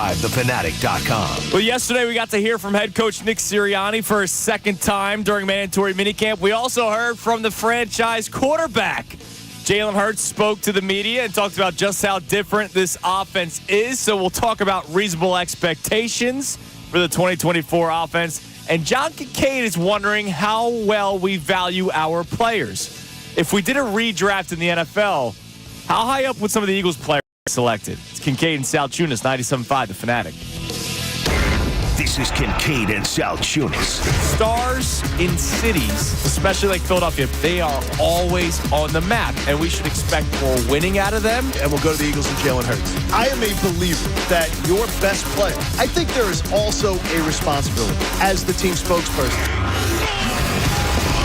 975thefanatic.com. Well, yesterday we got to hear from head coach Nick Sirianni for a second time during mandatory minicamp. We also heard from the franchise quarterback. Jalen Hurts spoke to the media and talked about just how different this offense is. So we'll talk about reasonable expectations for the 2024 offense. And John Kincade is wondering how well we value our players. If we did a redraft in the NFL, how high up would some of the Eagles players be selected? It's Kincade and Salciunas, 97.5 The Fanatic. This is Kincade and Salciunas. Stars in cities, especially like Philadelphia, they are always on the map, and we should expect more winning out of them. And we'll go to the Eagles and Jalen Hurts. I am a believer that your best player, I think there is also a responsibility as the team spokesperson.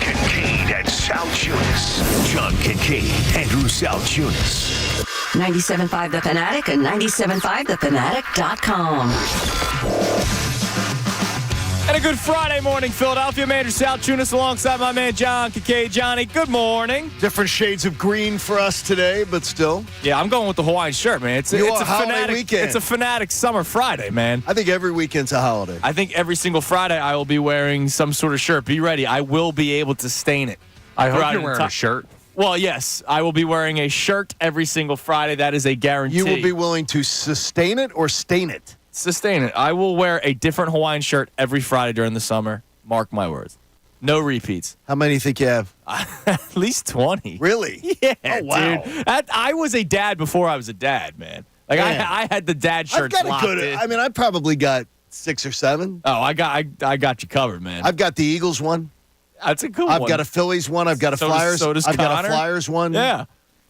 Kincade and Salciunas. John Kincade, Andrew Salciunas. 97.5 The Fanatic and 97.5thefanatic.com. And a good Friday morning, Philadelphia. Andrew Salciunas alongside my man John Kincade. Johnny, good morning. Different shades of green for us today, but still. Yeah, I'm going with the Hawaiian shirt, man. It's a holiday weekend. It's a Fanatic summer Friday, man. I think every weekend's a holiday. I think every single Friday I will be wearing some sort of shirt. Be ready. I will be able to stain it. I hope you're wearing a shirt. Well, yes. I will be wearing a shirt every single Friday. That is a guarantee. You will be willing to sustain it or stain it? Sustain it. I will wear a different Hawaiian shirt every Friday during the summer. Mark my words. No repeats. How many do you think you have? At least 20. Really? Yeah, oh, wow. dude. I was a dad before I was a dad, man. Like I had the dad shirts locked in. I mean, I probably got 6 or 7. Oh, I got you covered, man. I've got the Eagles one. That's a cool one. I've got a Phillies one. I've got a Flyers. I've got a Flyers one. Yeah.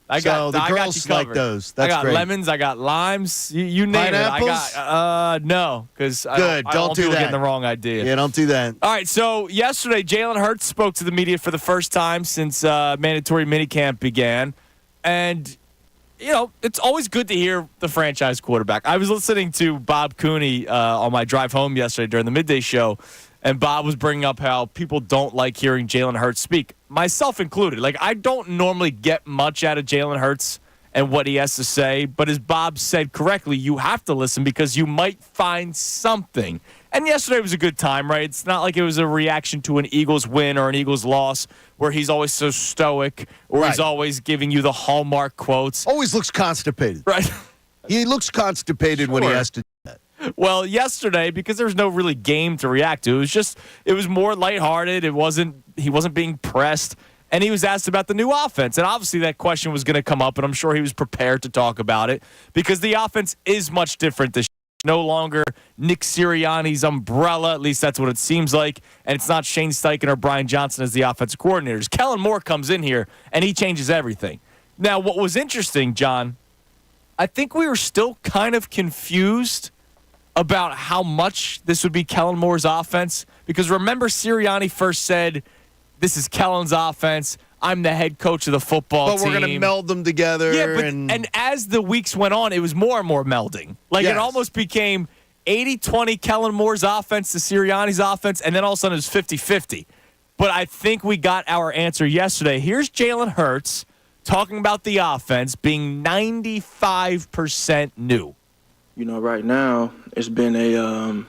The girls like those. That's I got great. lemons. I got limes. You name Pineapples? it. I got no, because I don't do that. Getting the wrong idea. Yeah, don't do that. All right. So yesterday, Jalen Hurts spoke to the media for the first time since mandatory minicamp began, and it's always good to hear the franchise quarterback. I was listening to Bob Cooney on my drive home yesterday during the midday show. And Bob was bringing up how people don't like hearing Jalen Hurts speak, myself included. Like, I don't normally get much out of Jalen Hurts and what he has to say. But as Bob said correctly, you have to listen because you might find something. And yesterday was a good time, right? It's not like it was a reaction to an Eagles win or an Eagles loss where he's always so stoic or he's always giving you the hallmark quotes. Always looks constipated. Right. He looks constipated when he has to do that. Well, yesterday, because there was no really game to react to, it was more lighthearted. He wasn't being pressed, and he was asked about the new offense. And obviously that question was going to come up, and I'm sure he was prepared to talk about it because the offense is much different this year. No longer Nick Sirianni's umbrella, at least that's what it seems like, and it's not Shane Steichen or Brian Johnson as the offensive coordinators. Kellen Moore comes in here, and he changes everything. Now, what was interesting, John, I think we were still kind of confused about how much this would be Kellen Moore's offense. Because remember, Sirianni first said, this is Kellen's offense. I'm the head coach of the football team. But we're going to meld them together. Yeah, and as the weeks went on, it was more and more melding. It almost became 80-20 Kellen Moore's offense to Sirianni's offense, and then all of a sudden it was 50-50. But I think we got our answer yesterday. Here's Jalen Hurts talking about the offense being 95% new. Right now it's been a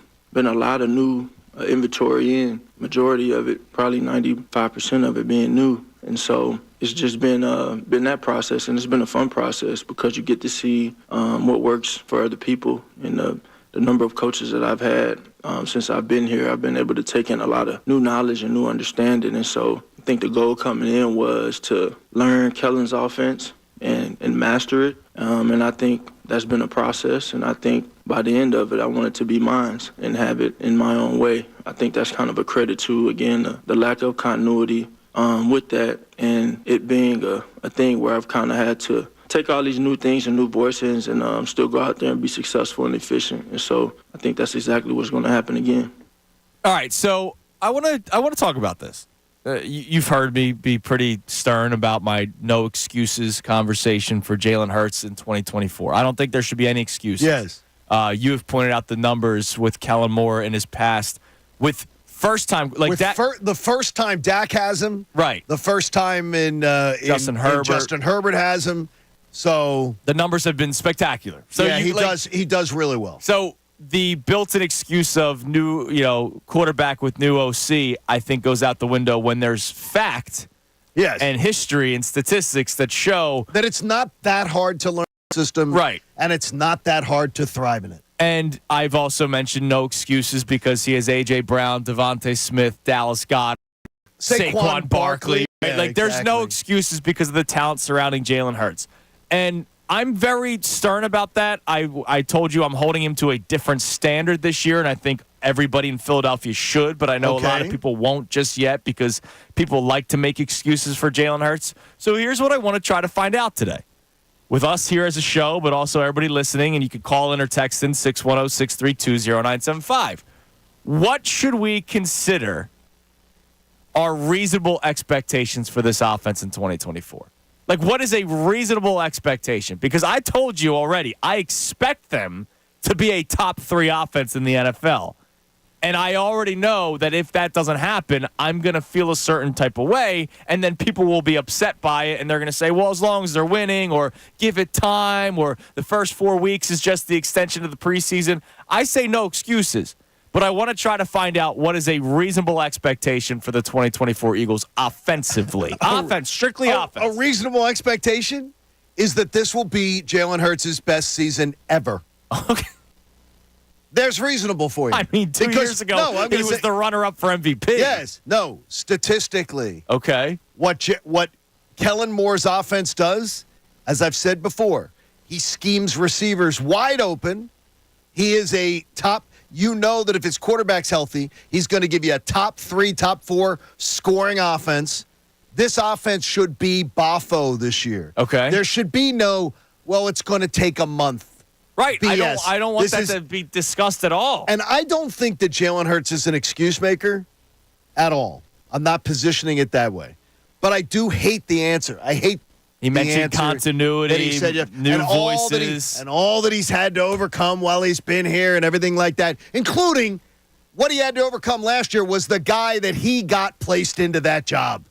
lot of new inventory in. Majority of it, probably 95% of it being new, and so it's just been that process, and it's been a fun process because you get to see what works for other people. And the number of coaches that I've had since I've been here, I've been able to take in a lot of new knowledge and new understanding, and so I think the goal coming in was to learn Kellen's offense and master it, and I think that's been a process, and I think by the end of it, I want it to be mine and have it in my own way. I think that's kind of a credit to, again, the lack of continuity with that, and it being a thing where I've kind of had to take all these new things and new voices and still go out there and be successful and efficient. And so I think that's exactly what's going to happen again. All right, so I want to talk about this. You've heard me be pretty stern about my no excuses conversation for Jalen Hurts in 2024. I don't think there should be any excuses. Yes. You have pointed out the numbers with Kellen Moore in his past. With first time, the first time Dak has him. Right. The first time in Justin Herbert has him. So the numbers have been spectacular. So he does really well. So the built-in excuse of new, quarterback with new OC, I think goes out the window when there's fact and history and statistics that show that it's not that hard to learn the system. Right. And it's not that hard to thrive in it. And I've also mentioned no excuses because he has A.J. Brown, Devontae Smith, Dallas Goedert, Saquon Barkley. Right? Yeah, there's no excuses because of the talent surrounding Jalen Hurts. And I'm very stern about that. I told you I'm holding him to a different standard this year, and I think everybody in Philadelphia should, but I know a lot of people won't just yet because people like to make excuses for Jalen Hurts. So here's what I want to try to find out today. With us here as a show, but also everybody listening, and you can call in or text in 610-632-0975. What should we consider are reasonable expectations for this offense in 2024? Like, what is a reasonable expectation? Because I told you already, I expect them to be a top 3 offense in the NFL. And I already know that if that doesn't happen, I'm going to feel a certain type of way, and then people will be upset by it, and they're going to say, well, as long as they're winning, or give it time, or the first 4 weeks is just the extension of the preseason. I say no excuses, but I want to try to find out what is a reasonable expectation for the 2024 Eagles offensively. Strictly offense. A reasonable expectation is that this will be Jalen Hurts' best season ever. Okay. There's reasonable for you. I mean, 2 years ago, he was the runner-up for MVP. Yes. No, statistically. Okay. What Kellen Moore's offense does, as I've said before, he schemes receivers wide open. He is a top – you know that if his quarterback's healthy, he's going to give you a top 3, top 4 scoring offense. This offense should be Boffo this year. Okay. There should be no, well, it's going to take a month. Right. BS. I don't want that to be discussed at all. And I don't think that Jalen Hurts is an excuse maker at all. I'm not positioning it that way. But I do hate the answer. I hate He mentioned continuity, he said, new voices. And all that he's had to overcome while he's been here and everything like that, including what he had to overcome last year was the guy that he got placed into that job.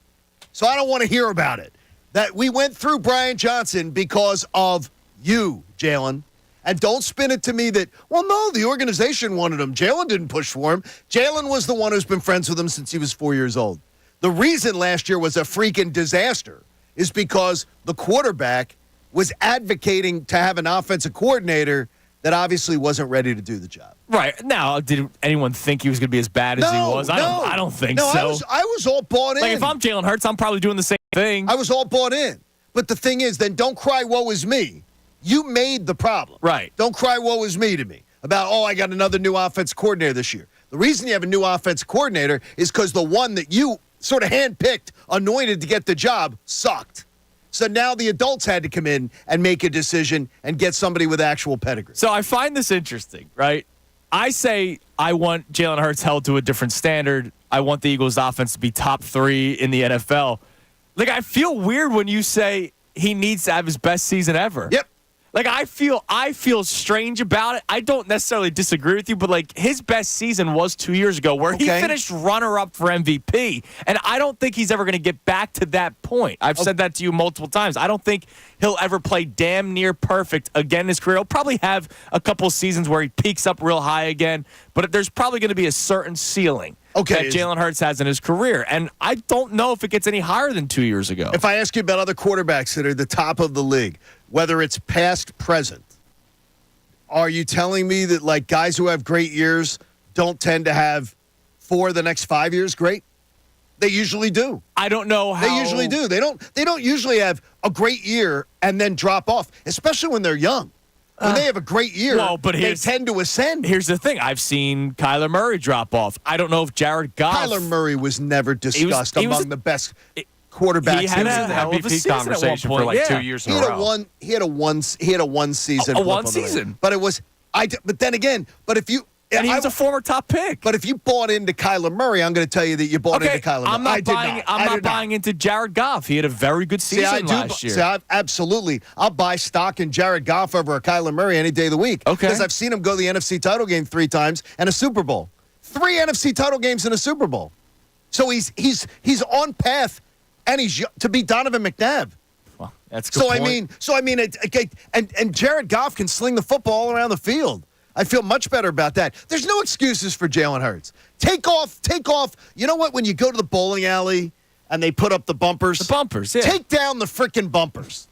So I don't want to hear about it. That we went through Brian Johnson because of you, Jalen. And don't spin it to me that, well, no, the organization wanted him. Jalen didn't push for him. Jalen was the one who's been friends with him since he was 4 years old. The reason last year was a freaking disaster is because the quarterback was advocating to have an offensive coordinator that obviously wasn't ready to do the job. Right. Now, did anyone think he was going to be as bad as he was? I don't think so. I was all bought in. Like, if I'm Jalen Hurts, I'm probably doing the same thing. I was all bought in. But the thing is, then don't cry, woe is me. You made the problem. Right. Don't cry, woe is me to me about, I got another new offense coordinator this year. The reason you have a new offense coordinator is because the one that you sort of handpicked, anointed to get the job, sucked. So now the adults had to come in and make a decision and get somebody with actual pedigree. So I find this interesting, right? I say I want Jalen Hurts held to a different standard. I want the Eagles' offense to be top 3 in the NFL. Like, I feel weird when you say he needs to have his best season ever. Yep. Like, I feel strange about it. I don't necessarily disagree with you, but, like, his best season was 2 years ago where he finished runner-up for MVP. And I don't think he's ever going to get back to that point. I've said that to you multiple times. I don't think he'll ever play damn near perfect again in his career. He'll probably have a couple seasons where he peaks up real high again, but there's probably going to be a certain ceiling that Jalen Hurts has in his career. And I don't know if it gets any higher than 2 years ago. If I ask you about other quarterbacks that are the top of the league, whether it's past, present, are you telling me that, like, guys who have great years don't tend to have for the next 5 years great? They usually do. I don't know how. They usually do. They don't usually have a great year and then drop off, especially when they're young. When they have a great year, they tend to ascend. Here's the thing. I've seen Kyler Murray drop off. I don't know if Jared Goff. Kyler Murray was never discussed among the best quarterbacks. He had a MVP conversation for like 2 years in a row. He had a one season. One season. But it was but then again, and he was a former top pick. But if you bought into Kyler Murray, I'm going to tell you that you bought into Kyler Murray. I'm not buying into Jared Goff. He had a very good season last year. Absolutely. I'll buy stock in Jared Goff over a Kyler Murray any day of the week. Okay. Because I've seen him go to the NFC title game 3 times and a Super Bowl. 3 NFC title games and a Super Bowl. So he's on path, and he's to be Donovan McNabb. Well, that's a good point. And Jared Goff can sling the football all around the field. I feel much better about that. There's no excuses for Jalen Hurts. Take off. You know what? When you go to the bowling alley and they put up the bumpers? The bumpers, yeah. Take down the freaking bumpers.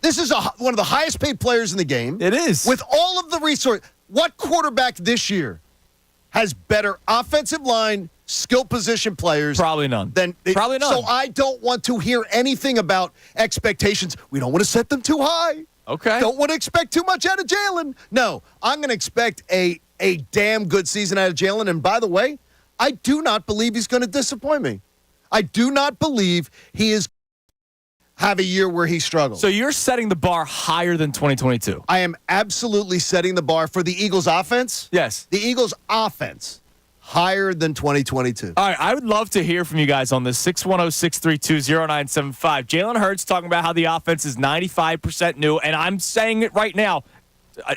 This is one of the highest paid players in the game. It is. With all of the resources. What quarterback this year has better offensive line, skill position players? Probably none. Probably none. So I don't want to hear anything about expectations. We don't want to set them too high. Okay. Don't want to expect too much out of Jalen. No, I'm going to expect a damn good season out of Jalen. And by the way, I do not believe he's going to disappoint me. I do not believe he is have a year where he struggles. So you're setting the bar higher than 2022. I am absolutely setting the bar for the Eagles offense. Yes. The Eagles offense higher than 2022. All right, I would love to hear from you guys on this. 610-632-0975. Jalen Hurts talking about how the offense is 95% new, and I'm saying it right now.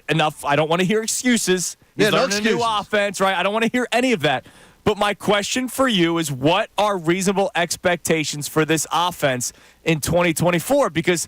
Enough. I don't want to hear excuses. He's learning a new offense, right? I don't want to hear any of that. But my question for you is, what are reasonable expectations for this offense in 2024? Because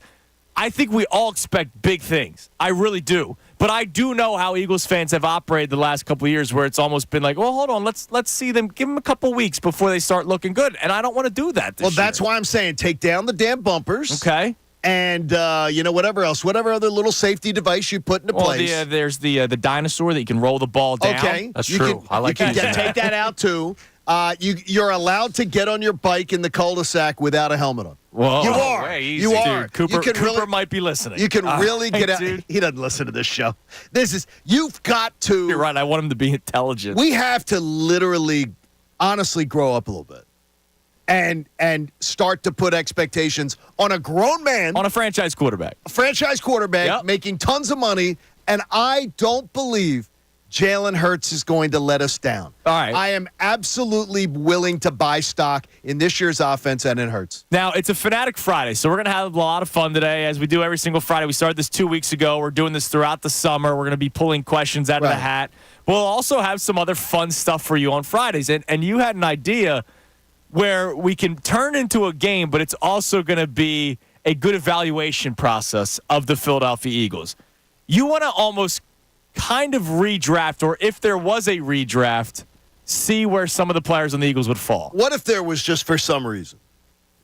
I think we all expect big things. I really do. But I do know how Eagles fans have operated the last couple of years, where it's almost been like, well, hold on, let's see them, give them a couple weeks before they start looking good. And I don't want to do that this year. That's why I'm saying take down the damn bumpers. Okay. And, whatever else, whatever other little safety device you put into place. There's the dinosaur that you can roll the ball down. Okay. That's true. I like that. Take that out, too. You're allowed to get on your bike in the cul-de-sac without a helmet on. Whoa. You are. Way easy, you are. Dude. Cooper might be listening. You can really get out. Dude. He doesn't listen to this show. You've got to. You're right. I want him to be intelligent. We have to literally, honestly grow up a little bit and start to put expectations on a grown man. On a franchise quarterback. Yep. Making tons of money. And I don't believe Jalen Hurts is going to let us down. All right. I am absolutely willing to buy stock in this year's offense and in Hurts. Now, it's a Fanatic Friday, so we're going to have a lot of fun today, as we do every single Friday. We started this 2 weeks ago. We're doing this throughout the summer. We're going to be pulling questions out of the hat. We'll also have some other fun stuff for you on Fridays. And you had an idea where we can turn into a game, but it's also going to be a good evaluation process of the Philadelphia Eagles. You want to almost kind of redraft, or if there was a redraft, see where some of the players on the Eagles would fall. What if there was, just for some reason,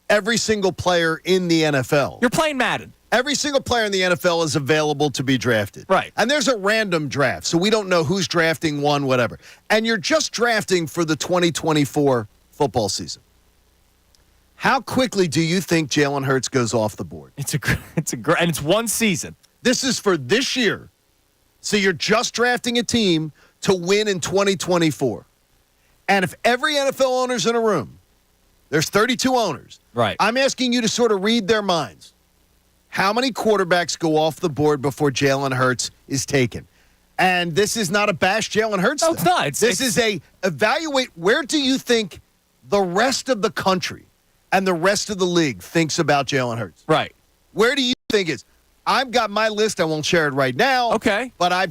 every single player in the NFL? You're playing Madden. Every single player in the NFL is available to be drafted. Right. And there's a random draft, so we don't know who's drafting one, whatever. And you're just drafting for the 2024 football season. How quickly do you think Jalen Hurts goes off the board? And it's one season. This is for this year. So you're just drafting a team to win in 2024. And if every NFL owner's in a room, there's 32 owners. Right. I'm asking you to sort of read their minds. How many quarterbacks go off the board before Jalen Hurts is taken? And this is not a bash Jalen Hurts. No, it's not. This is a evaluate, where do you think the rest of the country and the rest of the league thinks about Jalen Hurts? Right. Where do you think it's? I've got my list. I won't share it right now. Okay. But I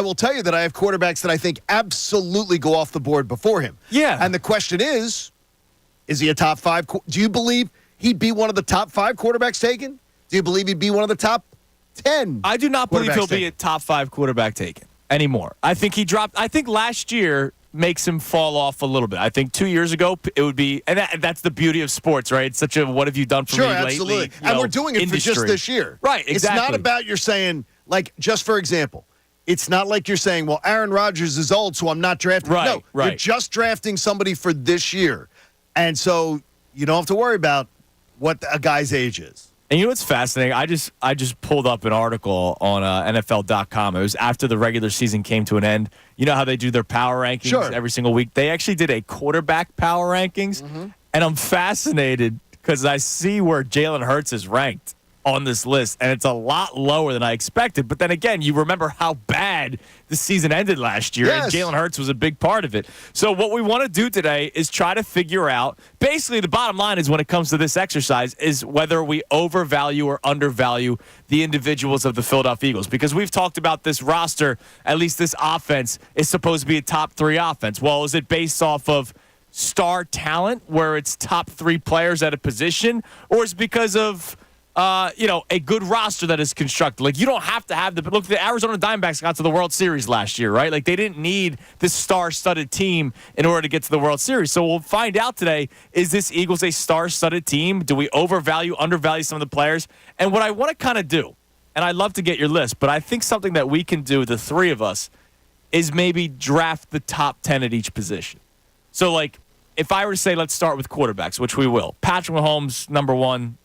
will tell you that I have quarterbacks that I think absolutely go off the board before him. Yeah. And the question is he a top 5? Do you believe he'd be one of the top 5 quarterbacks taken? Do you believe he'd be one of the top 10? I do not believe he'll be a top 5 quarterback taken anymore. I think he dropped. I think last year makes him fall off a little bit. I think 2 years ago it would be, and that's the beauty of sports, right? It's such a what have you done for me lately? Sure, absolutely. And we're doing it industry. for just this year. Right, exactly. It's not about you're saying, like, just for example, it's not like you're saying, well, Aaron Rodgers is old, so I'm not drafting. Right, no, right. You're just drafting somebody for this year. And so you don't have to worry about what a guy's age is. And you know what's fascinating? I just pulled up an article on NFL.com. It was after the regular season came to an end. You know how they do their power rankings every single week? They actually did a quarterback power rankings. Mm-hmm. And I'm fascinated because I see where Jalen Hurts is ranked on this list, and it's a lot lower than I expected. But then again, you remember how bad the season ended last year, and Jalen Hurts was a big part of it. So what we want to do today is try to figure out, basically the bottom line is when it comes to this exercise, is whether we overvalue or undervalue the individuals of the Philadelphia Eagles. Because we've talked about this roster, at least this offense, is supposed to be a top 3 offense. Well, is it based off of star talent, where it's top 3 players at a position, or is it because of a good roster that is constructed. Like, you don't have to have look, the Arizona Diamondbacks got to the World Series last year, right? Like, they didn't need this star-studded team in order to get to the World Series. So we'll find out today, is this Eagles a star-studded team? Do we overvalue, undervalue some of the players? And what I want to kind of do, and I'd love to get your list, but I think something that we can do, the three of us, is maybe draft the top 10 at each position. So, like, if I were to say, let's start with quarterbacks, which we will. Patrick Mahomes, number one.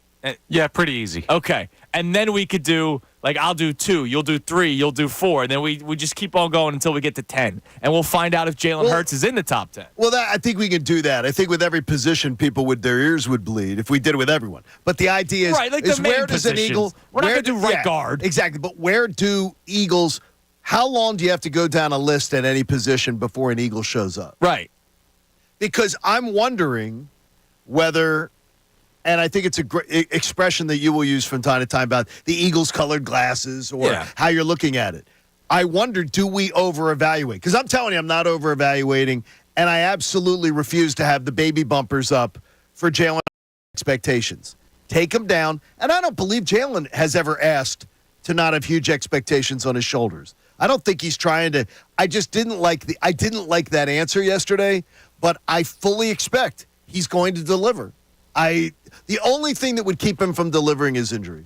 Yeah, pretty easy. Okay. And then we could do, like, I'll do 2, you'll do 3, you'll do 4, and then we just keep on going until we get to 10. And we'll find out if Jalen Hurts is in the top 10. Well, I think we can do that. I think with every position, their ears would bleed if we did it with everyone. But the idea is, right, like the main where does an positions. Eagle... We're not going to do right guard. Exactly. But where do Eagles... How long do you have to go down a list at any position before an Eagle shows up? Right. Because I'm wondering whether... And I think it's a great expression that you will use from time to time about the Eagles' colored glasses or how you're looking at it. I wonder, do we over-evaluate? Because I'm telling you, I'm not over-evaluating, and I absolutely refuse to have the baby bumpers up for Jalen expectations. Take them down, and I don't believe Jalen has ever asked to not have huge expectations on his shoulders. I don't think he's trying to. I just didn't like that answer yesterday, but I fully expect he's going to deliver. The only thing that would keep him from delivering is injury.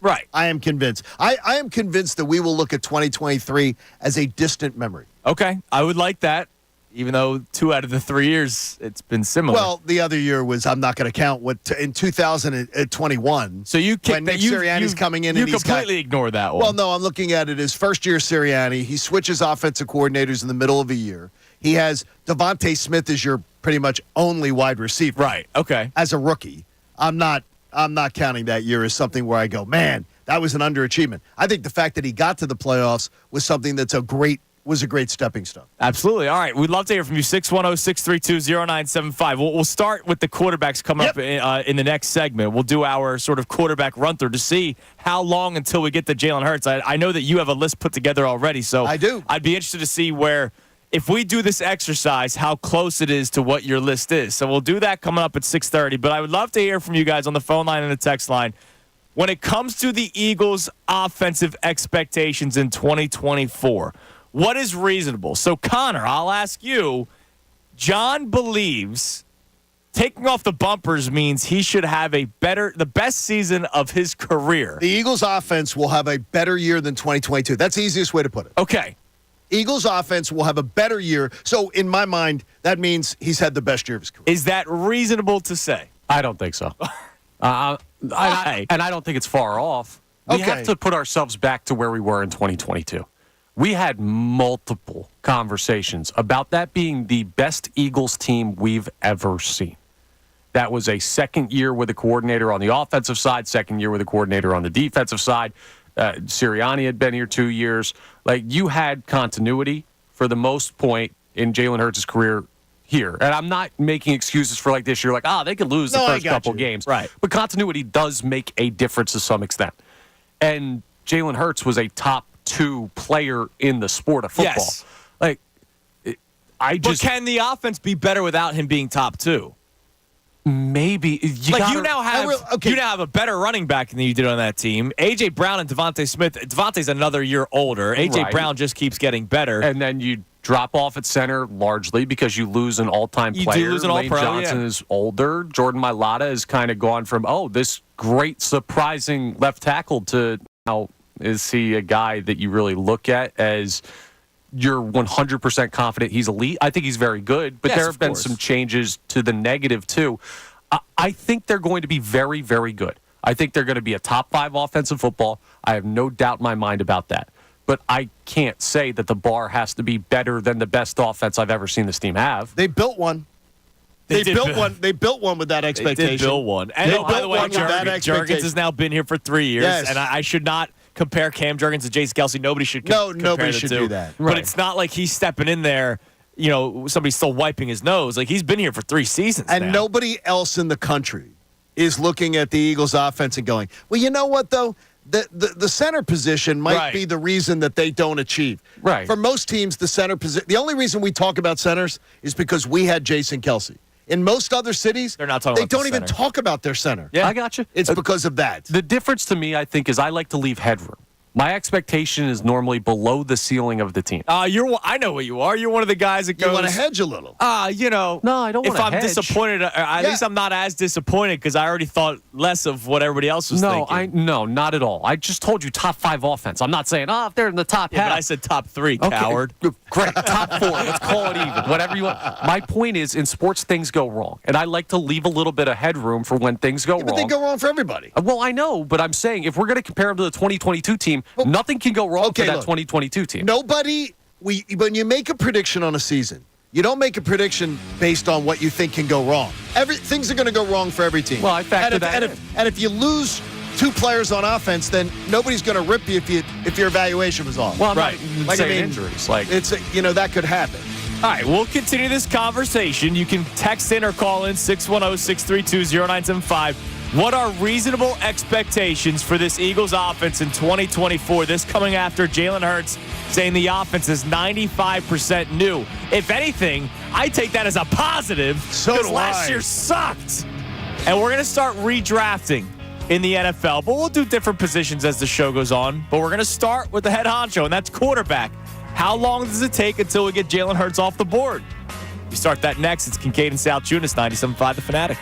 Right. I am convinced. I am convinced that we will look at 2023 as a distant memory. Okay. I would like that, even though 2 out of the 3 years it's been similar. Well, the other year was, I'm not going to count, in 2021. So you when Nick Sirianni's coming in, you and he's completely ignore that one. Well, no, I'm looking at it as first-year Sirianni. He switches offensive coordinators in the middle of a year. He has Devontae Smith as your pretty much only wide receiver. Right. Okay. As a rookie. I'm not counting that year as something where I go, man, that was an underachievement. I think the fact that he got to the playoffs was something was a great stepping stone. Absolutely. All right. We'd love to hear from you. 610-632-0975. We'll start with the quarterbacks coming up in the next segment. We'll do our sort of quarterback run-through to see how long until we get to Jalen Hurts. I know that you have a list put together already, so I do. I'd be interested to see where, if we do this exercise, how close it is to what your list is. So we'll do that coming up at 6:30. But I would love to hear from you guys on the phone line and the text line. When it comes to the Eagles' offensive expectations in 2024, what is reasonable? So, Connor, I'll ask you. John believes taking off the bumpers means he should have the best season of his career. The Eagles' offense will have a better year than 2022. That's the easiest way to put it. Okay. Eagles' offense will have a better year. So, in my mind, that means he's had the best year of his career. Is that reasonable to say? I don't think so. And I don't think it's far off. We have to put ourselves back to where we were in 2022. We had multiple conversations about that being the best Eagles team we've ever seen. That was a second year with a coordinator on the offensive side, second year with a coordinator on the defensive side. Sirianni had been here 2 years. Like, you had continuity for the most point in Jalen Hurts' career here. And I'm not making excuses for like this year, like, they could lose the first couple games. Right. But continuity does make a difference to some extent. And Jalen Hurts was a top 2 player in the sport of football. Yes. Like, But can the offense be better without him being top 2? Maybe. You now have a better running back than you did on that team. A.J. Brown and Devontae Smith. Devontae's another year older. A.J. Brown just keeps getting better. And then you drop off at center largely because you lose an all-time player. You do lose an all-pro, Lane Johnson is older. Jordan Mailata has kind of gone from, this great, surprising left tackle to now is he a guy that you really look at as you're 100% confident he's elite? I think he's very good, but there have been some changes to the negative too. I think they're going to be very, very good. I think they're going to be a top 5 offensive football. I have no doubt in my mind about that. But I can't say that the bar has to be better than the best offense I've ever seen this team have. They built one. They built one. They built one with that expectation. They did build one. And by the way, Jurgens has now been here for 3 years, and I should not compare Cam Jurgens to Jason Kelce. Nobody should compare nobody the should two. do that. But it's not like he's stepping in there, somebody's still wiping his nose. Like, he's been here for 3 seasons and now. Nobody else in the country is looking at the Eagles offense and going, well, you know what, though? The center position might be the reason that they don't achieve. Right. For most teams, the center position, the only reason we talk about centers is because we had Jason Kelce. In most other cities, They're not talking they about the don't even center. talk about their center. Yeah. I got you. It's because of that. The difference to me, I think, is I like to leave headroom. My expectation is normally below the ceiling of the team. I know what you are. You're one of the guys that You goes. want to hedge a little. No, I don't want to If I'm hedge. disappointed, at least I'm not as disappointed because I already thought less of what everybody else was thinking. No, not at all. I just told you top 5 offense. I'm not saying, if they're in the top Yeah, half. but I said top 3, Okay, coward. Great, top 4. Let's call it even. Whatever you want. My point is, in sports, things go wrong, and I like to leave a little bit of headroom for when things go wrong. But they go wrong for everybody. Well, I know, but I'm saying if we're going to compare them to the 2022 team, nothing can go wrong for that 2022 team. When you make a prediction on a season, you don't make a prediction based on what you think can go wrong. Things are going to go wrong for every team. Well, I factor that in. And if you lose 2 players on offense, then nobody's going to rip you if your evaluation was off. Well, I'm Right. not saying injuries. It's that could happen. All right, we'll continue this conversation. You can text in or call in 610-632-0975. What are reasonable expectations for this Eagles offense in 2024? This coming after Jalen Hurts saying the offense is 95% new. If anything, I take that as a positive So because do last I. year sucked. And we're going to start redrafting in the NFL, but we'll do different positions as the show goes on. But we're going to start with the head honcho, and that's quarterback. How long does it take until we get Jalen Hurts off the board? We start that next. It's Kincade and Salciunas, 97.5 The Fanatic.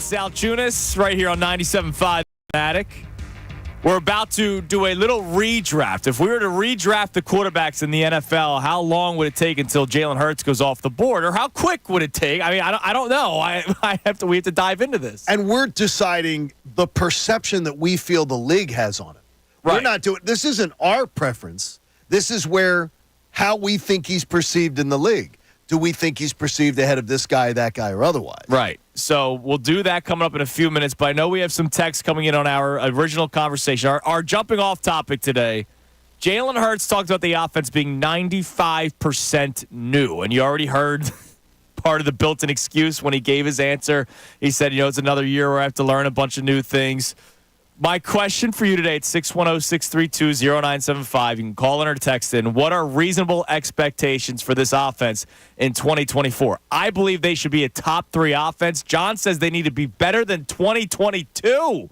Salciunas right here on 97.5 Attic. We're about to do a little redraft. If we were to redraft the quarterbacks in the NFL, how long would it take until Jalen Hurts goes off the board, or how quick would it take? I mean, I don't know. We have to dive into this. And we're deciding the perception that we feel the league has on it. Right. We're not doing. This isn't our preference. This is how we think he's perceived in the league. Do we think he's perceived ahead of this guy, that guy, or otherwise? Right. So we'll do that coming up in a few minutes, but I know we have some texts coming in on our original conversation. Our jumping off topic today, Jalen Hurts talked about the offense being 95% new, and you already heard part of the built-in excuse when he gave his answer. He said, it's another year where I have to learn a bunch of new things. My question for you today at 610-632-0975. You can call in or text in. What are reasonable expectations for this offense in 2024? I believe they should be a top 3 offense. John says they need to be better than 2022,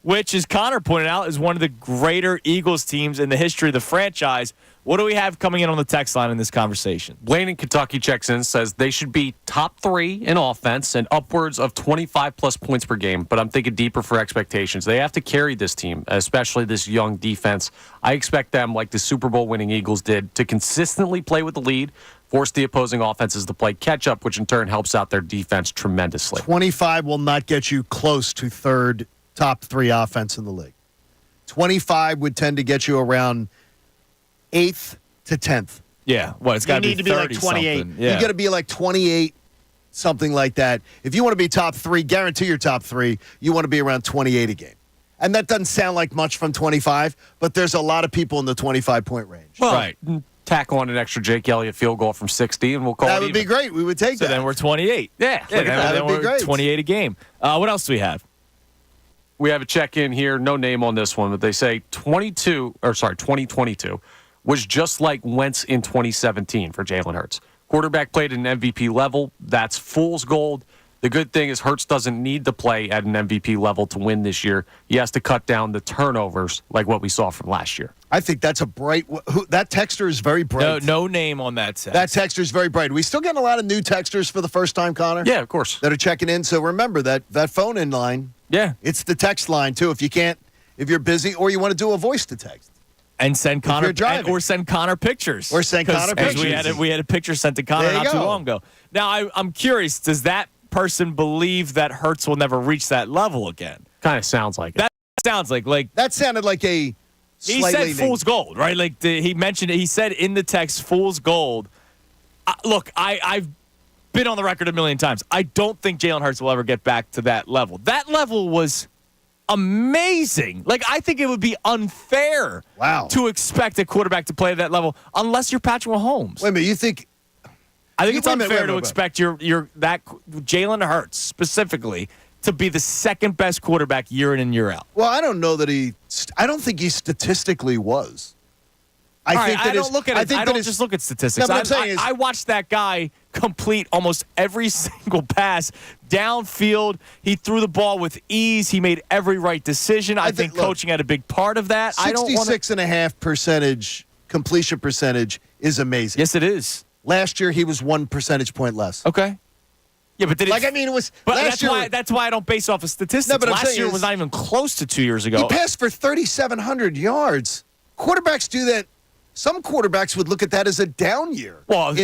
which, as Connor pointed out, is one of the greater Eagles teams in the history of the franchise. What do we have coming in on the text line in this conversation? Blaine in Kentucky checks in, says they should be top 3 in offense and upwards of 25-plus points per game, but I'm thinking deeper for expectations. They have to carry this team, especially this young defense. I expect them, like the Super Bowl winning Eagles did, to consistently play with the lead, force the opposing offenses to play catch-up, which in turn helps out their defense tremendously. 25 will not get you close to third top 3 offense in the league. 25 would tend to get you around 8th to 10th. Yeah, it's got to be like 28. Yeah. You got to be like 28, something like that. If you want to be top 3, guarantee you're top 3, you want to be around 28 a game. And that doesn't sound like much from 25, but there's a lot of people in the 25-point range. Well, right. Tack on an extra Jake Elliott field goal from 60, and we'll call it That would be great. We would take that. So then we're 28. Yeah. that would be great. 28 a game. What else do we have? We have a check-in here, no name on this one, but they say 2022 was just like Wentz in 2017 for Jalen Hurts. Quarterback played at an MVP level. That's fool's gold. The good thing is Hurts doesn't need to play at an MVP level to win this year. He has to cut down the turnovers like what we saw from last year. I think that's a bright – that texter is very bright. No name on that text. That texter is very bright. We still getting a lot of new texters for the first time, Connor? Yeah, of course. That are checking in. So remember that phone-in line. Yeah. It's the text line, too, if you're busy or you want to do a voice-to-text. And send Connor driving. or send Connor pictures. Or send Connor pictures. We had a picture sent to Connor not too long ago. Now I'm curious, does that person believe that Hurts will never reach that level again? Kind of sounds like it. That sounds like that sounded like a he said fool's gold, right? Like he mentioned it. He said in the text fool's gold. Look, I've been on the record a million times. I don't think Jalen Hurts will ever get back to that level. That level was amazing. Like, I think it would be unfair to expect a quarterback to play at that level unless you're Patrick Mahomes. Wait a minute, you think I think it's unfair to expect that Jalen Hurts specifically to be the second best quarterback year in and year out. Well, I don't know that I don't think he statistically was. I don't just look at statistics. No, I watched that guy complete almost every single pass downfield. He threw the ball with ease. He made every right decision. I think coaching had a big part of that. 66.5% completion percentage is amazing. Yes, it is. Last year, he was 1 percentage point less. Okay. Yeah, but it was. But that's why I don't base off of statistics. No, but last year was not even close to 2 years ago. He passed for 3,700 yards. Quarterbacks do that. Some quarterbacks would look at that as a down year. Well,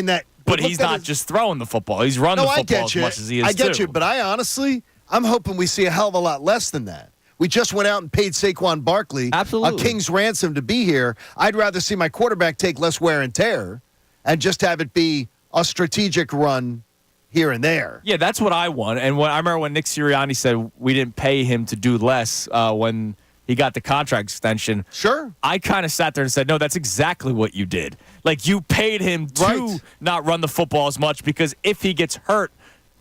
but he's not just throwing the football. He's running the football as much as he is, I get you, but I'm hoping we see a hell of a lot less than that. We just went out and paid Saquon Barkley a king's ransom to be here. I'd rather see my quarterback take less wear and tear and just have it be a strategic run here and there. Yeah, that's what I want. And I remember when Nick Sirianni said we didn't pay him to do less when he got the contract extension. Sure. I kind of sat there and said, no, that's exactly what you did. Like, you paid him to not run the football as much because if he gets hurt,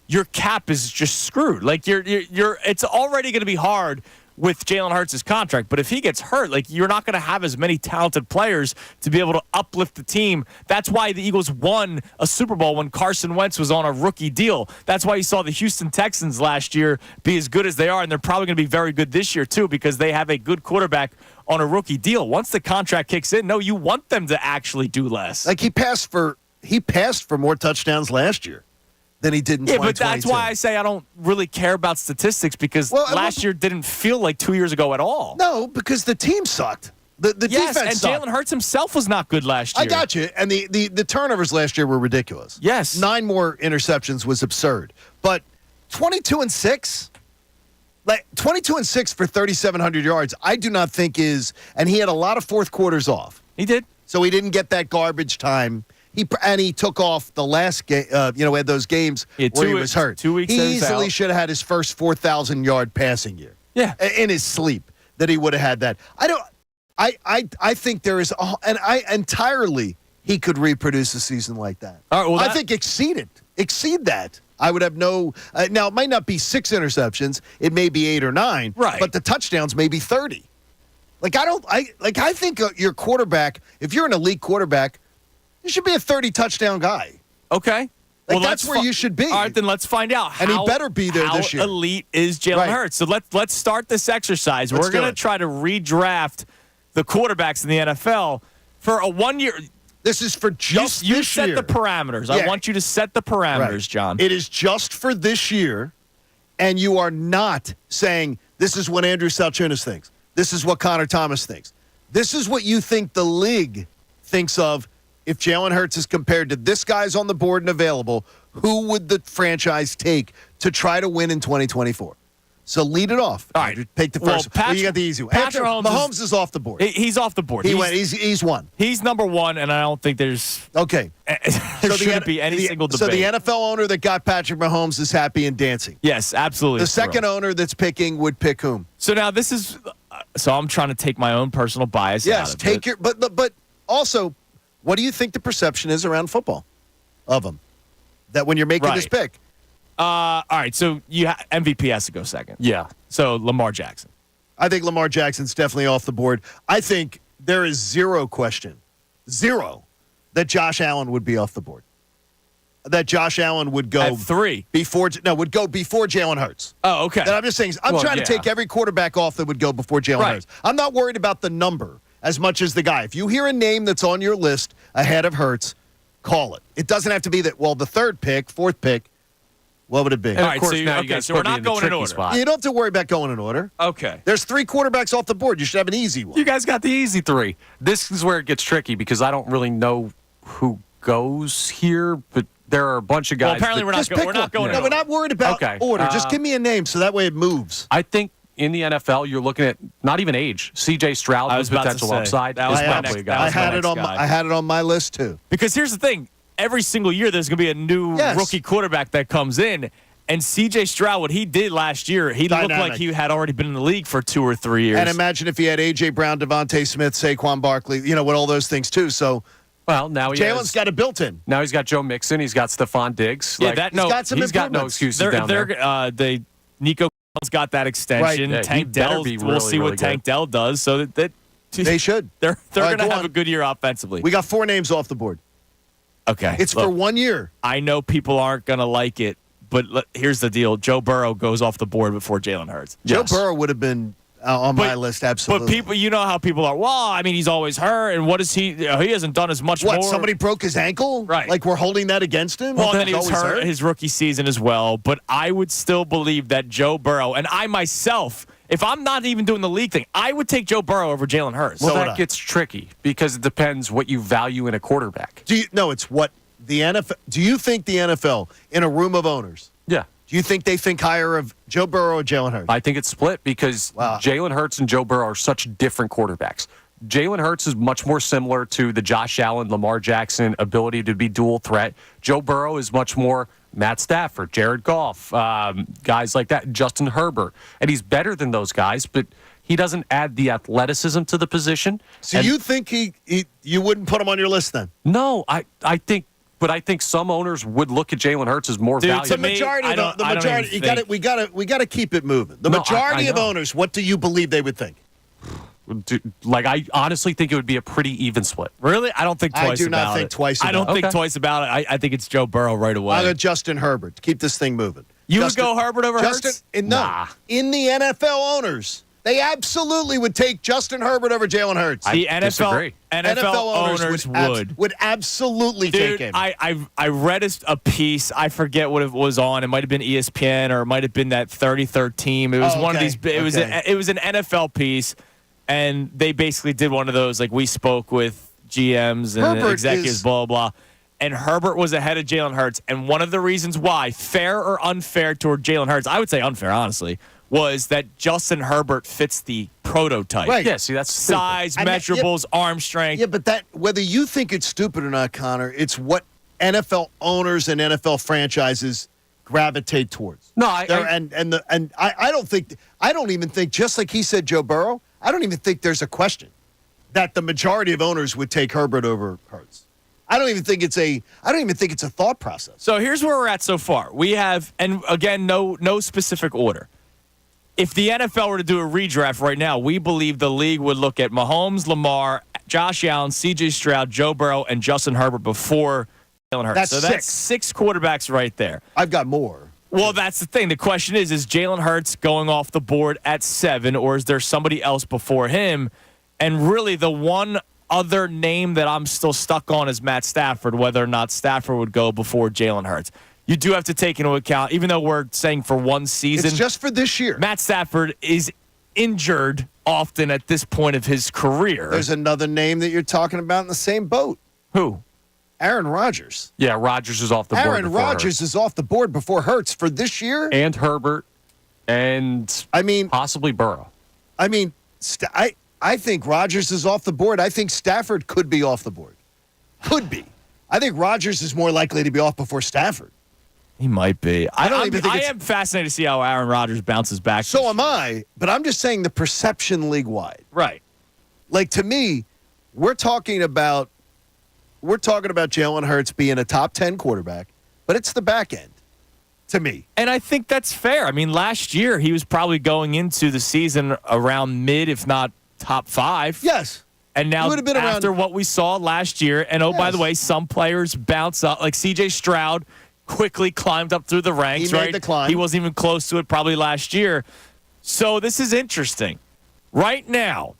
your cap is just screwed. Like, it's already going to be hard with Jalen Hurts' contract, but if he gets hurt, like, you're not going to have as many talented players to be able to uplift the team. That's why the Eagles won a Super Bowl when Carson Wentz was on a rookie deal. That's why you saw the Houston Texans last year be as good as they are, and they're probably going to be very good this year too because they have a good quarterback on a rookie deal. Once the contract kicks in, no, you want them to actually do less. Like, he passed for more touchdowns last year. than he did in 2022. Yeah, but that's why I say I don't really care about statistics because last year didn't feel like 2 years ago at all. No, because the team sucked. The yes, defense and Jalen Hurts himself was not good last year. I got you. And the turnovers last year were ridiculous. Yes. 9 more interceptions was absurd. But 22-6? Like 22-6 for 3,700 yards, I do not think is, and he had a lot of fourth quarters off. He did. So he didn't get that garbage time. He took off the last game, had those games where he was hurt. 2 weeks He easily out. should have had his first 4,000-yard passing year. Yeah. In his sleep, that he would have had that. I think there is, he could reproduce a season like that. All right, well, I think exceed that. I would have no. Now it might not be 6 interceptions. It may be 8 or 9. Right. But the touchdowns may be 30. I think your quarterback. If you're an elite quarterback, you should be a 30 touchdown guy. Okay. Well, that's where you should be. All right, then let's find out. And he better be there this year. How elite is Jalen Hurts? So let's start this exercise. We're going to try to redraft the quarterbacks in the NFL for a 1 year. This is for just you this year. set the parameters. I want you to set the parameters, John. It is just for this year, and you are not saying this is what Andrew Salciunas thinks. This is what Connor Thomas thinks. This is what you think the league thinks of if Jalen Hurts is compared to this guy's on the board and available. Who would the franchise take to try to win in 2024? So lead it off. All right. Take the first one. You got the easy one. Patrick Mahomes is off the board. He's off the board. He's one. He's number one, and I don't think there's okay. there shouldn't be any single debate. So the NFL owner that got Patrick Mahomes is happy and dancing. Yes, absolutely. The second owner that's picking would pick whom? So now this is so I'm trying to take my own personal bias out of it. Yes, take your but also, what do you think the perception is around football of him? That when you're making this pick. All right, so MVP has to go second. Yeah. So Lamar Jackson. I think Lamar Jackson's definitely off the board. I think there is zero question, that Josh Allen would be off the board. That Josh Allen would go at 3 would go before Jalen Hurts. Oh, okay. That I'm just saying, I'm trying to take every quarterback off that would go before Jalen Hurts. I'm not worried about the number as much as the guy. If you hear a name that's on your list ahead of Hurts, call it. It doesn't have to be that. Well, the third pick, fourth pick. What would it be? And of course, now you guys so we're not going in order. You don't have to worry about going in order. Okay. There's 3 quarterbacks off the board. You should have an easy one. You guys got the easy 3. This is where it gets tricky because I don't really know who goes here, but there are a bunch of guys. Well, apparently we're not going in order. We're not worried about order. Just give me a name so that way it moves. I think in the NFL, you're looking at not even age. C.J. Stroud with potential upside. I had it on my list too. Because here's the thing: every single year, there's going to be a new rookie quarterback that comes in. And C.J. Stroud, what he did last year, he looked like he had already been in the league for 2 or 3 years. And imagine if he had A.J. Brown, Devontae Smith, Saquon Barkley, with all those things too. So, well, now Jalen's got a built-in. Now he's got Joe Mixon. He's got Stephon Diggs. Yeah, he's got no excuses down there. Nico has got that extension. Right. Yeah, Tank Dell, we'll see what Tank Dell does. So that they should. They're going to have a good year offensively. We got 4 names off the board. Okay. It's for 1 year. I know people aren't going to like it, but here's the deal. Joe Burrow goes off the board before Jalen Hurts. Joe Burrow would have been on my list, absolutely. But people, you know how people are, well, I mean, he's always hurt, and what is he? He hasn't done as much more. What, somebody broke his ankle? Right. Like we're holding that against him? Well, then he was hurt his rookie season as well. But I would still believe that Joe Burrow, and I myself, if I'm not even doing the league thing, I would take Joe Burrow over Jalen Hurts. Well, that gets tricky because it depends what you value in a quarterback. It's what the NFL. Do you think the NFL, in a room of owners, yeah, do you think they think higher of Joe Burrow or Jalen Hurts? I think it's split because Jalen Hurts and Joe Burrow are such different quarterbacks. Jalen Hurts is much more similar to the Josh Allen, Lamar Jackson ability to be dual threat. Joe Burrow is much more Matt Stafford, Jared Goff, guys like that, Justin Herbert. And he's better than those guys, but he doesn't add the athleticism to the position. So you think you wouldn't put him on your list then? No, I think. But I think some owners would look at Jalen Hurts as more valuable. The majority, we got to keep it moving. The majority of owners, what do you believe they would think? I honestly think it would be a pretty even split. Really? I don't think twice about it. I do not think twice about it. I don't think twice about it. I think it's Joe Burrow right away. I'll go Justin Herbert to keep this thing moving. You would go Herbert over Hurts? No. In the NFL owners, They absolutely would take Justin Herbert over Jalen Hurts. The disagree. NFL owners would absolutely take him. I read a piece. I forget what it was on. It might have been ESPN or it might have been that 33rd team. It was one of these. It was an NFL piece, and they basically did one of those like we spoke with GMs and Herbert executives, blah blah. And Herbert was ahead of Jalen Hurts. And one of the reasons why, fair or unfair toward Jalen Hurts, I would say unfair, honestly, was that Justin Herbert fits the prototype. Right. Yeah, see, that's Size, measurables, arm strength. Yeah, but that whether you think it's stupid or not, Connor, it's what NFL owners and NFL franchises gravitate towards. No, I don't even think, just like he said, Joe Burrow, I don't even think there's a question that the majority of owners would take Herbert over Hurts. I don't even think it's a thought process. So here's where we're at so far. We have, and again, no specific order. If the NFL were to do a redraft right now, we believe the league would look at Mahomes, Lamar, Josh Allen, C.J. Stroud, Joe Burrow, and Justin Herbert before Jalen Hurts. That's six quarterbacks right there. I've got more. Well, that's the thing. The question is Jalen Hurts going off the board at 7, or is there somebody else before him? And really, the one other name that I'm still stuck on is Matt Stafford, whether or not Stafford would go before Jalen Hurts. You do have to take into account, even though we're saying for one season. It's just for this year. Matt Stafford is injured often at this point of his career. There's another name that you're talking about in the same boat. Who? Aaron Rodgers. Yeah, Rodgers is off the board. Aaron Rodgers is off the board before Hurts for this year. And Herbert and possibly Burrow. I mean, I think Rodgers is off the board. I think Stafford could be off the board. Could be. I think Rodgers is more likely to be off before Stafford. He might be. I am fascinated to see how Aaron Rodgers bounces back. So am I, but I'm just saying the perception league-wide. Right. Like, to me, we're talking about Jalen Hurts being a top 10 quarterback, but it's the back end to me. And I think that's fair. I mean, last year he was probably going into the season around mid, if not top 5. Yes. And now after what we saw last year, and by the way, some players bounce up, like C.J. Stroud quickly climbed up through the ranks, he right? Made the climb. He wasn't even close to it probably last year. So this is interesting. Right now,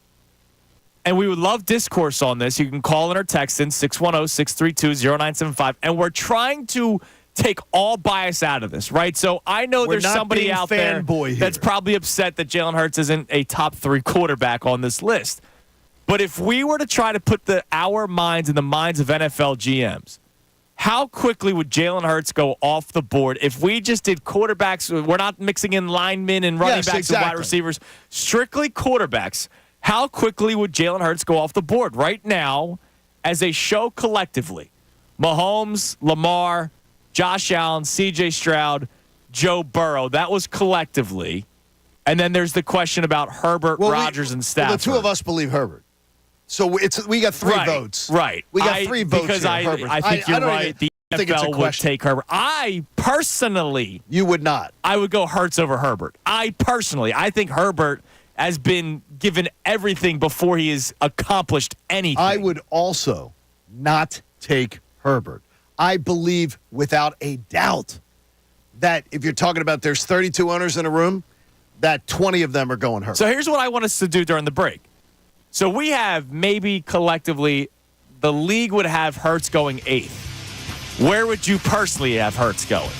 and we would love discourse on this. You can call in or text in 610-632-0975. And we're trying to take all bias out of this, right? So I know there's somebody out there that's probably upset that Jalen Hurts isn't a top 3 quarterback on this list. But if we were to try to put our minds in the minds of NFL GMs, how quickly would Jalen Hurts go off the board if we just did quarterbacks? We're not mixing in linemen and running backs and wide receivers. Strictly quarterbacks. How quickly would Jalen Hurts go off the board? Right now, as a show collectively, Mahomes, Lamar, Josh Allen, C.J. Stroud, Joe Burrow. That was collectively. And then there's the question about Herbert, Rodgers, and Stafford. Well, the two of us believe Herbert. So we got 3 votes. Right. We got 3 votes because here, I think you're right. The NFL would take Herbert. I personally. You would not. I would go Hurts over Herbert. I think Herbert has been given everything before he has accomplished anything. I would also not take Herbert. I believe without a doubt that if you're talking about there's 32 owners in a room, that 20 of them are going Herbert. So here's what I want us to do during the break. So we have maybe collectively the league would have Hurts going 8th. Where would you personally have Hurts going?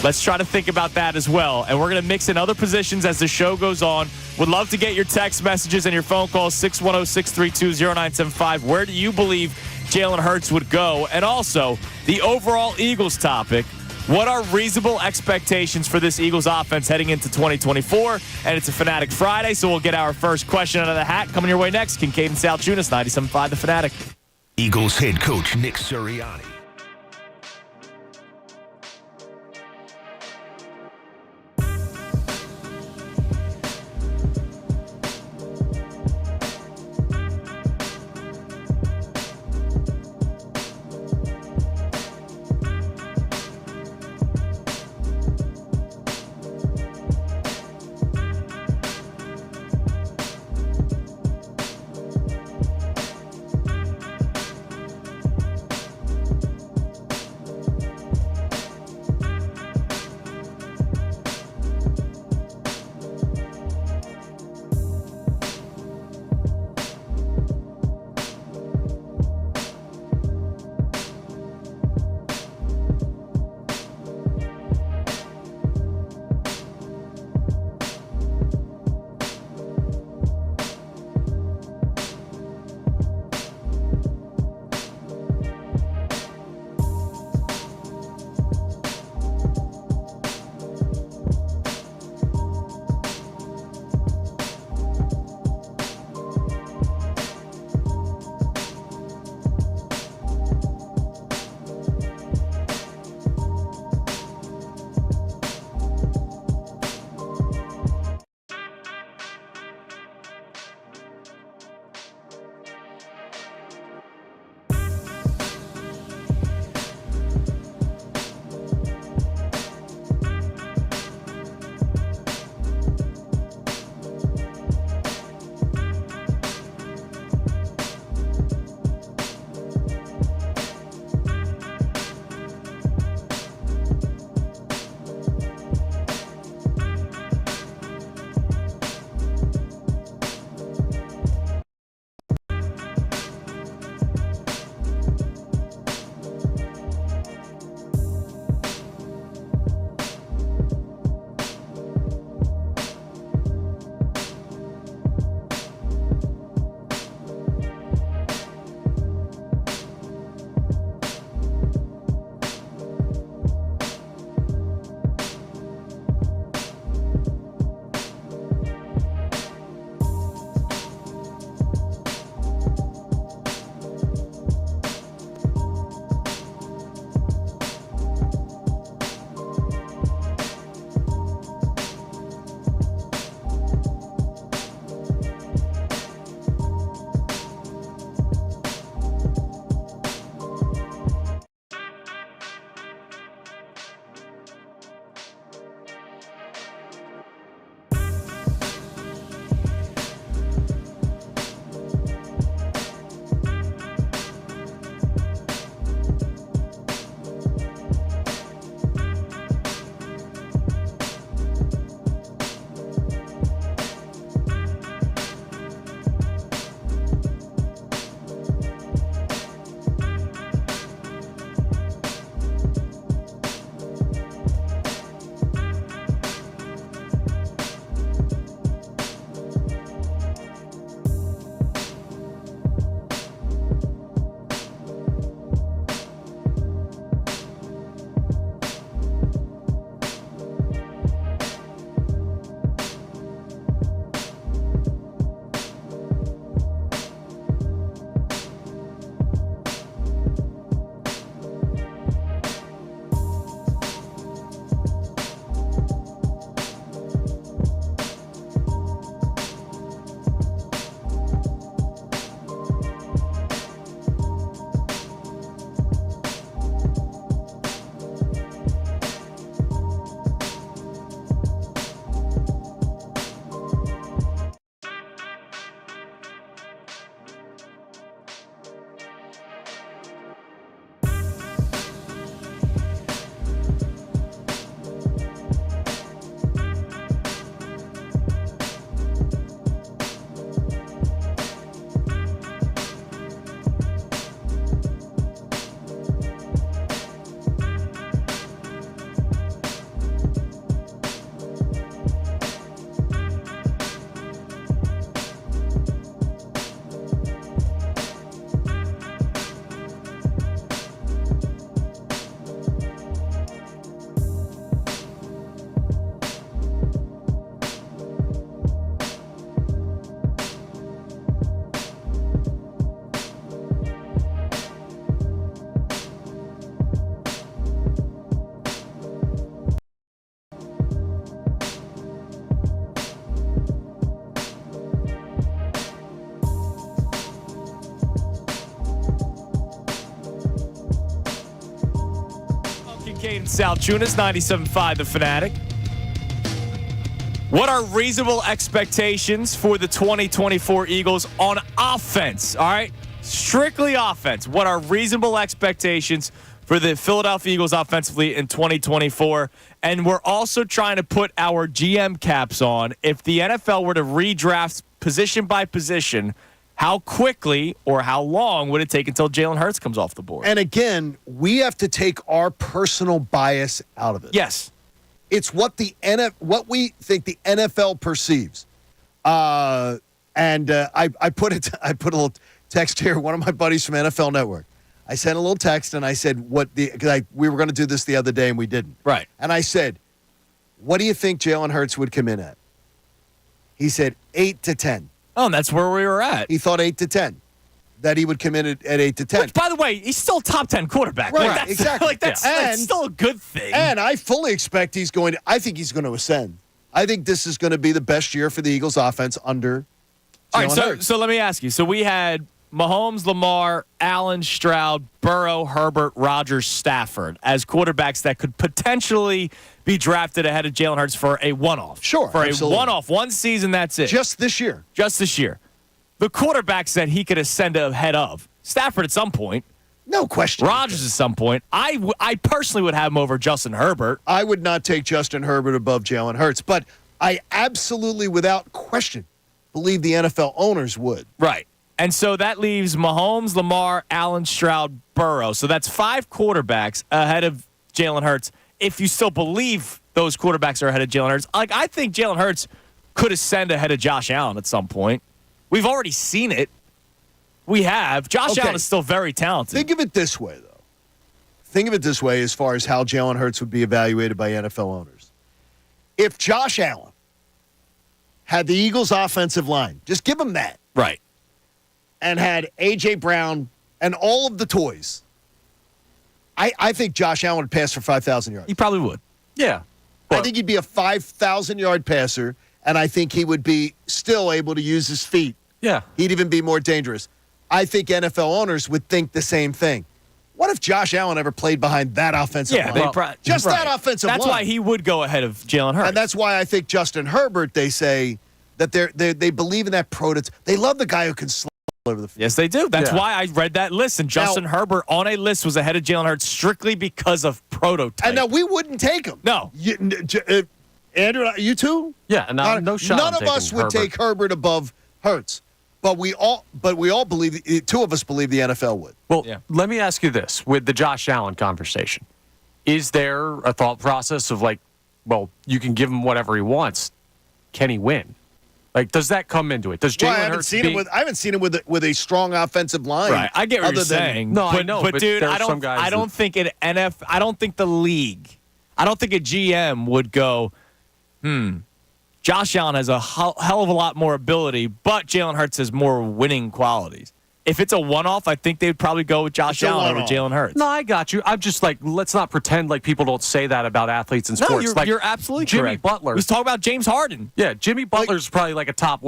Let's try to think about that as well. And we're going to mix in other positions as the show goes on. Would love to get your text messages and your phone calls, 610-632-0975. Where do you believe Jalen Hurts would go? And also, the overall Eagles topic. What are reasonable expectations for this Eagles offense heading into 2024? And it's a Fanatic Friday, so we'll get our first question out of the hat. Coming your way next, Kincade Salciunas, 97.5 The Fanatic. Eagles head coach Nick Sirianni. Salciunas, 97.5 The Fanatic. What are reasonable expectations for the 2024 Eagles on offense? All right? Strictly offense. What are reasonable expectations for the Philadelphia Eagles offensively in 2024? And we're also trying to put our GM caps on. If the NFL were to redraft position by position, how quickly or how long would it take until Jalen Hurts comes off the board? And again, we have to take our personal bias out of it. Yes. It's what what we think the NFL perceives. I put a little text here. One of my buddies from NFL Network. I sent a little text and I said, because we were going to do this the other day and we didn't. Right. And I said, what do you think Jalen Hurts would come in at? He said 8 to 10. Oh, and that's where we were at. He thought 8 to 10. That he would come in at 8 to 10. Which, by the way, he's still a top 10 quarterback. Right, that's, exactly. That's still a good thing. And I fully expect I think he's going to ascend. I think this is going to be the best year for the Eagles offense under Jalen Hurts. So let me ask you. So we had Mahomes, Lamar, Allen, Stroud, Burrow, Herbert, Rodgers, Stafford as quarterbacks that could potentially be drafted ahead of Jalen Hurts for a one-off. Sure, For absolutely. a one-off. One season, that's it. Just this year. Just this year. The quarterbacks that he could ascend ahead of, Stafford at some point. No question. Rodgers at some point. I personally would have him over Justin Herbert. I would not take Justin Herbert above Jalen Hurts, but I absolutely, without question, believe the NFL owners would. Right. And so that leaves Mahomes, Lamar, Allen, Stroud, Burrow. So that's 5 quarterbacks ahead of Jalen Hurts. If you still believe those quarterbacks are ahead of Jalen Hurts, I think Jalen Hurts could ascend ahead of Josh Allen at some point. We've already seen it. We have. Josh Allen is still very talented. Think of it this way, though. Think of it this way as far as how Jalen Hurts would be evaluated by NFL owners. If Josh Allen had the Eagles' offensive line, just give him that. Right. And had A.J. Brown and all of the toys, I think Josh Allen would pass for 5,000 yards. He probably would. Yeah. I think he'd be a 5,000-yard passer, and I think he would be still able to use his feet. Yeah. He'd even be more dangerous. I think NFL owners would think the same thing. What if Josh Allen ever played behind that offensive line? That offensive line. That's why he would go ahead of Jalen Hurts. And that's why I think Justin Herbert, they say that they believe in that prototype. They love the guy who can slow over the field. Yes, they do. That's why I read that list. And Justin Herbert on a list was ahead of Jalen Hurts strictly because of prototype. And now we wouldn't take him. No. Andrew, you too? Yeah, no shot. None of us would take Herbert above Hurts. But we all believe, 2 of us believe the NFL would. Well, let me ask you this. With the Josh Allen conversation, is there a thought process of you can give him whatever he wants. Can he win? Does that come into it? Does Jalen Hurts I haven't seen him with a strong offensive line. Right. I get what you're saying. No, I know. But dude, I don't think the league, I don't think a GM would go, Josh Allen has a hell of a lot more ability, but Jalen Hurts has more winning qualities. If it's a one-off, I think they'd probably go with Josh Allen over Jalen Hurts. No, I got you. I'm just let's not pretend like people don't say that about athletes in sports. No, you're absolutely Jimmy correct. Butler. Let's talk about James Harden. Yeah, Jimmy Butler's probably a top,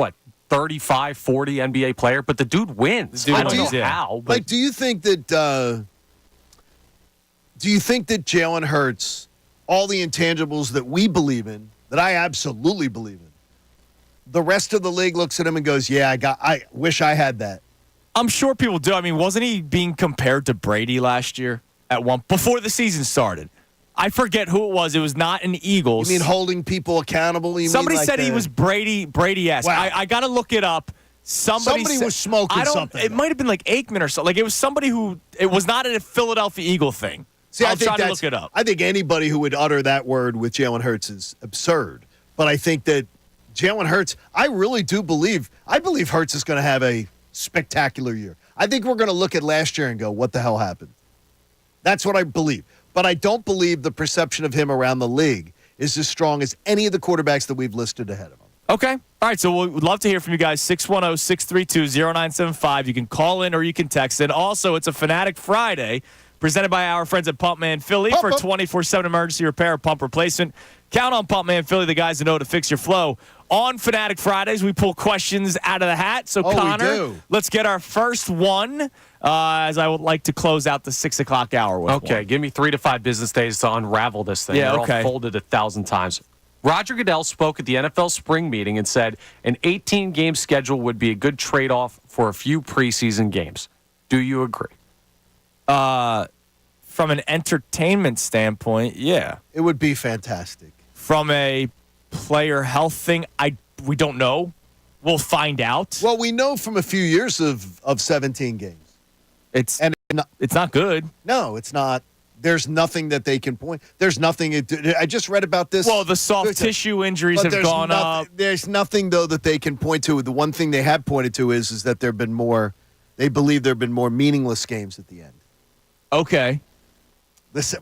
35, 40 NBA player, but the dude wins. I don't know how. But do you think that Jalen Hurts, all the intangibles that we believe in, that I absolutely believe in, the rest of the league looks at him and goes, I wish I had that. I'm sure people do. I mean, wasn't he being compared to Brady last year before the season started? I forget who it was. It was not an Eagles. You mean holding people accountable? Somebody said he was Brady-esque. Wow. I got to look it up. Somebody was smoking something. It might have been Aikman or something. It was somebody who, it was not a Philadelphia Eagle thing. See, I'll try to look it up. I think anybody who would utter that word with Jalen Hurts is absurd. But I think that Jalen Hurts, I really do believe Hurts is going to have a spectacular year. I think we're going to look at last year and go, what the hell happened? That's what I believe. But I don't believe the perception of him around the league is as strong as any of the quarterbacks that we've listed ahead of him. Okay. All right, so we'd love to hear from you guys. 610-632-0975. You can call in or you can text in. Also, it's a Fanatic Friday. presented by our friends at Pumpman Philly for 24/7 emergency repair or pump replacement. Count on Pumpman Philly, the guys that know to fix your flow. On Fanatic Fridays, we pull questions out of the hat. So, Connor, let's get our first one, as I would like to close out the 6 o'clock hour with Okay, one. give me 3 to 5 business days to unravel this thing. Yeah, They're okay. all folded 1,000 times. Roger Goodell spoke at the NFL spring meeting and said an 18-game schedule would be a good trade-off for a few preseason games. Do you agree? From an entertainment standpoint, yeah. It would be fantastic. From a player health thing, we don't know. We'll find out. Well, we know from a few years of 17 games. It's not good. No, it's not. There's nothing that they can point. There's nothing. I just read about this. Well, the soft tissue injuries have gone up. There's nothing, though, that they can point to. The one thing they have pointed to is that there have been more. They believe there have been more meaningless games at the end. Okay.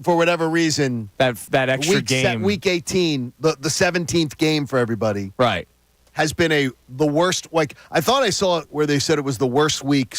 For whatever reason, that extra game. Week 18, the 17th game for everybody, right, has been the worst. Like, I thought I saw it where they said it was the worst week,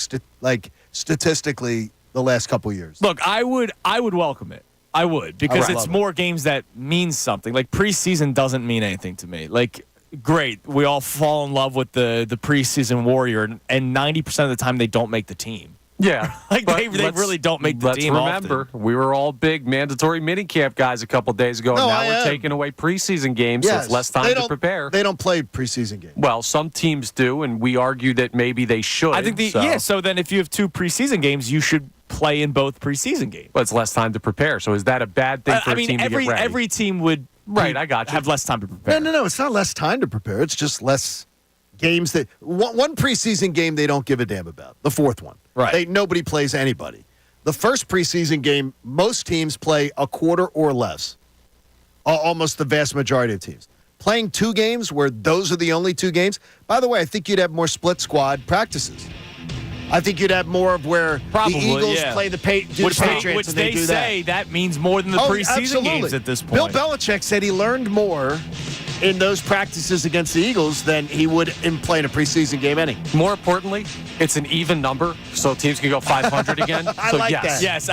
statistically, the last couple years. Look, I would welcome it. I would, because it's more games that mean something. Like, preseason doesn't mean anything to me. Like, great, we all fall in love with the preseason warrior, and 90% of the time they don't make the team. Yeah. They really don't make the team. Let's remember, we were all big mandatory minicamp guys a couple days ago, and now we're taking away preseason games, so it's less time to prepare. They don't play preseason games. Well, some teams do, and we argue that maybe they should. I think so then if you have 2 preseason games, you should play in both preseason games. But it's less time to prepare, so is that a bad thing for a team to get ready? Every team would I got you. have less time to prepare. No, it's not less time to prepare. It's just less games that one preseason game they don't give a damn about. The fourth one. Right. Nobody plays anybody. The first preseason game, most teams play a quarter or less. Almost the vast majority of teams. Playing 2 games where those are the only 2 games. By the way, I think you'd have more split squad practices. I think you'd have more of where the Eagles play the Patriots. Which they say that means more than the preseason games at this point. Bill Belichick said he learned more in those practices against the Eagles than he would in playing a preseason game any. More importantly, it's an even number, so teams can go 500 again. I like that. Yes,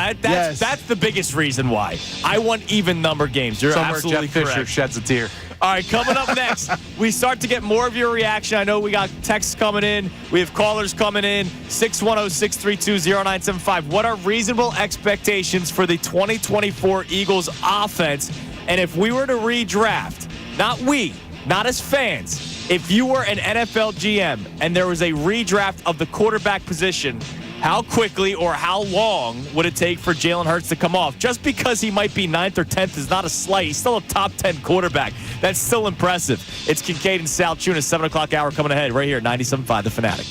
that's the biggest reason why. I want even number games. You're absolutely Jeff correct. Fisher sheds a tear. All right, coming up next, we start to get more of your reaction. I know we got texts coming in. We have callers coming in. 610-632-0975. What are reasonable expectations for the 2024 Eagles offense? And if we were to redraft, not as fans, if you were an NFL GM and there was a redraft of the quarterback position, how quickly or how long would it take for Jalen Hurts to come off? Just because he might be 9th or 10th is not a slight. He's still a top 10 quarterback. That's still impressive. It's Kincade and Salciunas, 7 o'clock hour coming ahead right here, 97.5 The Fanatic.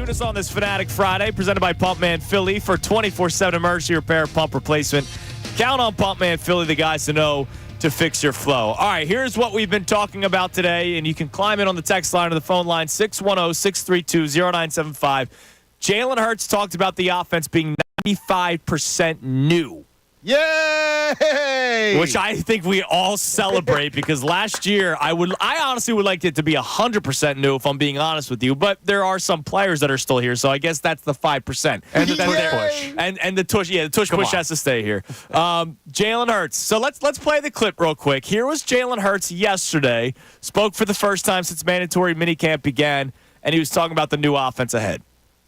Salciunas on this Fanatic Friday, presented by Pumpman Philly for 24/7 emergency repair, pump replacement. Count on Pumpman Philly, the guys to know to fix your flow. All right, here's what we've been talking about today, and you can climb in on the text line or the phone line, 610-632-0975. Jalen Hurts talked about the offense being 95% new. Yay! Which I think we all celebrate because last year I honestly would like it to be 100% new if I'm being honest with you, but there are some players that are still here, so I guess that's the 5%. And the tush push. And the tush, the tush push has to stay here. Jalen Hurts. So let's play the clip real quick. Here was Jalen Hurts yesterday, spoke for the first time since mandatory minicamp began, and he was talking about the new offense ahead.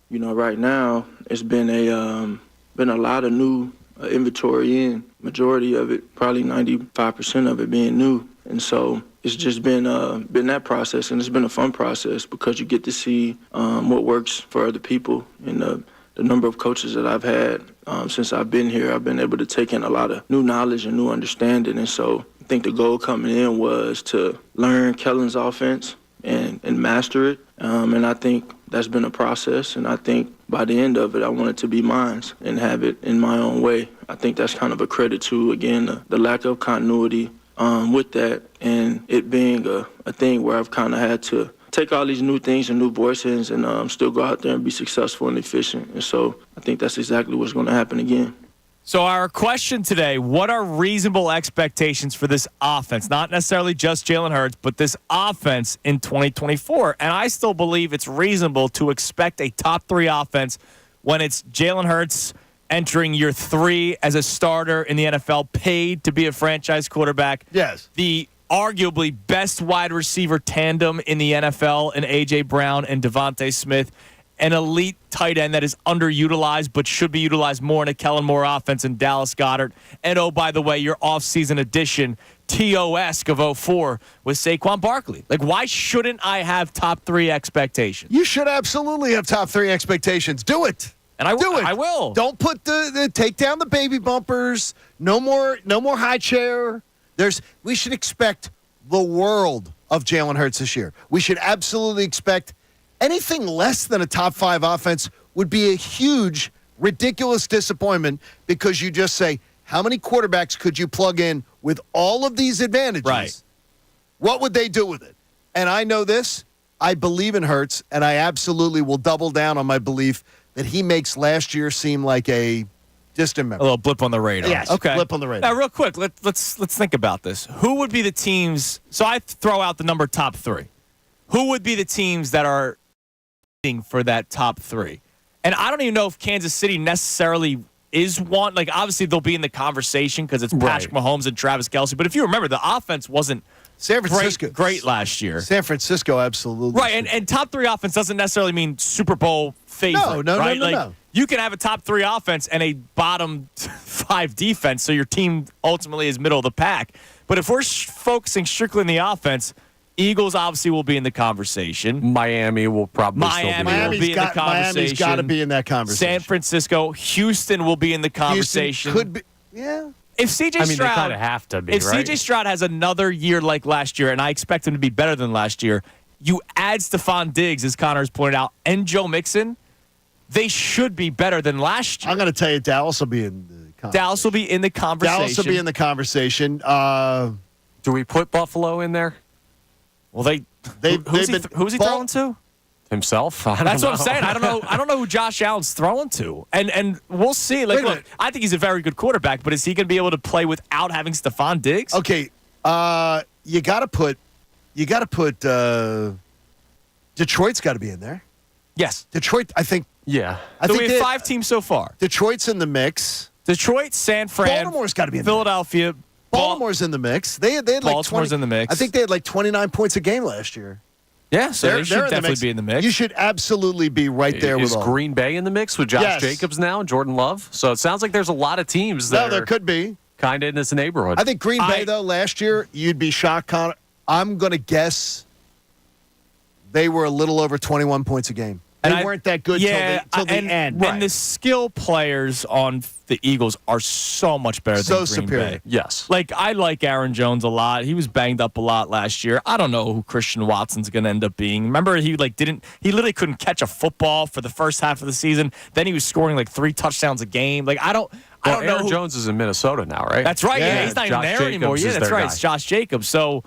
You know, right now it's been a lot of new inventory in. Majority of it, probably 95% of it being new. And so it's just been that process, and it's been a fun process because you get to see what works for other people. And the number of coaches that I've had since I've been here, I've been able to take in a lot of new knowledge and new understanding. And so I think the goal coming in was to learn Kellen's offense and master it. And I think that's been a process, and I think by the end of it, I want it to be mine and have it in my own way. I think that's kind of a credit to, again, the lack of continuity with that, and it being a thing where I've kind of had to take all these new things and new voices and still go out there and be successful and efficient. And so I think that's exactly what's going to happen again. So our question today, what are reasonable expectations for this offense? Not necessarily just Jalen Hurts, but this offense in 2024. And I still believe it's reasonable to expect a top 3 offense when it's Jalen Hurts entering year 3 as a starter in the NFL, paid to be a franchise quarterback. Yes. The arguably best wide receiver tandem in the NFL in A.J. Brown and Devontae Smith. An elite tight end that is underutilized but should be utilized more in a Kellen Moore offense in Dallas Goedert. And, oh, by the way, your offseason addition, T.O.esque of 04 with Saquon Barkley. Like, why shouldn't I have top 3 expectations? You should absolutely have top 3 expectations. Do it. And I Do it. I will. Don't put take down the baby bumpers. No more high chair. We should expect the world of Jalen Hurts this year. We should absolutely expect anything less than a top 5 offense would be a huge, ridiculous disappointment because you just say, how many quarterbacks could you plug in with all of these advantages? Right. What would they do with it? And I know this. I believe in Hurts, and I absolutely will double down on my belief that he makes last year seem like a distant memory. A little blip on the radar. Yes, okay. blip on the radar. Now, real quick, let's think about this. Who would be the teams? So I throw out the number top 3. Who would be the teams that are for that top 3? And I don't even know if Kansas City necessarily is one. Like, obviously, they'll be in the conversation because it's Patrick Mahomes and Travis Kelce. But if you remember, the offense wasn't San Francisco great last year. San Francisco, absolutely. Right, and top 3 offense doesn't necessarily mean Super Bowl favorite. No, right? No. You can have a top 3 offense and a bottom 5 defense, so your team ultimately is middle of the pack. But if we're focusing strictly on the offense, Eagles obviously will be in the conversation. Miami will probably still be there. Miami's got to be in that conversation. San Francisco, Houston will be in the conversation. Houston could be, yeah. If C.J. Stroud, they kind of have to be. If C.J. Stroud has another year like last year, and I expect him to be better than last year, you add Stephon Diggs, as Connor's pointed out, and Joe Mixon, they should be better than last year. I'm going to tell you, Dallas will be in the conversation. Dallas will be in the conversation. Do we put Buffalo in there? Well, who's he throwing to? Himself? That's what I'm saying. I don't know who Josh Allen's throwing to, and we'll see. Like, look, I think he's a very good quarterback, but is he going to be able to play without having Stephon Diggs? Okay, you got to put Detroit's got to be in there. Yes, Detroit. I think. Yeah. So we have 5 teams so far. Detroit's in the mix. Detroit, San Fran, Baltimore's got to be in Philadelphia. Baltimore's in the mix. They had like Baltimore's in the mix. I think they had like 29 points a game last year. Yeah, so they should definitely be in the mix. You should absolutely be right there with all. Is Green Bay in the mix with Josh Jacobs now and Jordan Love? So it sounds like there's a lot of teams that there could be. Kind of in this neighborhood. I think Green Bay, though, last year, you'd be shocked, Connor. I'm going to guess they were a little over 21 points a game. They weren't that good till the end. And the skill players on the Eagles are so much better than Green superior. Bay. Yes. Like, I like Aaron Jones a lot. He was banged up a lot last year. I don't know who Christian Watson's going to end up being. Remember, he literally couldn't catch a football for the first half of the season. Then he was scoring like 3 touchdowns a game. Like, I don't know. Aaron Jones is in Minnesota now, right? That's right. Yeah. Yeah, he's not even Josh there Jacobs anymore. Yeah, is that's their right. guy. It's Josh Jacobs. So,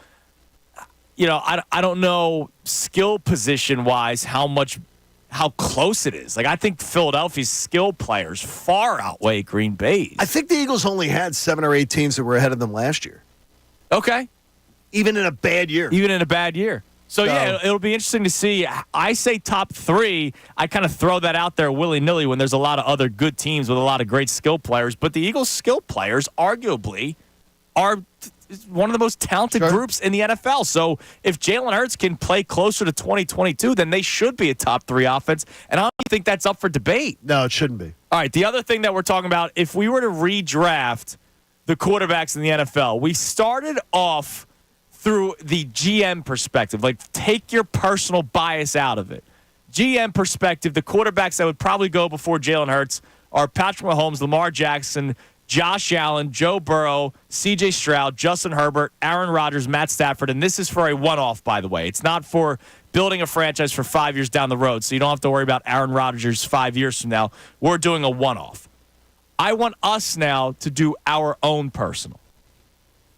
I don't know skill position wise how close it is. Like, I think Philadelphia's skill players far outweigh Green Bay's. I think the Eagles only had 7 or 8 teams that were ahead of them last year, Okay. even in a bad year. Even in a bad year. So, yeah, it'll be interesting to see. I say top 3. I kind of throw that out there willy-nilly when there's a lot of other good teams with a lot of great skill players. But the Eagles' skill players, arguably, are one of the most talented groups in the NFL. So if Jalen Hurts can play closer to 2022, then they should be a top 3 offense. And I don't think that's up for debate. No, it shouldn't be. All right, the other thing that we're talking about, if we were to redraft the quarterbacks in the NFL, we started off through the GM perspective. Like, take your personal bias out of it. GM perspective, the quarterbacks that would probably go before Jalen Hurts are Patrick Mahomes, Lamar Jackson, Josh Allen, Joe Burrow, C.J. Stroud, Justin Herbert, Aaron Rodgers, Matt Stafford. And this is for a one-off, by the way. It's not for building a franchise for 5 years down the road, so you don't have to worry about Aaron Rodgers 5 years from now. We're doing a one-off. I want us now to do our own personal.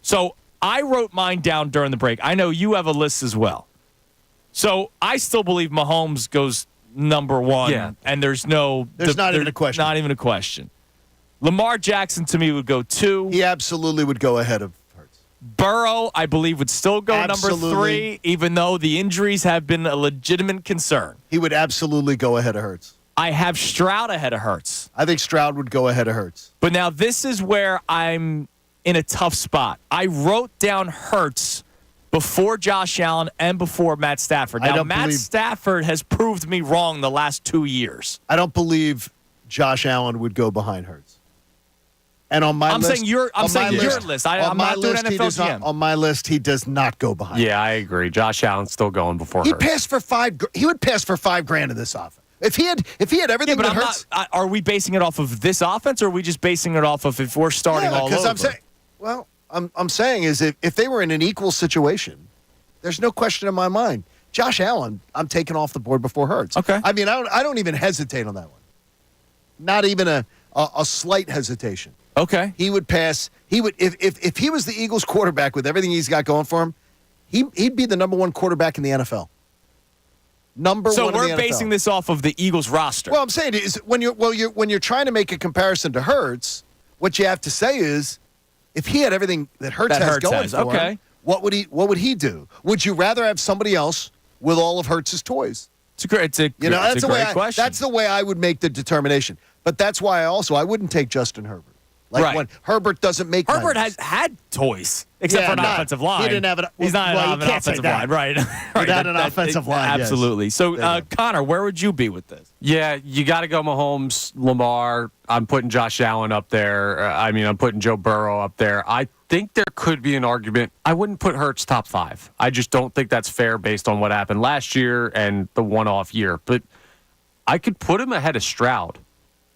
So I wrote mine down during the break. I know you have a list as well. So I still believe Mahomes goes number 1, and there's not even a question. Not even a question. Lamar Jackson, to me, would go 2. He absolutely would go ahead of Hurts. Burrow, I believe, would still go number 3, even though the injuries have been a legitimate concern. He would absolutely go ahead of Hurts. I have Stroud ahead of Hurts. I think Stroud would go ahead of Hurts. But now this is where I'm in a tough spot. I wrote down Hurts before Josh Allen and before Matt Stafford. Now, Matt Stafford has proved me wrong the last 2 years. I don't believe Josh Allen would go behind Hurts. And on my list, I'm saying your list. I'm not doing NFL GM. On my list, he does not go behind. Yeah, I agree. Josh Allen's still going before Hurts. He would pass for $5,000 in this offense. If he had everything that Hurts. Are we basing it off of this offense, or are we just basing it off of if we're starting all over? Because I'm saying is if they were in an equal situation, there's no question in my mind. Josh Allen, I'm taking off the board before Hurts. Okay. I mean, I don't even hesitate on that one. Not even a slight hesitation. Okay. He would pass. He would if he was the Eagles quarterback with everything he's got going for him, he'd be the number 1 quarterback in the NFL. So we're basing this off of the Eagles roster. Well, I'm saying is when you're trying to make a comparison to Hurts, what you have to say is if he had everything that Hurts has going for him, what would he do? Would you rather have somebody else with all of Hurts's toys? It's a great question. That's the way I would make the determination. But that's why I wouldn't take Justin Herbert. When Herbert doesn't make Herbert money. has had toys, except for an offensive line. He didn't have He's not an offensive line, right? Not an offensive line. Absolutely. Yes. So, Connor, where would you be with this? Yeah, you got to go Mahomes, Lamar. I'm putting Josh Allen up there. I'm putting Joe Burrow up there. I think there could be an argument. I wouldn't put Hurts top 5. I just don't think that's fair based on what happened last year and the one-off year. But I could put him ahead of Stroud.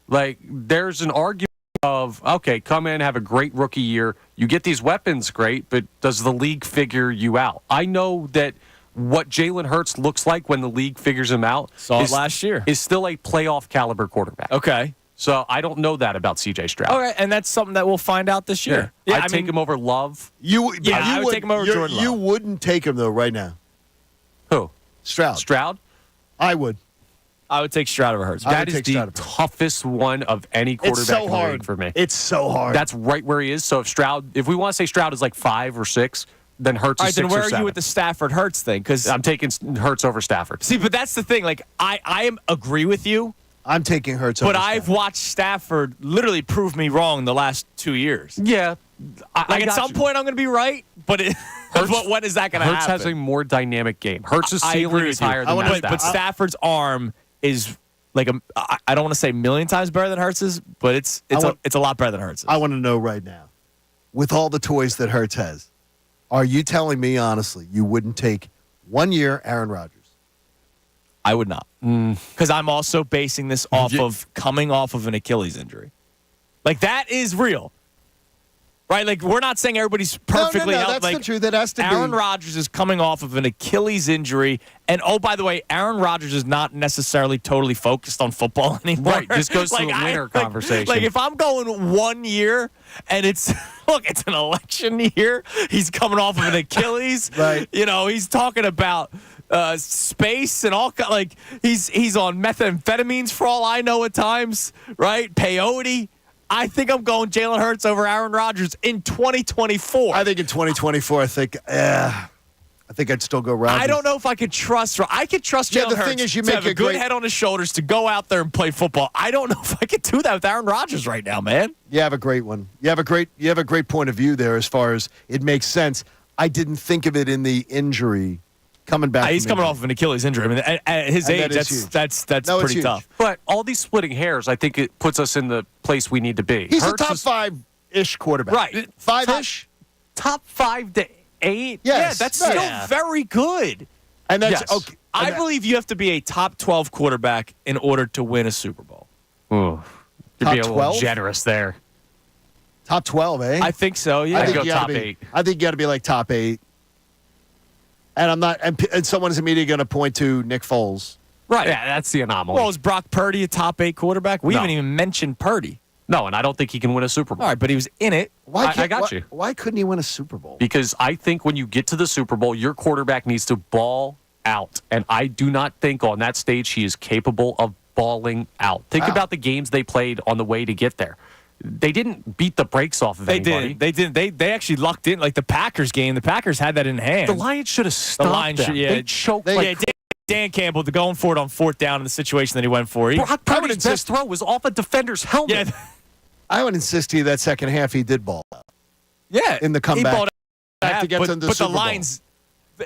Like, there's an argument of, okay, come in, have a great rookie year. You get these weapons, great, but does the league figure you out? I know that what Jalen Hurts looks like when the league figures him out last year is still a playoff caliber quarterback. Okay. So I don't know that about C.J. Stroud. All right, and that's something that we'll find out this year. Yeah, I'd take him over Love. I would take him over Jordan Love. You wouldn't take him, though, right now. Who? Stroud? I would. I would take Stroud over Hurts. That is the toughest one of any quarterback in the league for me. It's so hard. That's right where he is. So if we want to say Stroud is like 5 or 6, then Hurts is 6 or 7. Then where are you with the Stafford Hurts thing? Because I'm taking Hurts over Stafford. See, but that's the thing. Like, I agree with you. I'm taking Hurts over Stafford. But I've watched Stafford literally prove me wrong the last 2 years. Yeah. At some point, I'm going to be right, but when is that going to happen? Hurts has a more dynamic game. Hurts' ceiling is higher than that. But Stafford's arm is like I don't want to say a million times better than Hurts's, but it's a lot better than Hurts's. I want to know right now, with all the toys that Hurts has, are you telling me honestly you wouldn't take 1 year Aaron Rodgers? I would not. Because I'm also basing this off of coming off of an Achilles injury. Like, that is real. Right? Like, we're not saying everybody's perfectly healthy. That's like, the truth. That has to be. Aaron Rodgers is coming off of an Achilles injury. And, oh, by the way, Aaron Rodgers is not necessarily totally focused on football anymore. Right. This goes to the winner conversation. Like, if I'm going 1 year and it's an election year, he's coming off of an Achilles. Right. You know, he's talking about space and all like he's on methamphetamines for all I know at times, right? Peyote. I think I'm going Jalen Hurts over Aaron Rodgers in 2024. I think in 2024, I think I'd still go Rodgers. I don't know if I could trust. I could trust Jalen the Hurts thing is, you to make have a good head on his shoulders to go out there and play football. I don't know if I could do that with Aaron Rodgers right now, man. You have a great one. You have a great point of view there as far as it makes sense. I didn't think of it in the injury coming back. He's coming off of an Achilles injury. I mean, at his age, that's pretty tough. But all these splitting hairs, I think it puts us in the place we need to be. He's Hurts a top five-ish quarterback. Right. Five-ish? Top 5 to 8? Yes. Yeah, that's still very good. And that's Yes. okay. I believe you have to be a top 12 quarterback in order to win a Super Bowl. Ooh, you'd Top be a little 12? generous there. Top 12, eh? I think so, yeah. I'd go you gotta top be- 8. I think you got to be like top 8. And I'm not. And someone is immediately going to point to Nick Foles. Right. Yeah, that's the anomaly. Well, is Brock Purdy a top 8 quarterback? We No. haven't even mentioned Purdy. No, and I don't think he can win a Super Bowl. All right, but he was in it. I got you. Why couldn't he win a Super Bowl? Because I think when you get to the Super Bowl, your quarterback needs to ball out. And I do not think on that stage he is capable of balling out. Think about the games they played on the way to get there. They didn't beat the brakes off of anybody. They didn't. They actually lucked in. Like the Packers game, the Packers had that in hand. The Lions should have stopped Lions them. should- yeah. They choked They- like Dan Campbell going for it on 4th down in the situation that he went for. Brock Purdy's best throw was off a defender's helmet. Yeah, I would insist to you that second half he did ball out. yeah. In the comeback. He balled Back out, to get but, them to the but the Super Bowl. Lions,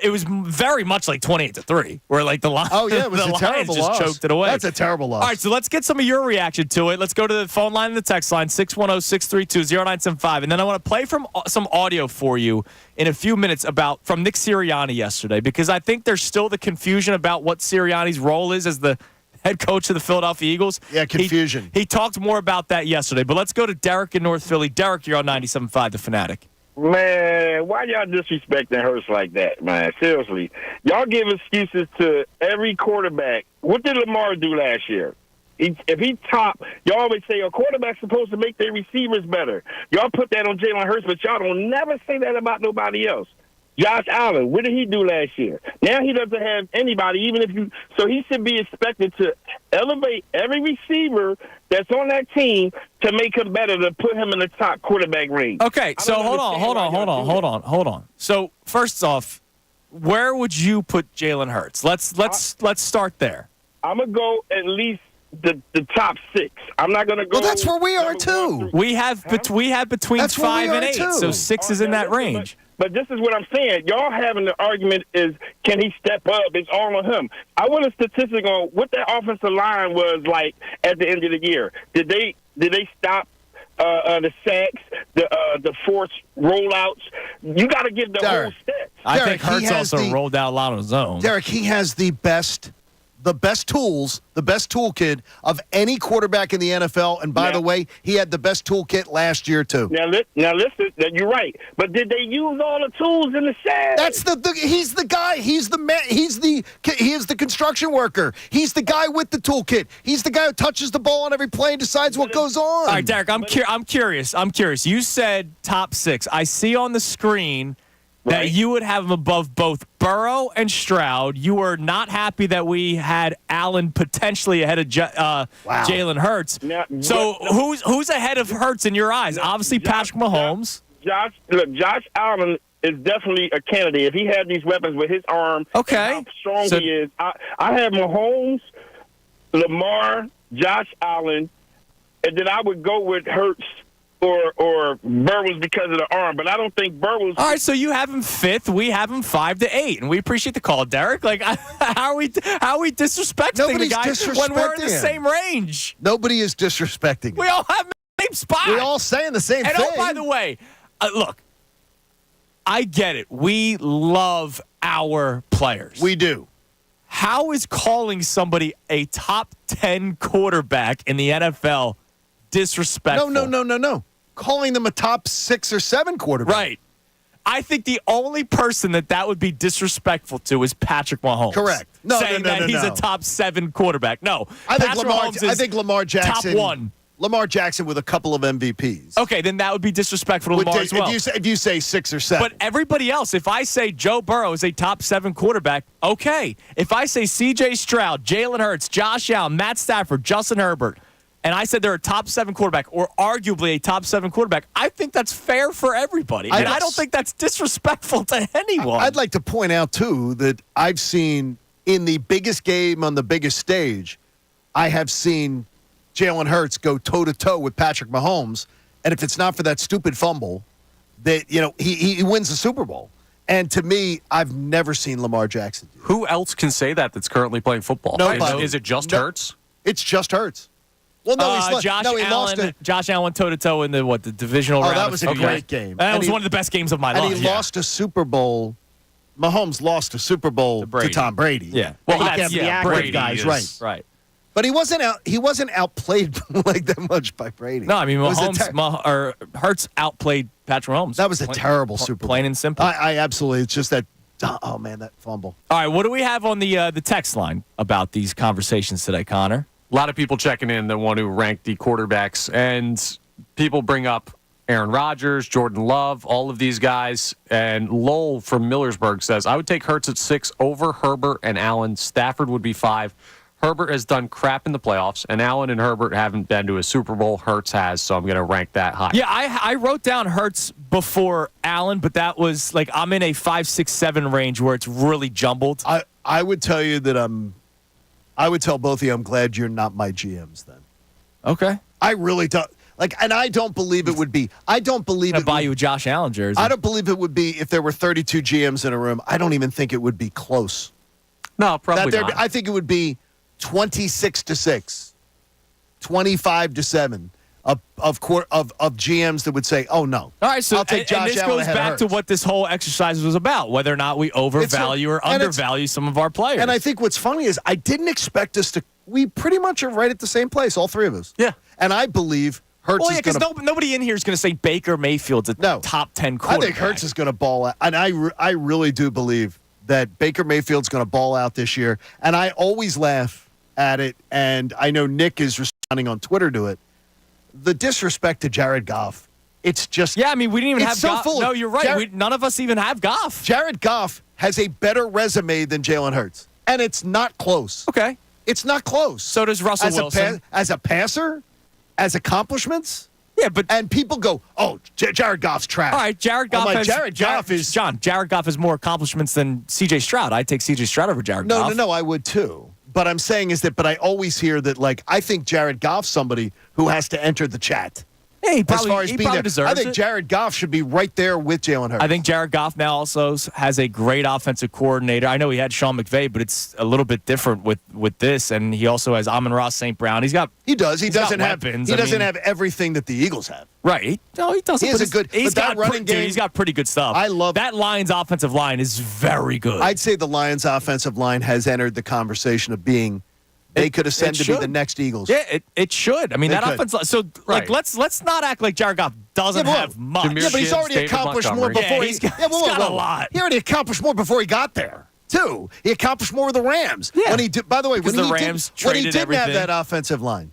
it was very much like 28-3, where like the Lions. Oh yeah, it was the a terrible Lions loss. just choked it away. That's a terrible loss. All right, so let's get some of your reaction to it. Let's go to the phone line and the text line, 610-632-0975. And then I want to play from some audio for you in a few minutes from Nick Sirianni yesterday, because I think there's still the confusion about what Sirianni's role is as the head coach of the Philadelphia Eagles. Yeah, confusion. He talked more about that yesterday. But let's go to Derek in North Philly. Derek, you're on 97.5, The Fanatic. Man, why y'all disrespecting Hurts like that, man? Seriously. Y'all give excuses to every quarterback. What did Lamar do last year? If he top, y'all always say a quarterback's supposed to make their receivers better. Y'all put that on Jalen Hurts, but y'all don't never say that about nobody else. Josh Allen, what did he do last year? Now he doesn't have anybody, so he should be expected to elevate every receiver that's on that team to make him better, to put him in the top quarterback range. Okay, so hold on. So first off, where would you put Jalen Hurts? Let's start there. I'm gonna go at least the top 6. I'm not gonna go. Well, that's where we are number too. 1 through- We have between That's where we 5 and are, 8, too. so 6 is in that range. But this is what I'm saying. Y'all having the argument is, can he step up? It's all on him. I want a statistic on what that offensive line was like at the end of the year. Did they stop the sacks, the forced rollouts? You got to give the Derek, whole stats. I Derek, think he Hurts has also rolled out a lot on his own. Derek, he has the best tools, the best toolkit of any quarterback in the NFL. And by the way, he had the best toolkit last year too. Now listen, you're right. But did they use all the tools in the set? That's he's the guy. He's the man. He is the construction worker. He's the guy with the toolkit. He's the guy who touches the ball on every play and decides what goes on. All right, Derek, I'm curious. You said top 6. I see on the screen that Right. you would have him above both Burrow and Stroud. You were not happy that we had Allen potentially ahead of Jalen Hurts. Now, So who's ahead of Hurts in your eyes? Obviously, Patrick Mahomes. Josh Allen is definitely a candidate. If he had these weapons with his arm, Okay. and how strong So- he is. I have Mahomes, Lamar, Josh Allen, and then I would go with Hurts or Burrows because of the arm. But I don't think Burrows. All right, so you have him 5th. We have him 5 to 8, and we appreciate the call, Derek. Like, how are we disrespecting Nobody's the guy when we're in the disrespecting him. same range? Nobody is disrespecting. We all have the same spot. We all saying the same And thing. oh, by the way, look, I get it. We love our players. We do. How is calling somebody a top 10 quarterback in the NFL disrespectful? No. Calling them a top 6 or 7 quarterback. Right. I think the only person that would be disrespectful to is Patrick Mahomes. Correct. Saying that he's a top 7 quarterback. No. I think Patrick Lamar Jackson. Top 1. Lamar Jackson with a couple of MVPs. Okay, then that would be disrespectful to Lamar as well. If you say 6 or 7. But everybody else, if I say Joe Burrow is a top 7 quarterback, okay. If I say C.J. Stroud, Jalen Hurts, Josh Allen, Matt Stafford, Justin Herbert, and I said they're a top 7 quarterback or arguably a top 7 quarterback, I think that's fair for everybody. And I don't think that's disrespectful to anyone. I'd like to point out, too, that I've seen in the biggest game on the biggest stage, I have seen Jalen Hurts go toe-to-toe with Patrick Mahomes, and if it's not for that stupid fumble, that he wins the Super Bowl. And to me, I've never seen Lamar Jackson do that. Who else can say that's currently playing football? Nobody. Is it just Hurts? It's just Hurts. Well, no, Josh lost it. Josh Allen toe-to-toe in the divisional round. That was a great game. That was one of the best games of my life. And he lost a Super Bowl. Mahomes lost a Super Bowl to Tom Brady. Yeah. Well, that's Brady guys, right. But he wasn't outplayed like that much by Brady. No, I mean Hurts outplayed Patrick Mahomes. That was a terrible Super Bowl. Plain and simple. I absolutely. It's just that. Oh man, that fumble. All right, what do we have on the text line about these conversations today, Connor? A lot of people checking in that want to rank the quarterbacks, and people bring up Aaron Rodgers, Jordan Love, all of these guys. And Lowell from Millersburg says, I would take Hurts at 6 over Herbert and Allen. Stafford would be 5. Herbert has done crap in the playoffs, and Allen and Herbert haven't been to a Super Bowl. Hurts has, so I'm going to rank that high. Yeah, I wrote down Hurts before Allen, but that was like I'm in a 5, 6, 7 range where it's really jumbled. I would tell you that I would tell both of you I'm glad you're not my GMs then. Okay. I really don't. And I don't believe it would be. I don't believe it would buy you a Josh Allen jersey. I don't believe it would be if there were 32 GMs in a room. I don't even think it would be close. No, probably not. I think it would be 26-6, 25-7 of GMs that would say, "Oh no." All right, so I'll take Josh and this Allen goes ahead of back to Hurts. what this whole exercise was about: whether or not we overvalue or undervalue some of our players. And I think what's funny is I didn't expect us to. We pretty much are right at the same place, all three of us. Yeah, and I believe Hurts. Well, yeah, because nobody in here is going to say Baker Mayfield's a top 10 quarterback. I think Hurts is going to ball out, and I really do believe that Baker Mayfield's going to ball out this year. And I always laugh at it, and I know Nick is responding on Twitter to it. The disrespect to Jared Goff. It's just we didn't even have Goff. No, you're right. None of us even have Goff. Jared Goff has a better resume than Jalen Hurts, and it's not close. Okay, it's not close. So does Russell Wilson as a passer, as accomplishments. Yeah, and people go, "Oh, Jared Goff's trash." All right, Jared Goff has more accomplishments than C.J. Stroud. I'd take C.J. Stroud over Jared Goff. No, I would too. But I'm saying is that, I always hear that, I think Jared Goff's somebody who has to enter the chat. Yeah, he probably deserves it. I think Jared Goff should be right there with Jalen Hurts. I think Jared Goff now also has a great offensive coordinator. I know he had Sean McVay, but it's a little bit different with this. And he also has Amon-Ra St. Brown. He doesn't have everything that the Eagles have. Right. No, he doesn't. He's got pretty good stuff. I love that. Lions offensive line is very good. I'd say the Lions offensive line has entered the conversation of being. They could ascend to be the next Eagles. Yeah, it should. I mean, that offense. So, let's not act like Jared Goff doesn't have much. Yeah, but he's already accomplished more before he's got a lot. He already accomplished more before he got there, too. He accomplished more with the Rams. Yeah. By the way, when he didn't have that offensive line,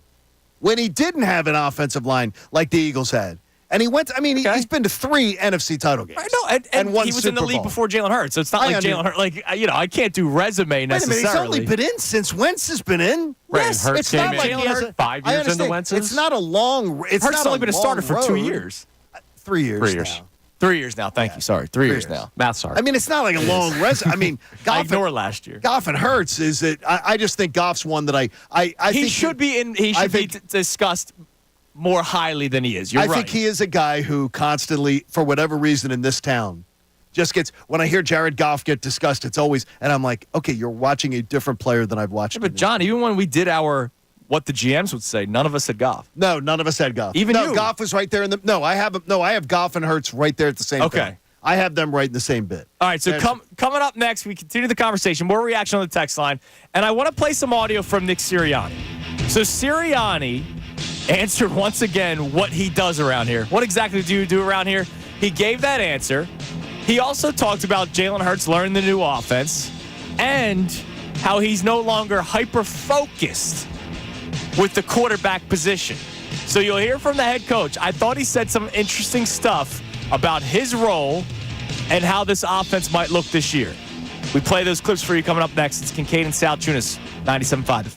when he didn't have an offensive line like the Eagles had, and he went. He's been to 3 NFC title games. I know, and one he was Super in the league Bowl. before Jalen Hurts. So it's not like Jalen Hurts. I can't do resume necessarily. Wait a minute, he's only been in since Wentz has been in. Right, Yes, Hurts it's not like came he in has 5 years into Wentz's. It's not a long. It's Hurts not has only been a starter for 2 years. 3 years. 3 years. Now. 3 years now. Thank you. Sorry, 3 years now. Math's hard. It's not like a long resume. I ignored last year. Goff and Hurts is that I just think Goff's one that I think should be in. He should be discussed more highly than he is. You're right. I think he is a guy who constantly, for whatever reason in this town, just gets, when I hear Jared Goff get discussed, it's always, and I'm like, okay, you're watching a different player than I've watched. Yeah, but John, even when we did our what the GMs would say, none of us had Goff. No, none of us had Goff. Even you. Goff was right there in the, I have Goff and Hurts right there at the same time. I have them right in the same bit. All right, so coming up next, we continue the conversation, more reaction on the text line, and I want to play some audio from Nick Sirianni. So Sirianni answered once again what he does around here. What exactly do you do around here? He gave that answer. He also talked about Jalen Hurts learning the new offense and how he's no longer hyper-focused with the quarterback position. So you'll hear from the head coach. I thought he said some interesting stuff about his role and how this offense might look this year. We play those clips for you coming up next. It's Kincade and Salciunas, 97.5.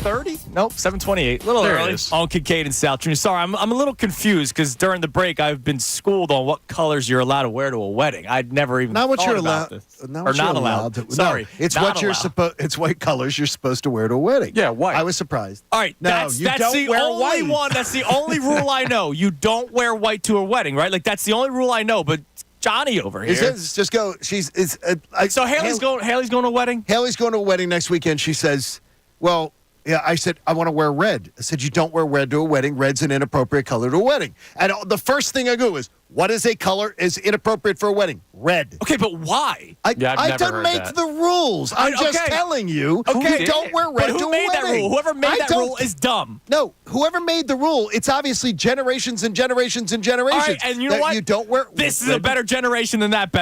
7:30? Nope, 7:28. A little There it early is. on Kincade and Salciunas. Sorry, I'm a little confused because during the break I've been schooled on what colors you're allowed to wear to a wedding. I'd never even Not what thought you're about allowed. this. Not Or what not you're allowed. to. Sorry, no, it's not what you're allowed. supposed. It's what colors you're supposed to wear to a wedding. Yeah, white. I was surprised. All right, No, that's you that's don't the wear only white. one. That's the only rule I know. You don't wear white to a wedding, right? Like that's the only rule I know. But Johnny over here. It says just go. So Haley's going to a wedding. Haley's going to a wedding next weekend. She says, "Well, yeah." I said, "I want to wear red." I said, "You don't wear red to a wedding. Red's an inappropriate color to a wedding." And the first thing I go is, "What is a color is inappropriate for a wedding?" Red. Okay, but why? I never don't heard make that. the rules. I'm just okay. telling you. Okay. You don't wear red But who to a made wedding. that rule? Whoever made I that don't- rule is dumb. No, whoever made the rule, it's obviously generations and generations and generations. All right, and you know that what? You don't wear. This is a red- better generation than that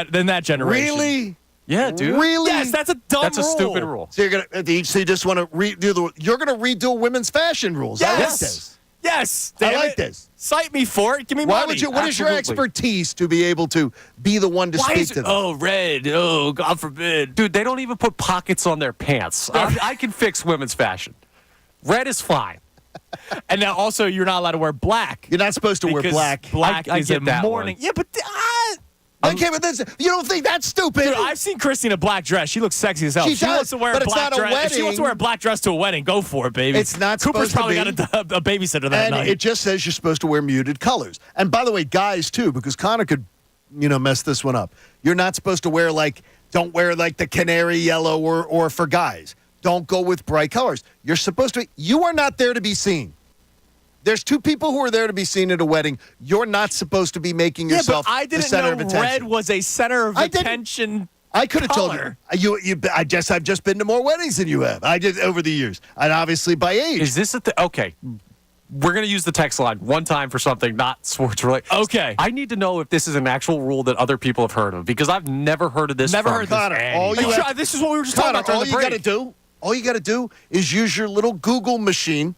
generation. Really? Yeah, dude. Really? Yes, that's a dumb That's a rule. stupid rule. So you just want to redo the. You're going to redo women's fashion rules. I like Yes. this. Yes. I damn like it. this. Cite me for it. Give me Why money. would you? What is your Absolutely. expertise to be able to be the one to Why speak is to it? them? Oh, red. Oh, God forbid. Dude, they don't even put pockets on their pants. I can fix women's fashion. Red is fine. And now also you're not allowed to wear black. You're not supposed to wear because black. Black I is get a that mourning. one. Yeah, but Okay, but this, you don't think that's stupid? dude, I've seen Christy in a black dress. She looks sexy as hell. She If she does, wants to wear but a it's black not a dress. If she wants to wedding. wear a black dress to a wedding, go for it, baby. It's not Cooper's supposed to probably be. got a babysitter that and night. it just says you're supposed to wear muted colors. And by the way, guys too, because Connor could, mess this one up. You're not supposed to wear don't wear the canary yellow or for guys. Don't go with bright colors. You're supposed to. You are not there to be seen. There's two people who are there to be seen at a wedding. You're not supposed to be making yourself but I the didn't center know of attention. red was a center of I didn't- attention. I could have told color. you. I've just been to more weddings than you have. I did over the years, and obviously by age. Is this okay? We're going to use the text line one time for something not sports related. Okay. I need to know if this is an actual rule that other people have heard of because I've never heard of this. Never from heard this. Connor, all anybody. you have- Try- this is what we were just talking Connor, about during all the you break. got to do is use your little Google machine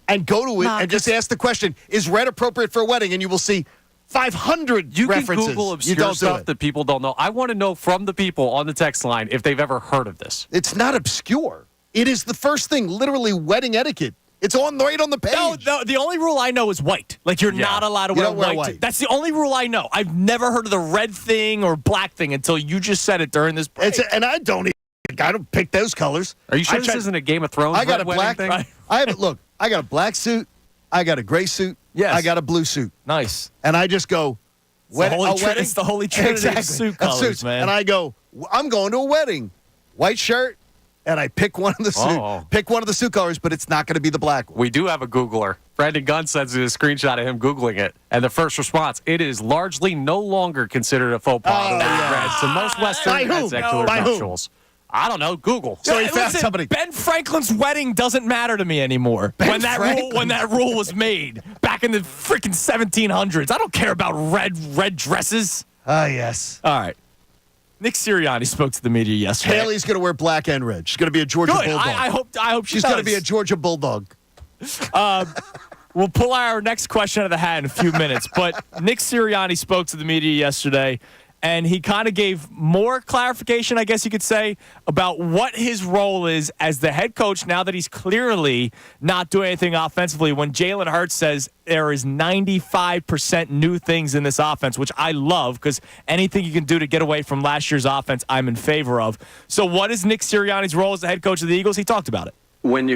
and go to it Nah, and just ask the question: Is red appropriate for a wedding? And you will see 500 You references. can Google you obscure don't do stuff it. that people don't know. I want to know from the people on the text line if they've ever heard of this. It's not obscure. It is the first thing. Literally, wedding etiquette. It's right on the page. No, the only rule I know is white. Like you're not allowed to You wear don't wear white. white. That's the only rule I know. I've never heard of the red thing or black thing until you just said it during this break. And I don't pick those colors. Are you sure I this tried- isn't a Game of Thrones I got red a wedding black. thing? Right. I have it. Look, I got a black suit. I got a gray suit. Yes. I got a blue suit. Nice. And I just go. It's the holy a wedding? it's the holy trinity of suit Of colors, suits. man. And I go, I'm going to a wedding. White shirt, and I pick one of the suit colors, but it's not going to be the black one. We do have a Googler. Brandon Gunn sends me a screenshot of him Googling it. And the first response, it is largely no longer considered a faux pas to wear red to most Western By whom? and secular By whom? nuptials. I don't know. Google. So he Yeah, found listen, somebody. Ben Franklin's wedding doesn't matter to me anymore. Ben When that rule was made back in the freaking 1700s, I don't care about red dresses. Ah, yes. All right. Nick Sirianni spoke to the media yesterday. Haley's going to wear black and red. She's going to be a Georgia Good. Bulldog. I hope She's going to be a Georgia Bulldog. We'll pull our next question out of the hat in a few minutes. But Nick Sirianni spoke to the media yesterday, and he kind of gave more clarification, I guess you could say, about what his role is as the head coach now that he's clearly not doing anything offensively. When Jalen Hurts says there is 95% new things in this offense, which I love because anything you can do to get away from last year's offense, I'm in favor of. So what is Nick Sirianni's role as the head coach of the Eagles? He talked about it. When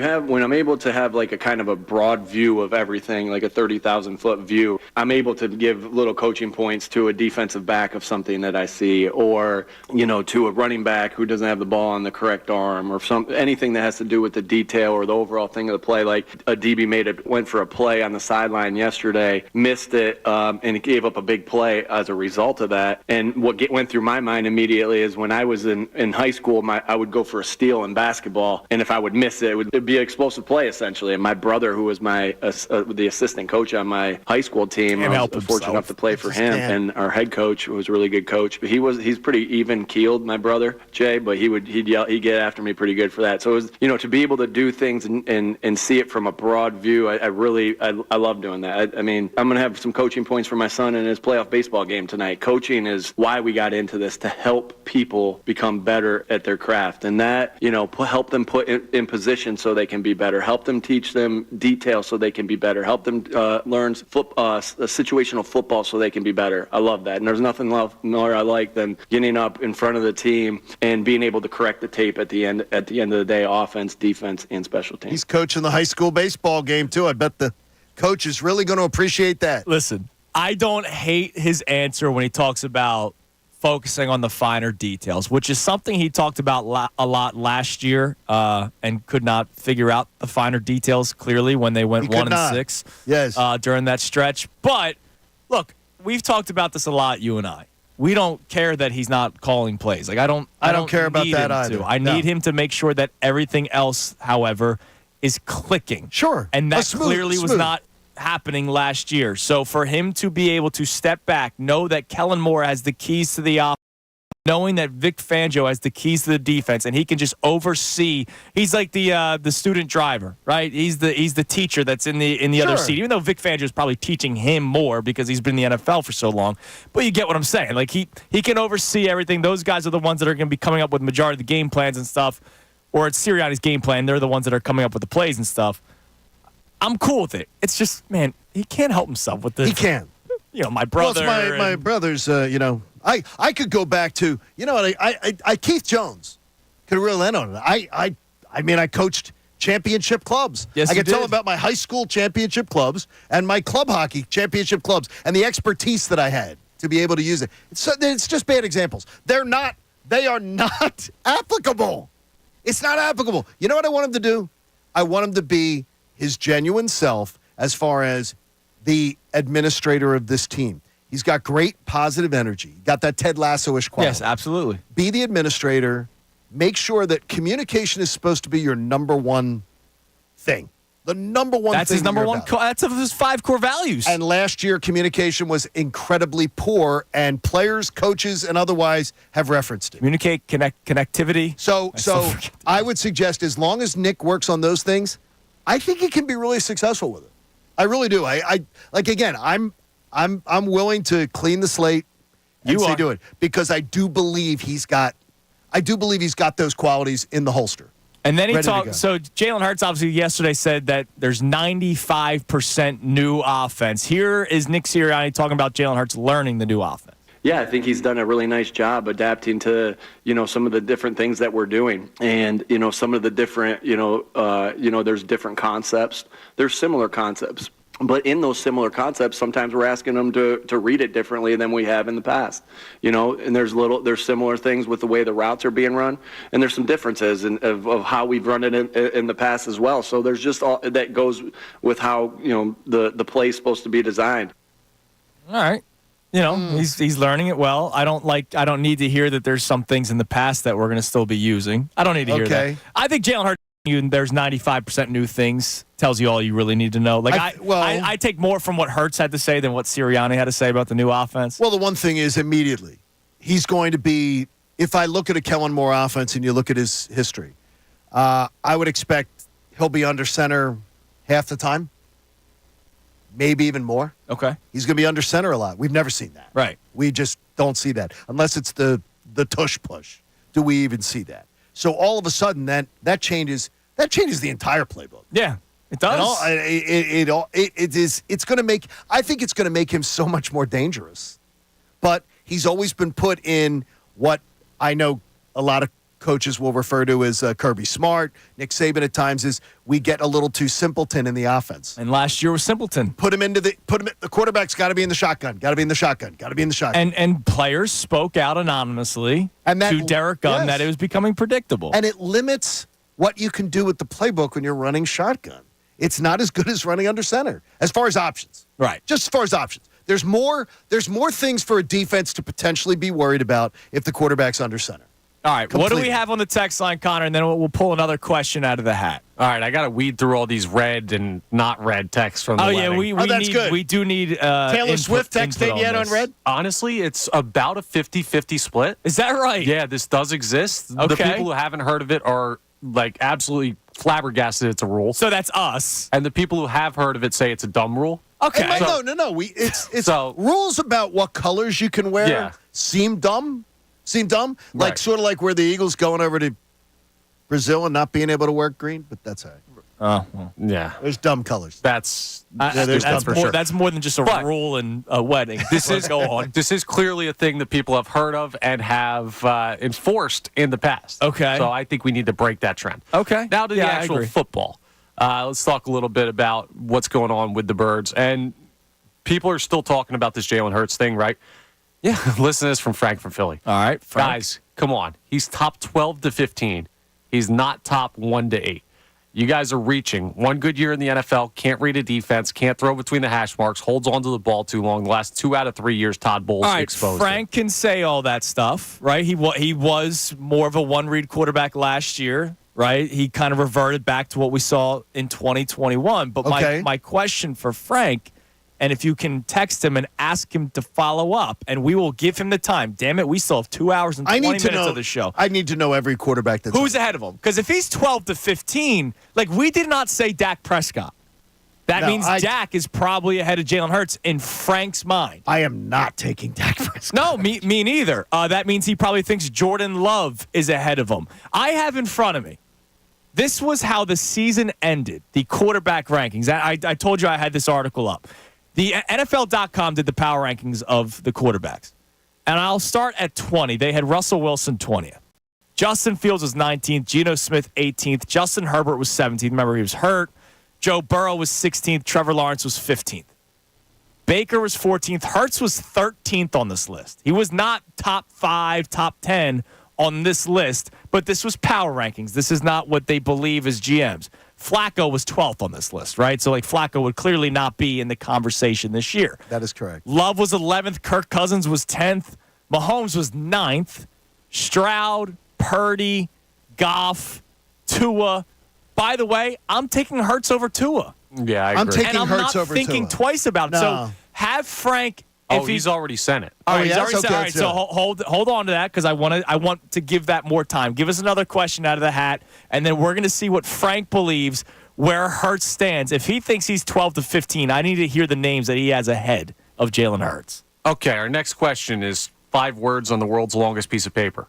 I'm able to have like a kind of a broad view of everything, like a 30,000-foot view, I'm able to give little coaching points to a defensive back of something that I see, or to a running back who doesn't have the ball on the correct arm, or anything that has to do with the detail or the overall thing of the play. Like a DB went for a play on the sideline yesterday, missed it, and it gave up a big play as a result of that. And what went through my mind immediately is when I was in high school, I would go for a steal in basketball, and if I would miss it, it'd be an explosive play essentially. And my brother, who was the assistant coach on my high school team, I was fortunate enough to play for him, and our head coach, who was a really good coach. But he's pretty even keeled, my brother Jay, but he'd get after me pretty good for that. So it was, to be able to do things and see it from a broad view, I love doing that. I mean, I'm gonna have some coaching points for my son in his playoff baseball game tonight. Coaching is why we got into this, to help people become better at their craft, and that help them put in position situation so they can be better. Help them teach them detail so they can be better. Help them learn situational football so they can be better. I love that. And there's nothing more I like than getting up in front of the team and being able to correct the tape at the end of the day, offense, defense, and special teams. He's coaching the high school baseball game, too. I bet the coach is really going to appreciate that. Listen, I don't hate his answer when he talks about focusing on the finer details, which is something he talked about a lot last year and could not figure out the finer details clearly when they went 1-6 during that stretch. But, look, we've talked about this a lot, you and I. We don't care that he's not calling plays. Like I don't care about that either. I need him to make sure that everything else, however, is clicking. Sure. And that clearly was not happening last year. So for him to be able to step back, know that Kellen Moore has the keys to the offense, knowing that Vic Fangio has the keys to the defense, and he can just oversee. He's like the student driver, right? He's the teacher that's in the other seat. Even though Vic Fangio is probably teaching him more because he's been in the NFL for so long, but you get what I'm saying. Like he can oversee everything. Those guys are the ones that are going to be coming up with majority of the game plans and stuff, or it's Sirianni's game plan. They're the ones that are coming up with the plays and stuff. I'm cool with it. It's just, man, he can't help himself with this. He can. You know, my brother. Well, it's my brother's, I could go back to, I Keith Jones could really end on it. I coached championship clubs. Yes, I you could tell did. about my high school championship clubs and my club hockey championship clubs and the expertise that I had to be able to use it. It's just bad examples. They are not applicable. It's not applicable. You know what I want him to do? I want him to be his genuine self as far as the administrator of this team. He's got great positive energy. Got that Ted Lasso-ish quality. Yes, absolutely. Be the administrator. Make sure that communication is supposed to be your number one thing. The number one That's thing. his number one. That's his 5 core values. And last year, communication was incredibly poor, and players, coaches, and otherwise have referenced it. Communicate, connectivity. So I would suggest as long as Nick works on those things, I think he can be really successful with it. I really do. I'm willing to clean the slate and do it because I do believe he's got those qualities in the holster. And then he talked. So Jalen Hurts obviously yesterday said that there's 95% new offense. Here is Nick Sirianni talking about Jalen Hurts learning the new offense. Yeah, I think he's done a really nice job adapting to, some of the different things that we're doing. And, some of the different, there's different concepts. There's similar concepts. But in those similar concepts, sometimes we're asking them to read it differently than we have in the past. And there's similar things with the way the routes are being run. And there's some differences of how we've run it in the past as well. So there's just all that goes with how, the play is supposed to be designed. All right. He's learning it well. I don't need to hear that there's some things in the past that we're going to still be using. I don't need to hear that. I think Jalen Hurts, there's 95% new things, tells you all you really need to know. I take more from what Hurts had to say than what Sirianni had to say about the new offense. Well, the one thing is immediately he's going to be, if I look at a Kellen Moore offense and you look at his history, I would expect he'll be under center half the time. Maybe even more. Okay. He's going to be under center a lot. We've never seen that. Right. We just don't see that. Unless it's the tush push. Do we even see that? So all of a sudden that changes the entire playbook. Yeah, it does. It's going to make, I think it's going to make him so much more dangerous. But he's always been put in what I know a lot of coaches will refer to as Kirby Smart. Nick Saban at times is we get a little too simpleton in the offense. And last year was simpleton. The quarterback's got to be in the shotgun. Got to be in the shotgun. Got to be in the shotgun. And players spoke out anonymously to Derek Gunn that it was becoming predictable. And it limits what you can do with the playbook when you're running shotgun. It's not as good as running under center as far as options. Right. Just as far as options. There's more things for a defense to potentially be worried about if the quarterback's under center. All right, Completely. What do we have on the text line, Connor? And then we'll pull another question out of the hat. All right, I got to weed through all these red and not red texts from the wedding. That's good. We do need Taylor Swift texting yet on red? Honestly, it's about a 50-50 split. Is that right? Yeah, this does exist. Okay. The people who haven't heard of it are absolutely flabbergasted it's a rule. So that's us. And the people who have heard of it say it's a dumb rule. Okay. No. It's rules about what colors you can wear seem dumb. Like Right. sort of like where the Eagles going over to Brazil and not being able to wear green, but that's all right. Oh, well. Yeah. There's dumb colors. That's That's more than just a But rule in a wedding. This is go on. This is clearly a thing that people have heard of and have enforced in the past. Okay. So I think we need to break that trend. Okay. Now to Yeah, the I actual agree. football. Let's talk a little bit about what's going on with the Birds. And people are still talking about this Jalen Hurts thing, right? Yeah. Listen to this from Frank from Philly. All right, Frank. Guys, come on. He's top 12 to 15. He's not top 1 to 8. You guys are reaching. One good year in the NFL, can't read a defense, can't throw between the hash marks, holds onto the ball too long. The last 2 out of 3 years, Todd Bowles All right, exposed Frank can say all that stuff, right? He was more of a one-read quarterback last year, right? He kind of reverted back to what we saw in 2021. But my question for Frank, and if you can text him and ask him to follow up, and we will give him the time. Damn it, we still have 2 hours and 20 minutes of the show. I need to know every quarterback that's Who's ahead of him? Because if he's 12 to 15, like we did not say Dak Prescott. That means Dak is probably ahead of Jalen Hurts in Frank's mind. I am not taking Dak Prescott. No, me neither. That means he probably thinks Jordan Love is ahead of him. I have in front of me. This was how the season ended, the quarterback rankings. I told you I had this article up. The NFL.com did the power rankings of the quarterbacks. And I'll start at 20. They had Russell Wilson 20th. Justin Fields was 19th. Geno Smith 18th. Justin Herbert was 17th. Remember, he was hurt. Joe Burrow was 16th. Trevor Lawrence was 15th. Baker was 14th. Hurts was 13th on this list. He was not top 5, top 10 on this list, but this was power rankings. This is not what they believe as GMs. Flacco was 12th on this list, right? So, Flacco would clearly not be in the conversation this year. That is correct. Love was 11th. Kirk Cousins was 10th. Mahomes was 9th. Stroud, Purdy, Goff, Tua. By the way, I'm taking Hurts over Tua. Yeah, I agree. I'm taking And I'm Hurts not over thinking Tua. twice about it. No. So have Frank. Oh, he's already sent it. All right, yes? he's already said. Okay, All right, let's so do it. hold on to that because I want to give that more time. Give us another question out of the hat, and then we're going to see what Frank believes where Hurts stands. If he thinks he's 12 to 15, I need to hear the names that he has ahead of Jalen Hurts. Okay, our next question is 5 words on the world's longest piece of paper.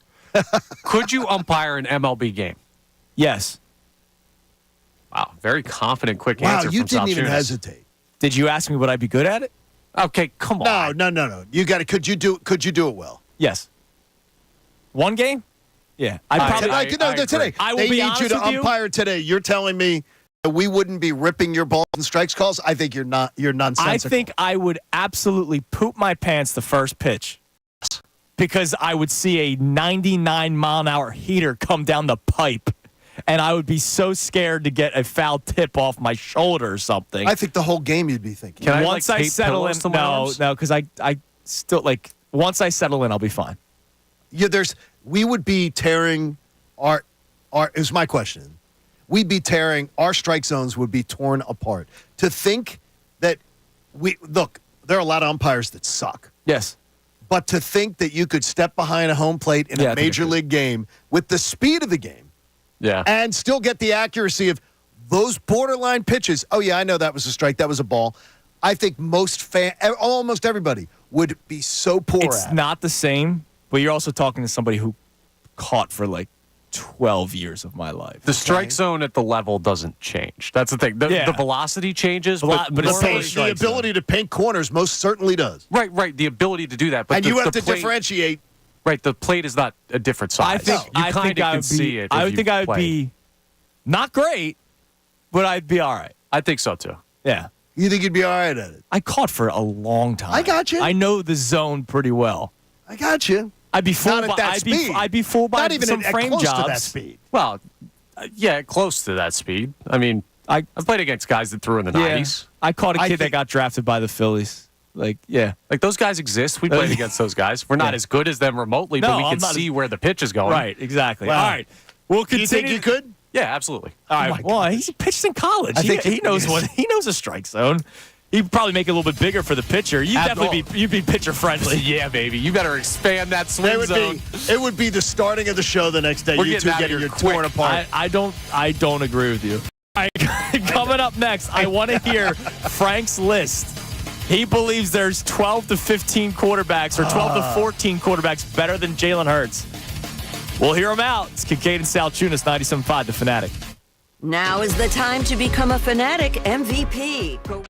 Could you umpire an MLB game? Yes. Wow, very confident, quick Wow, answer you from didn't even Salciunas. hesitate. Did you ask me would I be good at it? Okay, come on. No. You got to. Could you do it well? Yes. One game? Yeah. Today. I will they be need honest you to with you. umpire today. You're telling me that we wouldn't be ripping your balls and strikes calls? I think you're not. You're nonsensical. I think I would absolutely poop my pants the first pitch because I would see a 99-mile-an-hour heater come down the pipe, and I would be so scared to get a foul tip off my shoulder or something. I think the whole game you'd be thinking. Can I, once I tape settle in, pillows to my arms? no, because I still once I settle in, I'll be fine. Yeah, we would be tearing our. Is my question. We'd be tearing our strike zones would be torn apart. To think that there are a lot of umpires that suck. Yes. But to think that you could step behind a home plate in a major league game with the speed of the game Yeah. and still get the accuracy of those borderline pitches. Oh, yeah, I know that was a strike. That was a ball. I think almost everybody would be so poor It's at it. not the same, but you're also talking to somebody who caught for 12 years of my life. The strike zone at the level doesn't change. That's the thing. The velocity changes, but The ability to paint corners most certainly does. Right. The ability to do that. But And you have to plate, differentiate. Right, the plate is not a different size. I think I would be not great, but I'd be all right. I think so too. Yeah. You think you'd be all right at it? I caught for a long time. I got you. I know the zone pretty well. I got you. I'd be fooled Not at by that speed. I'd be fooled by Not even some at frame close jobs. to that speed. Well, yeah, close to that speed. I mean, I've played against guys that threw in the 90s. I caught a kid that think- got drafted by the Phillies. Like those guys exist. We played against those guys. We're not as good as them remotely, but we can see where the pitch is going. Right, exactly. Wow. All right. We'll Do continue. you think you could? Yeah, absolutely. All right. Well, he pitched in college. I think he knows he knows a strike zone. He'd probably make it a little bit bigger for the pitcher. You'd be pitcher friendly. Yeah, baby. You better expand that swing zone. It would be the starting of the show the next day. We're you getting two out of getting here your quick. torn apart. I don't agree with you. All right, coming up next, I want to hear Frank's list. He believes there's 12 to 15 quarterbacks or 12 to 14 quarterbacks better than Jalen Hurts. We'll hear them out. It's Kincade and Salciunas, 97.5 The Fanatic. Now is the time to become a Fanatic MVP. Go-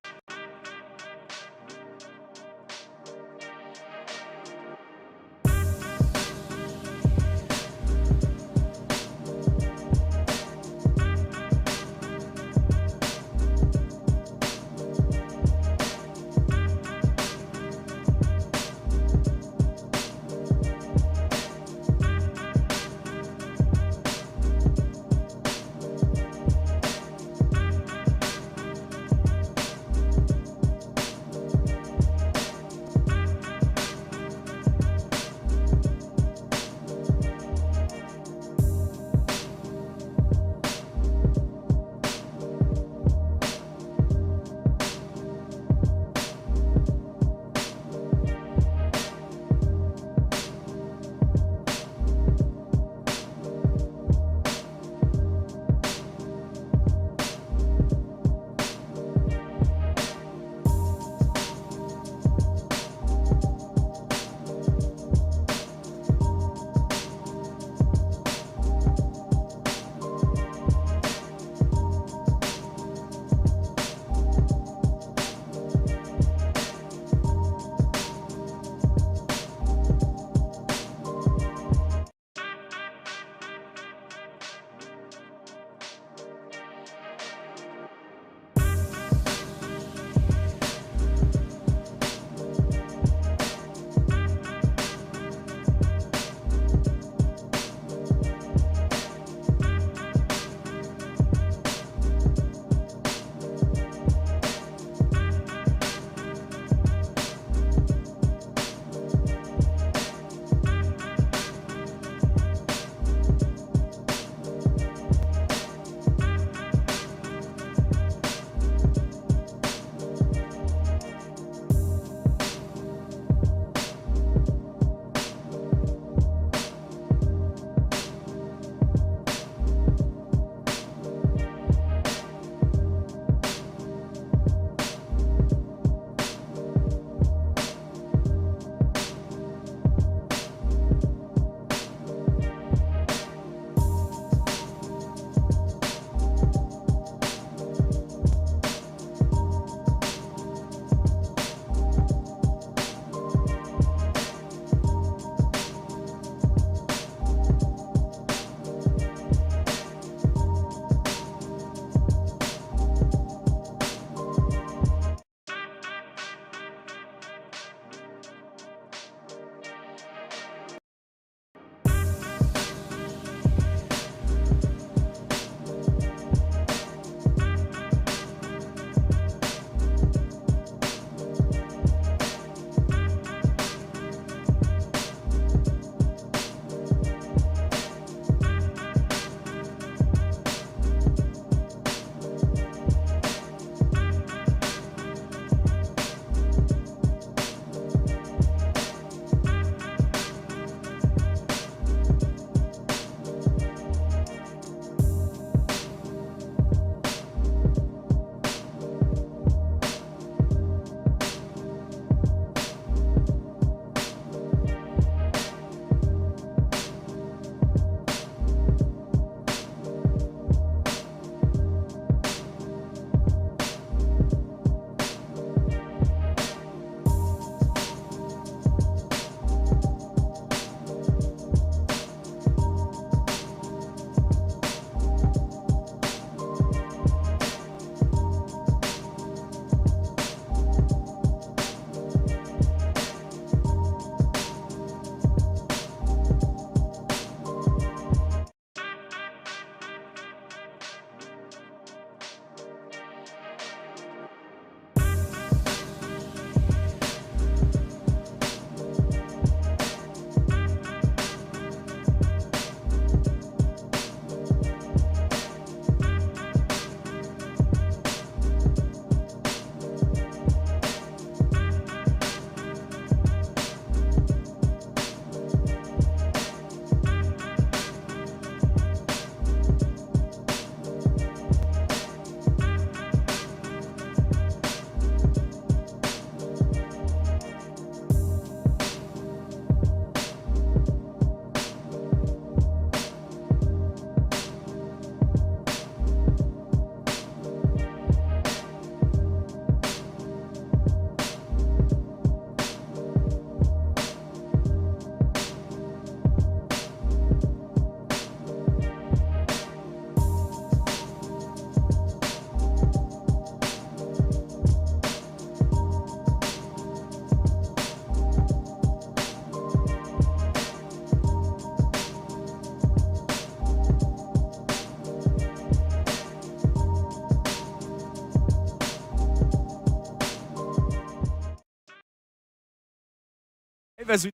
As we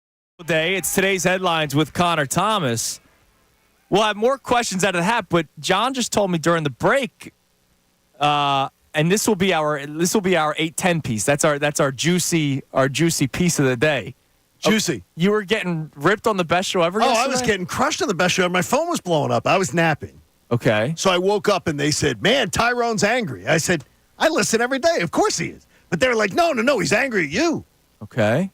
day, it's today's headlines with Connor Thomas. We'll have more questions out of the hat, but John just told me during the break, and this will be our 8:10 piece. That's our juicy piece of the day. Juicy. You were getting ripped on the best show ever. Yesterday? I was getting crushed on the best show. My phone was blowing up. I was napping. Okay. So I woke up and they said, "Man, Tyrone's angry." I said, "I listen every day. Of course he is." But they're like, "No, he's angry at you." Okay.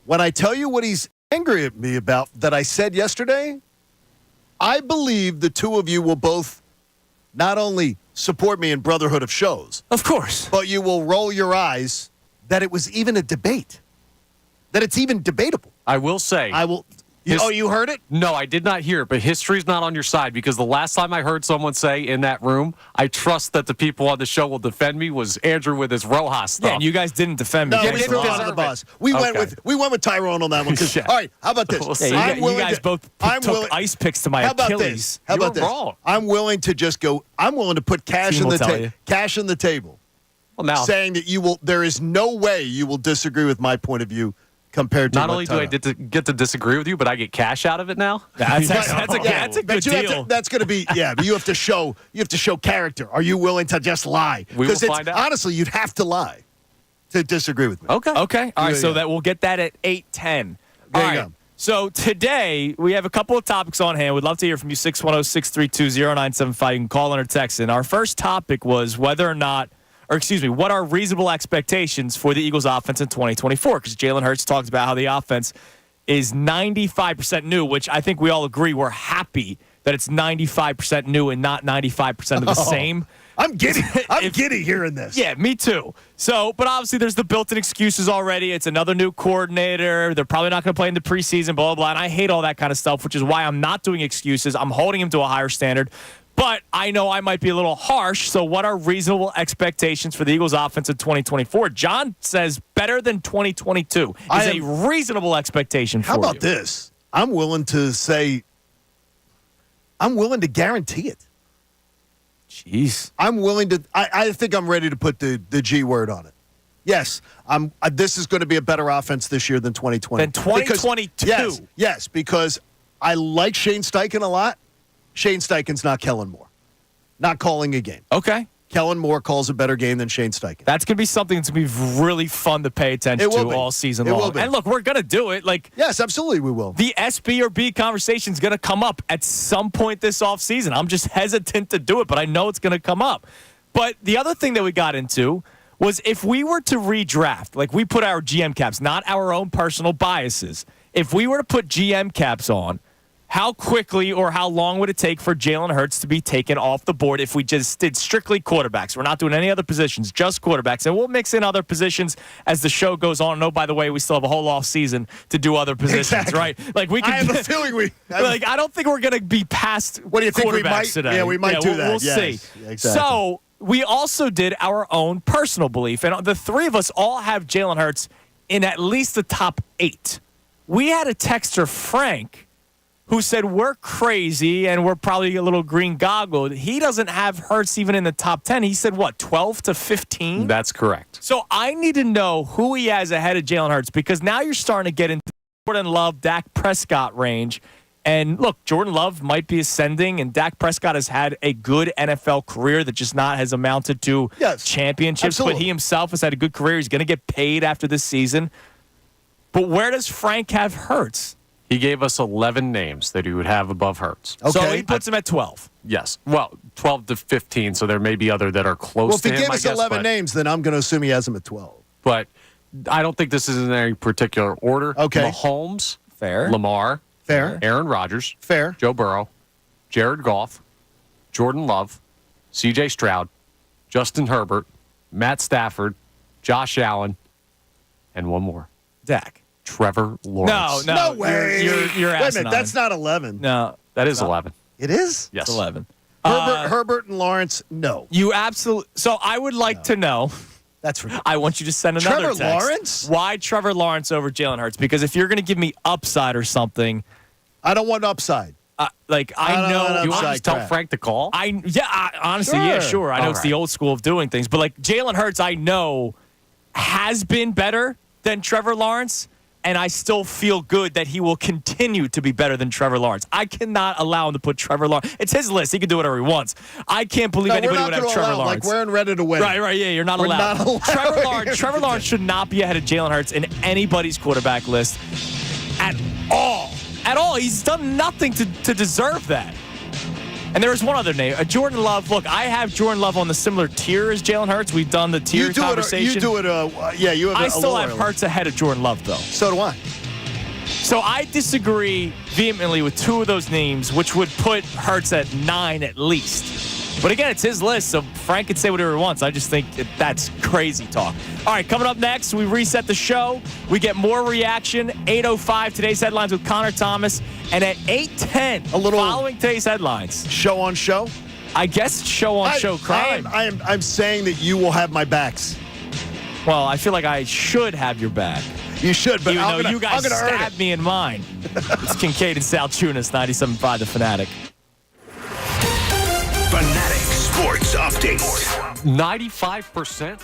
When I tell you what he's angry at me about that I said yesterday, I believe the two of you will both not only support me in brotherhood of shows, of course, but you will roll your eyes that it was even a debate, that it's even debatable. I will say. You heard it? No, I did not hear it, but history's not on your side because the last time I heard someone say in that room, I trust that the people on the show will defend me, was Andrew with his Rojas stuff. Yeah, and you guys didn't defend me. No, we threw him under the bus. We went with Tyrone on that one. Yeah. All right, how about this? Yeah, you guys both took ice picks to my Achilles. How about this? Wrong. I'm willing to just go. I'm willing to put cash on the table. Well, now, saying that you will. There is no way you will disagree with my point of view. Compared to not only do I get to disagree with you, but I get cash out of it now. That's a good deal. That's going to be but you have to show character. Are you willing to just lie? We will find out. Honestly, you'd have to lie to disagree with me. Okay. All right. So that we'll get that at 8:10. There you go. So today we have a couple of topics on hand. We'd love to hear from you. 610-632-0975. You can call in or text in. Our first topic was what are reasonable expectations for the Eagles offense in 2024? Because Jalen Hurts talked about how the offense is 95% new, which I think we all agree we're happy that it's 95% new and not 95% of the same. I'm giddy. I'm giddy hearing this. Yeah, me too. So, but obviously there's the built-in excuses already. It's another new coordinator. They're probably not going to play in the preseason, blah, blah, blah. And I hate all that kind of stuff, which is why I'm not doing excuses. I'm holding him to a higher standard. But I know I might be a little harsh, so what are reasonable expectations for the Eagles offense in 2024? John says better than 2022 is a reasonable expectation for you. How about this? I'm willing to guarantee it. Jeez. I'm willing to I think I'm ready to put the G word on it. Yes, this is going to be a better offense this year than 2020. Than 2022? Yes, because I like Shane Steichen a lot. Shane Steichen's not Kellen Moore. Not calling a game. Okay. Kellen Moore calls a better game than Shane Steichen. That's going to be something that's going to be really fun to pay attention to all season long. It will be. And look, we're going to do it. Yes, absolutely we will. The SB or B conversation is going to come up at some point this offseason. I'm just hesitant to do it, but I know it's going to come up. But the other thing that we got into was if we were to redraft, we put our GM caps, not our own personal biases. If we were to put GM caps on, how quickly or how long would it take for Jalen Hurts to be taken off the board if we just did strictly quarterbacks? We're not doing any other positions, just quarterbacks. And we'll mix in other positions as the show goes on. Oh, by the way, we still have a whole off season to do other positions, right? We can. I have a feeling I don't think we're going to be past what do you think we might today. Yeah, we might do that. We'll see. Exactly. So we also did our own personal belief. And the three of us all have Jalen Hurts in at least the top 8. We had a texter, Frank, who said we're crazy and we're probably a little green goggled. He doesn't have Hurts even in the top 10. He said, 12 to 15? That's correct. So I need to know who he has ahead of Jalen Hurts because now you're starting to get into Jordan Love, Dak Prescott range. And look, Jordan Love might be ascending, and Dak Prescott has had a good NFL career that just has amounted to championships. Absolutely. But he himself has had a good career. He's going to get paid after this season. But where does Frank have Hurts? He gave us 11 names that he would have above Hurts. Okay. So he puts him at 12. Yes. Well, 12 to 15, so there may be other that are close Well, to him, if he gave us 11 names, then I'm going to assume he has him at 12. But I don't think this is in any particular order. Okay. Mahomes. Fair. Lamar. Fair. Aaron Rodgers. Fair. Joe Burrow. Jared Goff. Jordan Love. C.J. Stroud. Justin Herbert. Matt Stafford. Josh Allen. And one more. Dak. Trevor Lawrence. No way. You're Wait a asinine. minute, that's not 11. No, that is 11. It is? Yes. It's 11. Herbert and Lawrence, no. You absolutely. So I would like to know. That's ridiculous. I want you to send another Trevor text. Lawrence? Why Trevor Lawrence over Jalen Hurts? Because if you're going to give me upside or something, I don't want upside. I don't know want You want to upside just tell crap. Frank to call? Honestly, yeah, sure. I know it's the old school of doing things, but Jalen Hurts, I know has been better than Trevor Lawrence. and I still feel good that he will continue to be better than Trevor Lawrence. I cannot allow him to put Trevor Lawrence. It's his list. He can do whatever he wants. I can't believe anybody would have Trevor Lawrence. Like we're in ready to win. Right. Yeah, you're not allowed. Trevor Lawrence should not be ahead of Jalen Hurts in anybody's quarterback list at all. At all. He's done nothing to deserve that. And there was one other name, Jordan Love. Look, I have Jordan Love on the similar tier as Jalen Hurts. We've done the tier conversation. You have I still have Hurts ahead of Jordan Love, though. So do I. So I disagree vehemently with two of those names, which would put Hurts at 9 at least. But again, it's his list, so Frank can say whatever he wants. I just think that's crazy talk. All right, coming up next, we reset the show. We get more reaction. 8:05, today's headlines with Connor Thomas. And at 8:10, following today's headlines. Show on show? I guess show on show crime. I'm saying that you will have my backs. Well, I feel like I should have your back. You should, but even though you guys stabbed me in mine. It's Kincade and Salciunas, 97.5 The Fanatic. Fanatic Sports Update. 95%.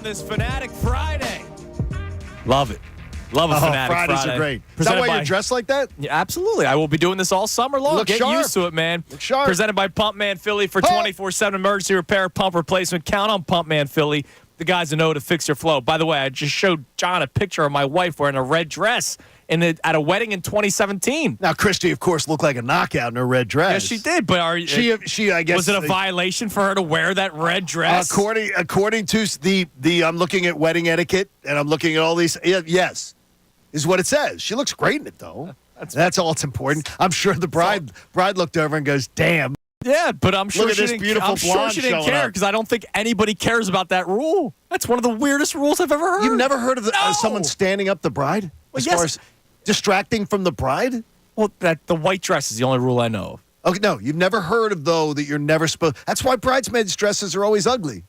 this Fanatic Friday. Love it. Love a Fanatic Fridays Friday. are great. Is that Presented why by- you're dressed like that? Yeah, absolutely. I will be doing this all summer long. Look Get sharp. used to it, man. Look sharp. Presented by Pump Man Philly for 24/7 emergency repair, pump replacement. Count on Pump Man Philly, the guys who know to fix your flow. By the way, I just showed John a picture of my wife wearing a red dress at a wedding in 2017. Now, Christy, of course, looked like a knockout in her red dress. Yes, she did. But She, I guess, was it a violation for her to wear that red dress? according to the I'm looking at wedding etiquette and I'm looking at all these. Yes, is what it says. She looks great in it, though. That's all that's important. I'm sure the bride looked over and goes, "Damn." Yeah, but I'm sure Look at she this didn't, beautiful I'm sure blonde she didn't showing care up. because I don't think anybody cares about that rule. That's one of the weirdest rules I've ever heard. You've never heard of No! someone standing up the bride Well, as yes. far as distracting from the bride? Well, the white dress is the only rule I know of. Okay, no, you've never heard of, though, that you're never supposed. That's why bridesmaids' dresses are always ugly.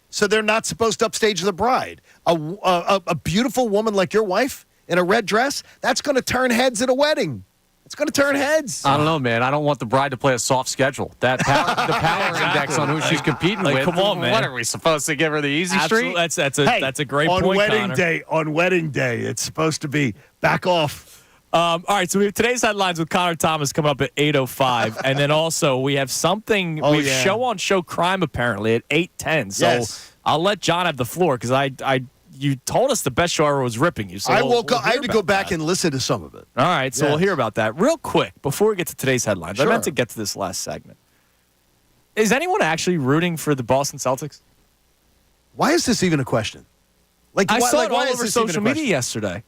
So they're not supposed to upstage the bride. A beautiful woman like your wife in a red dress, that's going to turn heads at a wedding. It's going to turn heads. I don't know, man. I don't want the bride to play a soft schedule. The power index on who she's competing with. Come on, man. What are we supposed to give her the easy Absolutely. street? That's a great on point, wedding Connor. day. On wedding day, it's supposed to be back off. All right, so we have today's headlines with Connor Thomas coming up at 8:05, and then also we have something. Oh, we have yeah. show on show crime apparently at 8:10. So Yes. I'll let John have the floor because you told us the best show ever was ripping you. So I we'll I hear had to go about back that. and listen to some of it. All right, so we'll Yes. hear about that real quick before we get to today's headlines. I Sure. meant to get to this last segment. Is anyone actually rooting for the Boston Celtics? Why is this even a question? Like I why, saw like, it why all is over this even a social question? media yesterday.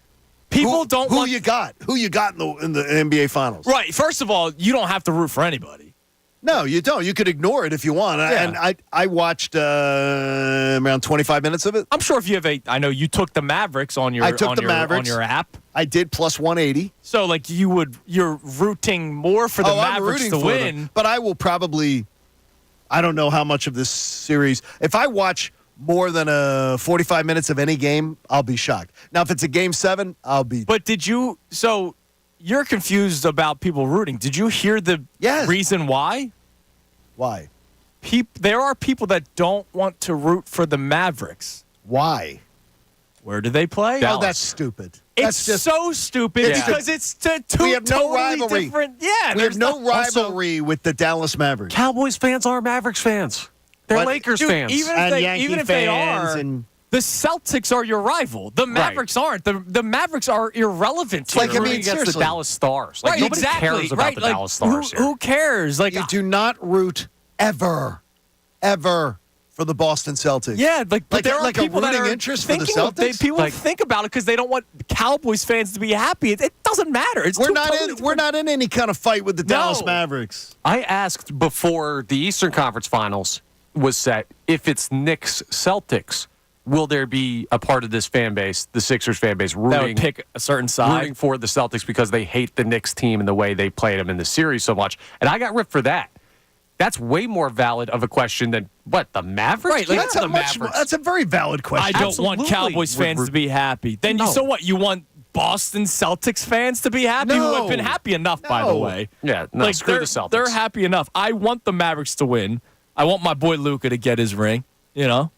People don't who want you got? Who you got in the NBA Finals? right. First of all, you don't have to root for anybody. No, you don't. You could ignore it if you want. Yeah. And I watched around 25 minutes of it. I'm sure if you have I know you took the Mavericks on your I took the on Mavericks. your app. I did plus 180. So like you're rooting more for the I'm Mavericks rooting to for win. them, but I will probably. I don't know how much of this series. If I watch more than 45 minutes of any game, I'll be shocked. Now, if it's a game 7, I'll be. But did you? So you're confused about people rooting. Did you hear the Yes. reason why? Why? There are people that don't want to root for the Mavericks. Why? Where do they play? Dallas. Oh, that's stupid. It's That's just. so stupid It's because it's two we have no totally rivalry. different. Yeah, we have there's no not- rivalry with the Dallas Mavericks. Cowboys fans are Mavericks fans. They're But- Lakers Dude, fans. even And if Yankee they fans are, and- the Celtics are your rival. The Mavericks aren't. The Mavericks are irrelevant. To Like, you. I mean, against the seriously. Dallas Stars. Like, right, nobody exactly. cares about right. the like, Dallas Stars who cares? Like, You do not root ever for the Boston Celtics. yeah, but Like there a- are like a people that rooting are interest for the thinking of- Celtics? people Like- think about it because they don't want Cowboys fans to be happy. It doesn't matter. It's We're two not totally in. different- We're not in any kind of fight with the Dallas No. Mavericks. I asked before the Eastern Conference Finals was set if it's Knicks Celtics, will there be a part of this fan base, the Sixers fan base, That would rooting, pick a certain side. rooting for the Celtics because they hate the Knicks team and the way they played them in the series so much? And I got ripped for that. That's way more valid of a question than what the Mavericks. Right, like, Yeah, that's the a Mavericks. That's a very valid I question. don't want Absolutely Cowboys would fans root- to be happy. Then No. so what? You want Boston Celtics fans to be happy? Who have been No. happy enough, by the No. way. Yeah, no, screw they're, the Celtics. They're happy enough. I want the Mavericks to win. I want my boy Luka to get his ring. You know.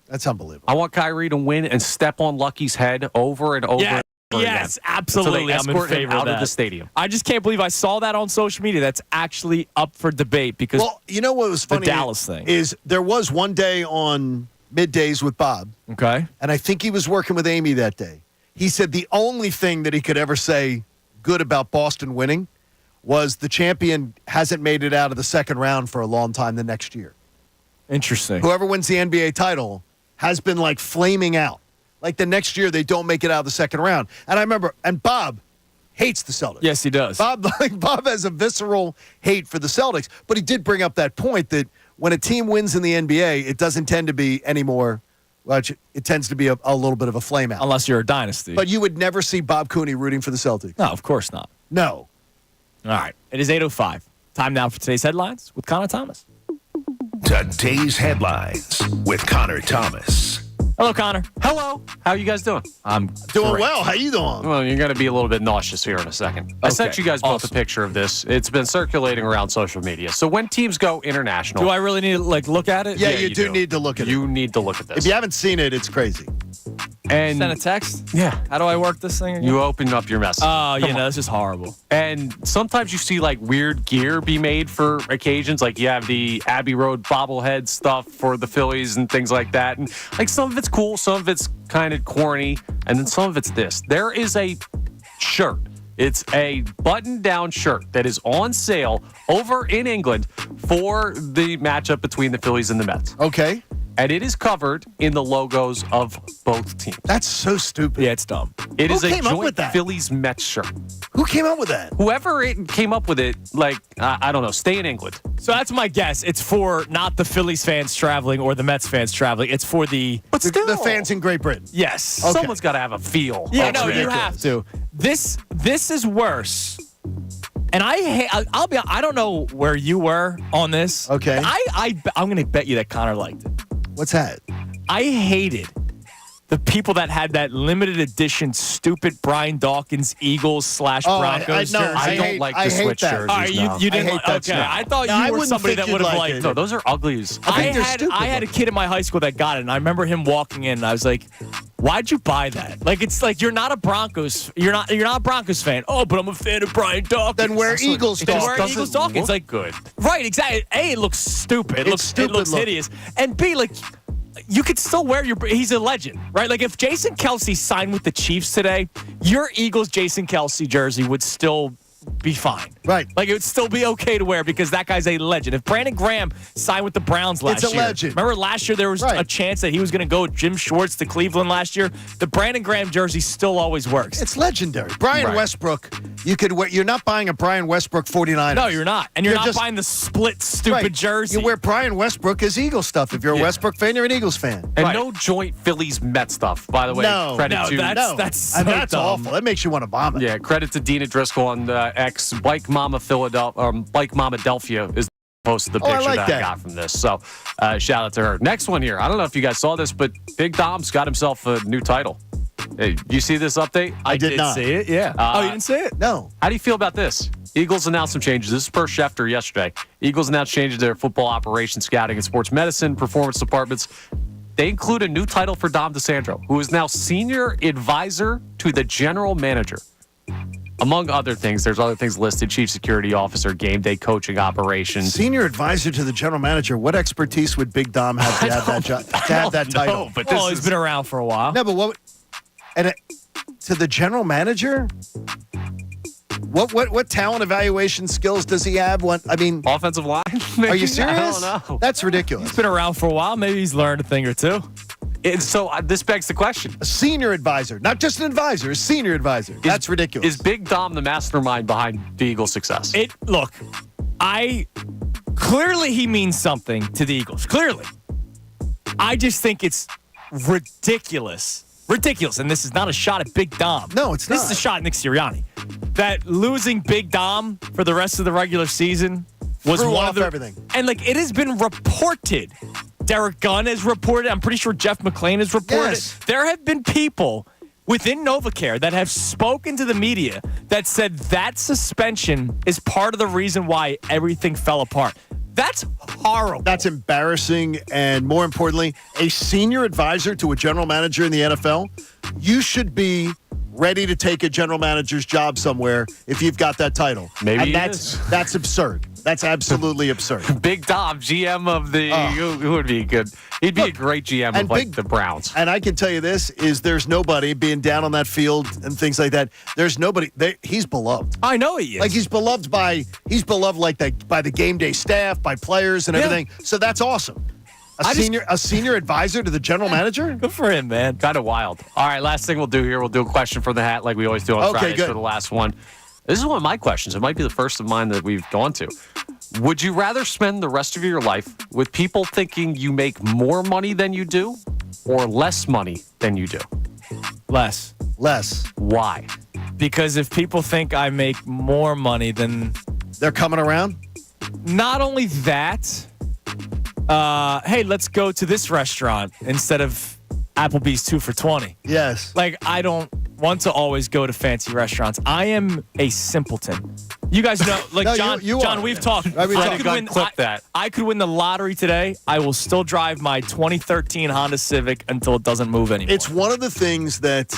That's unbelievable. I want Kyrie to win and step on Lucky's head over and over. Yeah. and over Yes, again. absolutely. So they I'm in escort him favor out of of that. the stadium. I just can't believe I saw that on social media. That's actually up for debate because Well, you know what was funny? Dallas thing. is there was one day on middays with Bob, okay. and I think he was working with Amy that day. He said the only thing that he could ever say good about Boston winning was the champion hasn't made it out of the second round for a long time the next year. Interesting. Whoever wins the NBA title has been like flaming out. Like the next year they don't make it out of the second round. And I remember, and Bob hates the Celtics. Yes, he does. Bob has a visceral hate for the Celtics, but he did bring up that point that when a team wins in the NBA, it doesn't tend to be anymore. Well, it tends to be a little bit of a flame out. Unless you're a dynasty. But you would never see Bob Cooney rooting for the Celtics. no, of course not. No. All right. It is 8:05. Time now for today's headlines with Connor Thomas. Today's headlines with Connor Thomas. Hello, Connor. Hello. How are you guys doing? I'm Doing great. well. How you doing? Well, you're going to be a little bit nauseous here in a second. I sent you guys both a picture of this. It's been circulating around social media. So when teams go international, Do I really need to look at it? Yeah, you do need to look at it. you need to look at this. If you haven't seen it, it's crazy. and Send a text. yeah, How do I work this thing again? you open up your message. Oh, this is horrible. And sometimes you see like weird gear be made for occasions. Like you have the Abbey Road bobblehead stuff for the Phillies and things like that. And like some of it's cool, some of it's kind of corny, and then some of it's this. There is a shirt. It's a button-down shirt that is on sale over in England for the matchup between the Phillies and the Mets. Okay. And it is covered in the logos of both teams. That's so stupid. Yeah, it's dumb. It is a came up with joint that? Phillies-Mets shirt. Who came up with that? Whoever came up with it, I don't know, stay in England. So that's my guess. It's for not the Phillies fans traveling or the Mets fans traveling. It's for the But still, The fans in Great Britain. yes. someone's got to have a feel. Yeah, That's no, you ridiculous. have to. This is worse. And I'll be. I don't know where you were on this. Okay. I'm going to bet you that Connor liked it. What's that? I hated the people that had that limited edition stupid Brian Dawkins Eagles / Broncos no, jersey. I don't hate- like I the hate switch that. jerseys. All right, no. you didn't. I hate that Okay, stuff. I thought No, I you were wouldn't somebody think that would you'd have like liked it. No, those are uglies. think they're stupid I had a kid in my high school that got it, and I remember him walking in, and I was like, "Why'd you buy that? Like, it's like you're not a Broncos a Broncos fan. Oh, but I'm a fan of Brian Dawkins. Then wear Eagles Then Dawkins. wear doesn't Eagles Dawkins. look Like good. right? Exactly. A, it looks stupid. It looks stupid It looks looking. hideous. And B, like. You could still wear he's a legend, right? Like if Jason Kelce signed with the Chiefs today, your Eagles Jason Kelce jersey would still be fine. Right. Like it would still be okay to wear because that guy's a legend. If Brandon Graham signed with the Browns last It's a year. legend. Remember last year there was Right. a chance that he was going to go Jim Schwartz to Cleveland last year? The Brandon Graham jersey still always works. It's legendary. Brian Right. Westbrook, you could wear. You're not buying a Brian Westbrook 49ers. No, you're not. And you're not just- buying the split stupid Right. jersey. You wear Brian Westbrook as Eagles stuff. If you're a Westbrook fan, you're an Eagles fan. And Right. no joint Phillies Met stuff, by the way. No. Credit No, to that's so That's dumb. awful. That makes you want to vomit. yeah, credit to Dina Driscoll on X. Bike Mama Philadelphia, Bike Mama Delphia is posted the I picture like that that. I got from this. So shout out to her. Next one here. I don't know if you guys saw this, but Big Dom's got himself a new title. Hey, you see this update? I did not. see it. Yeah. Oh, you didn't see it? No. How do you feel about this? Eagles announced some changes. This is per Schefter yesterday. Eagles announced changes to their football operations, scouting, and sports medicine performance departments. They include a new title for Dom DeSandro, who is now senior advisor to the general manager. Among other things, there's other things listed: chief security officer, game day coaching operations. Senior advisor to the general manager. What expertise would Big Dom have to have that job? To have that title? No, but Well, this he's is been around for a while. No, but what? And to the general manager. What talent evaluation skills does he have? What I mean, offensive line. are you serious? I don't know. That's ridiculous. Been around for a while. Maybe he's learned a thing or two. And so this begs the question: A senior advisor, not just an advisor, a senior advisor. That's ridiculous. Is Big Dom the mastermind behind the Eagles' success? Look, clearly he means something to the Eagles. Clearly. I just think it's ridiculous. Ridiculous. And this is not a shot at Big Dom. No, it's This not. is a shot at Nick Sirianni. That losing Big Dom for the rest of the regular season was Threw one off of the everything. And like it has been reported. Derek Gunn has reported. I'm pretty sure Jeff McClain has reported. Yes. There have been people within NovaCare that have spoken to the media that said that suspension is part of the reason why everything fell apart. That's horrible. That's embarrassing, and more importantly, a senior advisor to a general manager in the NFL, you should be ready to take a general manager's job somewhere if you've got that title. Maybe and he that's absurd. That's absolutely absurd. Big Dom, GM of the who would be good? He'd be a great GM and of like Big- the Browns. And I can tell you this, is there's nobody being down on that field and things like that. There's nobody. He's beloved. I know he is. Like he's beloved by the game day staff, by players and everything. So that's awesome. A senior advisor to the general manager? Good for him, man. Kind of wild. All right, last thing we'll do here, we'll do a question from the hat like we always do on Okay, Fridays good. for the last one. This is one of my questions. It might be the first of mine that we've gone to. Would you rather spend the rest of your life with people thinking you make more money than you do or less money than you do? Less. Why? Because if people think I make more money, then They're coming around? not only that, hey, let's go to this restaurant instead of Applebee's 2 for $20. Yes. Like, I don't want to always go to fancy restaurants. I am a simpleton. You guys know, like, No, John, you John, are, we've yeah. talked. I mean, I could God, win, clip that. I could win the lottery today. I will still drive my 2013 Honda Civic until it doesn't move anymore. It's one of the things that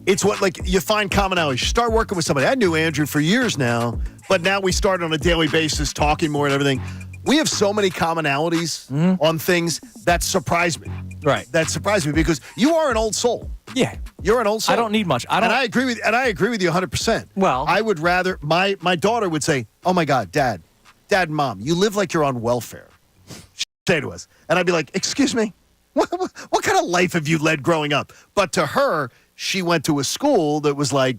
it's what, like, you find commonality. You start working with somebody. I knew Andrew for years now, but now we start on a daily basis talking more and everything. We have so many commonalities on things that surprise me. Right. That surprise me because you are an old soul. Yeah. You're an old soul. I don't need much. And I agree with you 100%. Well, I would rather my daughter would say, "Oh my God, Dad and Mom, you live like you're on welfare." She'd say to us, and I'd be like, "Excuse me, what kind of life have you led growing up?" But to her, she went to a school that was like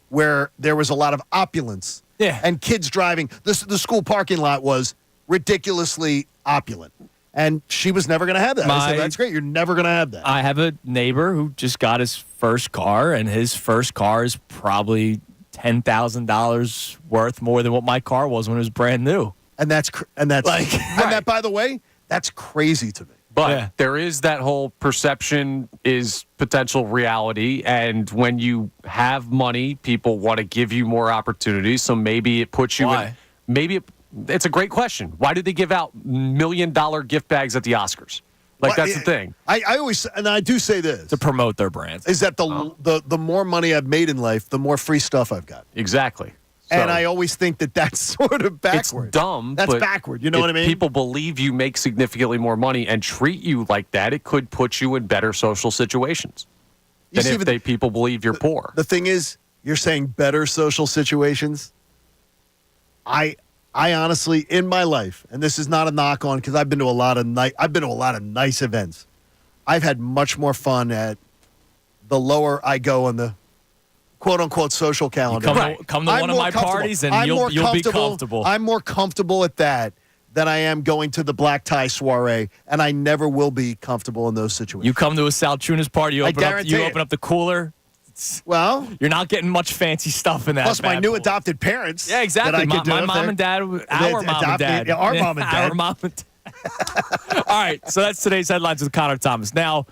where there was a lot of opulence. Yeah. And kids driving. The school parking lot was ridiculously opulent. And she was never going to have that. I said, that's great. You're never going to have that. I have a neighbor who just got his first car, and his first car is probably $10,000 worth more than what my car was when it was brand new. And that's Like, that, by the way, that's crazy to me. But there is that whole perception is potential reality. And when you have money, people want to give you more opportunities. So maybe it puts you Why? It's a great question. Why do they give out $1 million gift bags at the Oscars? Like, that's the thing. I always, and I do say this, To promote their brands. is that the more money I've made in life, the more free stuff I've got. Exactly. And So, I always think that that's sort of backward. it's dumb. That's but backward. You know if what I mean? People believe you make significantly more money and treat you like that. It could put you in better social situations You than see, if people believe you're poor. The thing is, you're saying better social situations. I honestly, in my life, and this is not a knock on because I've been to a lot of nice events. I've had much more fun at the lower I go on the quote unquote social calendar. Come to one of my parties and you'll be comfortable. I'm more comfortable at that than I am going to the black tie soiree, and I never will be comfortable in those situations. You come to a Salciunas party, you open guarantee up the cooler. Well, You're not getting much fancy stuff in that. plus my bad new boy. adopted parents. Yeah, exactly. that I could do My if mom they're- and dad, our mom and dad. Yeah, our mom and dad. Our mom and dad. All right, so that's today's headlines with Connor Thomas. Now,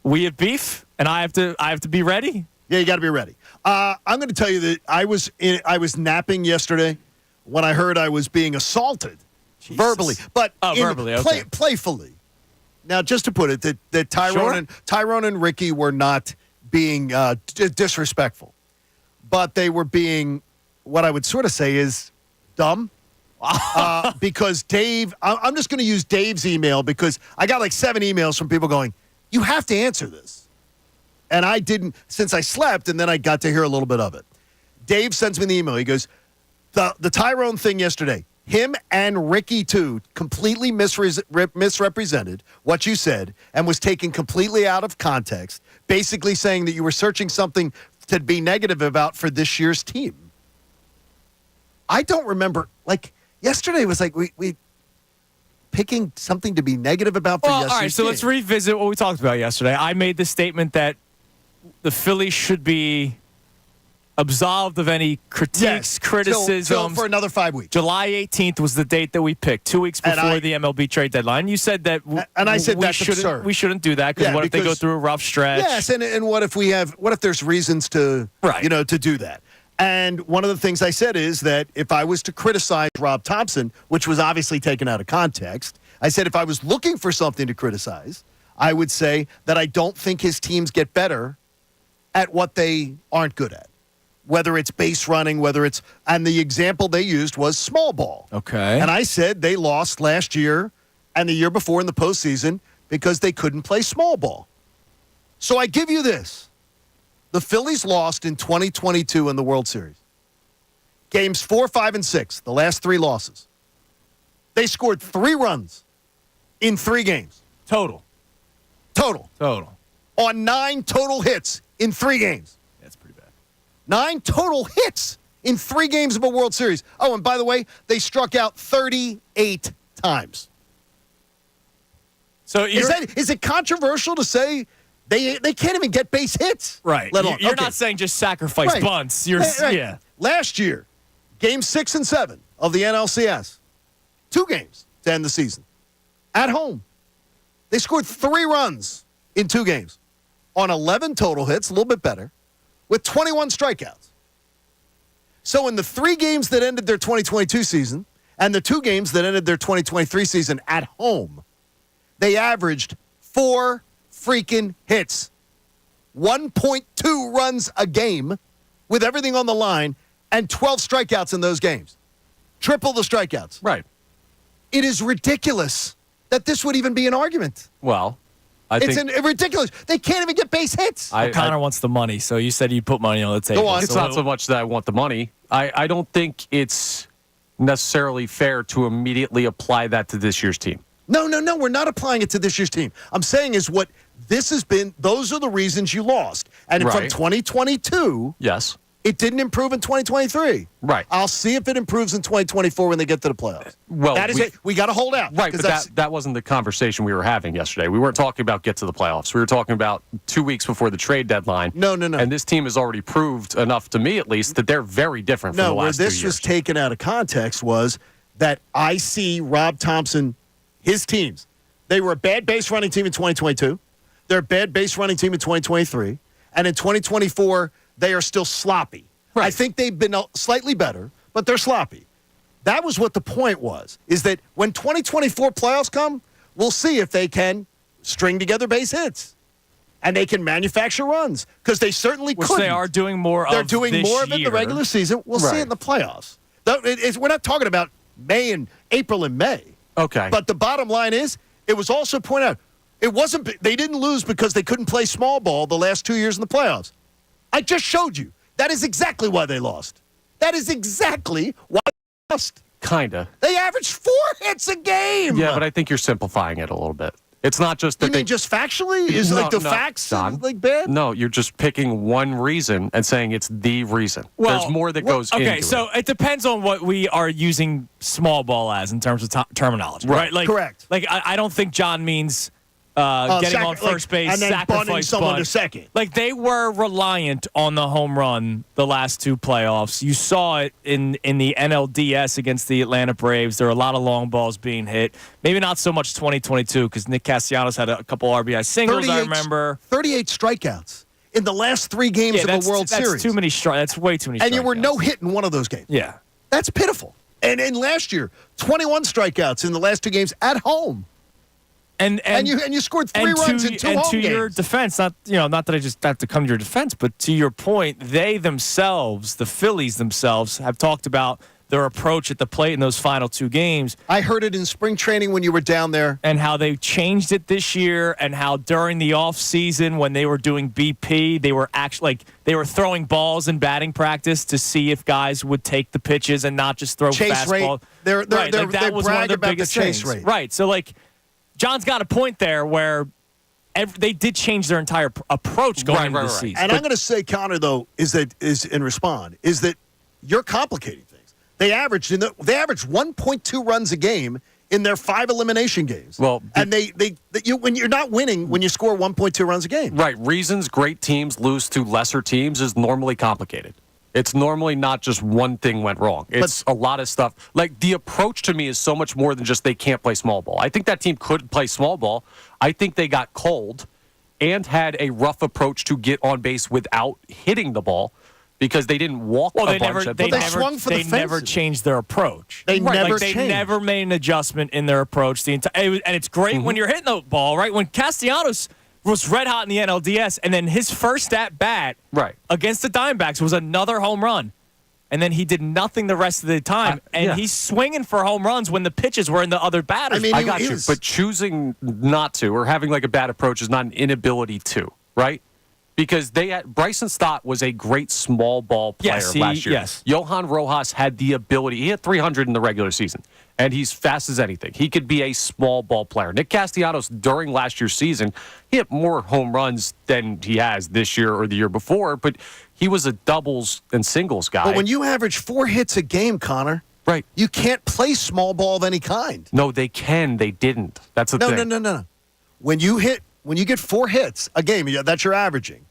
we have beef, and I have to be ready. Yeah, you got to be ready. I'm going to tell you that I was napping yesterday when I heard I was being assaulted verbally, but verbally, okay. playfully. Now, just to put it, that Tyrone and Ricky were not being disrespectful, but they were being what I would sort of say is dumb. Because Dave, I'm just going to use Dave's email because I got like 7 emails from people going, "You have to answer this." And I didn't, since I slept, and then I got to hear a little bit of it. Dave sends me the email. He goes, the Tyrone thing yesterday, him and Ricky, too, completely misrepresented what you said and was taken completely out of context, basically saying that you were searching something to be negative about for this year's team. I don't remember, like, yesterday was like we picking something to be negative about for yesterday's all right, so team. let's revisit what we talked about yesterday. I made the statement that the Phillies should be absolved of any critiques, criticisms. Till for another 5 weeks. July 18th was the date that we picked, 2 weeks before the MLB trade deadline. You said that, and I said that's absurd. We shouldn't do that because what if they go through a rough stretch? Yes, and what if there's reasons to to do that? And one of the things I said is that if I was to criticize Rob Thompson, which was obviously taken out of context, I said if I was looking for something to criticize, I would say that I don't think his teams get better at what they aren't good at. Whether it's base running, and the example they used was small ball. Okay. And I said they lost last year and the year before in the postseason because they couldn't play small ball. So I give you this. The Phillies lost in 2022 in the World Series. Games 4, 5, and 6, the last 3 losses. They scored 3 runs in 3 games. Total. On 9 total hits in 3 games. That's pretty bad. 9 total hits in 3 games of a World Series. Oh, and by the way, they struck out 38 times. So is it controversial to say they can't even get base hits? Right. You're not saying just sacrifice bunts. Yeah. Last year, Game 6 and 7 of the NLCS, 2 games to end the season. At home, they scored 3 runs in 2 games on 11 total hits, a little bit better, with 21 strikeouts. So in the 3 games that ended their 2022 season and the 2 games that ended their 2023 season at home, they averaged 4 freaking hits, 1.2 runs a game with everything on the line, and 12 strikeouts in those games. Triple the strikeouts. Right. It is ridiculous that this would even be an argument. Well, It's ridiculous. They can't even get base hits. Connor wants the money, so you said you'd put money on the table. Go on. It's not so much that I want the money. I don't think it's necessarily fair to immediately apply that to this year's team. No. We're not applying it to this year's team. I'm saying is what this has been. Those are the reasons you lost. And from Right. 2022, Yes. it didn't improve in 2023. Right. I'll see if it improves in 2024 when they get to the playoffs. Well, that is it. We got to hold out. Right, but that wasn't the conversation we were having yesterday. We weren't talking about get to the playoffs. We were talking about 2 weeks before the trade deadline. No. And this team has already proved enough to me, at least, that they're very different from the where last 2 this years. was taken out of context was that I see Rob Thompson, his teams. They were a bad base running team in 2022. They're a bad base running team in 2023. And in 2024, they are still sloppy. Right. I think they've been slightly better, but they're sloppy. That was what the point was, is that when 2024 playoffs come, we'll see if they can string together base hits. And they can manufacture runs, because they certainly Which couldn't. they are doing more They're of doing this more of it in the year. regular season. We'll see Right. it in the playoffs. We're not talking about April and May. Okay. But the bottom line is, it was also pointed out, they didn't lose because they couldn't play small ball the last 2 years in the playoffs. I just showed you. That is exactly why they lost. That is exactly why they lost. Kinda. They averaged 4 hits a game. Yeah, but I think you're simplifying it a little bit. It's not just that You mean just factually? Is No, like the no, facts Don. like bad? No, you're just picking one reason and saying it's the reason. There's more that goes into okay, so it depends on what we are using small ball as in terms of terminology, right? Like, Correct. Like, I don't think John means getting on first base, and then bunting sacrifice someone bunt. to second. Like, they were reliant on the home run the last 2 playoffs. You saw it in the NLDS against the Atlanta Braves. There were a lot of long balls being hit. Maybe not so much 2022 because Nick Castellanos had a couple RBI singles, I remember. 38 strikeouts in the last 3 games of a World Series. That's too many That's way too many strikeouts. And you were no hit in one of those games. Yeah. That's pitiful. And last year, 21 strikeouts in the last 2 games at home. And you scored 3 runs in 2 home games. And to your defense, not that I just have to come to your defense, but to your point, they themselves, the Phillies themselves, have talked about their approach at the plate in those final 2 games. I heard it in spring training when you were down there. And how they changed it this year, and how during the offseason when they were doing BP, they were actually they were throwing balls in batting practice to see if guys would take the pitches and not just throw Chase fastball. rate. They brag about the chase rate. Right. So John's got a point there where they did change their entire approach going into the season. And I'm going to say, Connor, though, is that you're complicating things. They averaged 1.2 runs a game in their 5 elimination games. Well, and when you're not winning when you score 1.2 runs a game. Right. Reasons great teams lose to lesser teams is normally complicated. It's normally not just one thing went wrong. It's a lot of stuff. Like, the approach to me is so much more than just they can't play small ball. I think that team could play small ball. I think they got cold and had a rough approach to get on base without hitting the ball because they didn't walk a bunch. They never changed their approach. They never They changed. never made an adjustment in their approach. And it's great when you're hitting the ball, right? When Castellanos was red hot in the NLDS, and then his first at bat against the Diamondbacks was another home run. And then he did nothing the rest of the time. He's swinging for home runs when the pitches were in the other batters. I got you. But choosing not to or having like a bad approach is not an inability to, right? Because Bryson Stott was a great small ball player last year. Yes. Johan Rojas had the ability. He had 300 in the regular season, and he's fast as anything. He could be a small ball player. Nick Castellanos, during last year's season, he hit more home runs than he has this year or the year before, but he was a doubles and singles guy. But when you average 4 hits a game, Connor, right, you can't play small ball of any kind. No, they can. They didn't. That's the thing. No. When you get 4 hits a game, that's your averaging.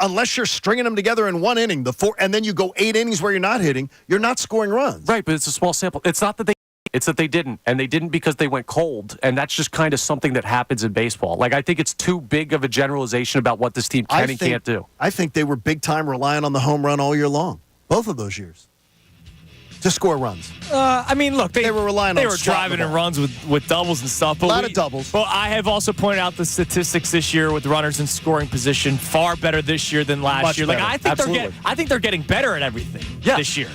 Unless you're stringing them together in 1 inning, and then you go 8 innings where you're not hitting, you're not scoring runs. Right, but it's a small sample. It's not that they It's that they didn't, and they didn't because they went cold, and that's just kind of something that happens in baseball. Like, I think it's too big of a generalization about what this team can and can't do. I think they were big time relying on the home run all year long, both of those years, to score runs. I mean, look, they were relying on They were driving in runs with doubles and stuff. But a lot of doubles. Well, I have also pointed out the statistics this year with runners in scoring position far better this year than last year. Better. Like, I think they're getting better at everything this year.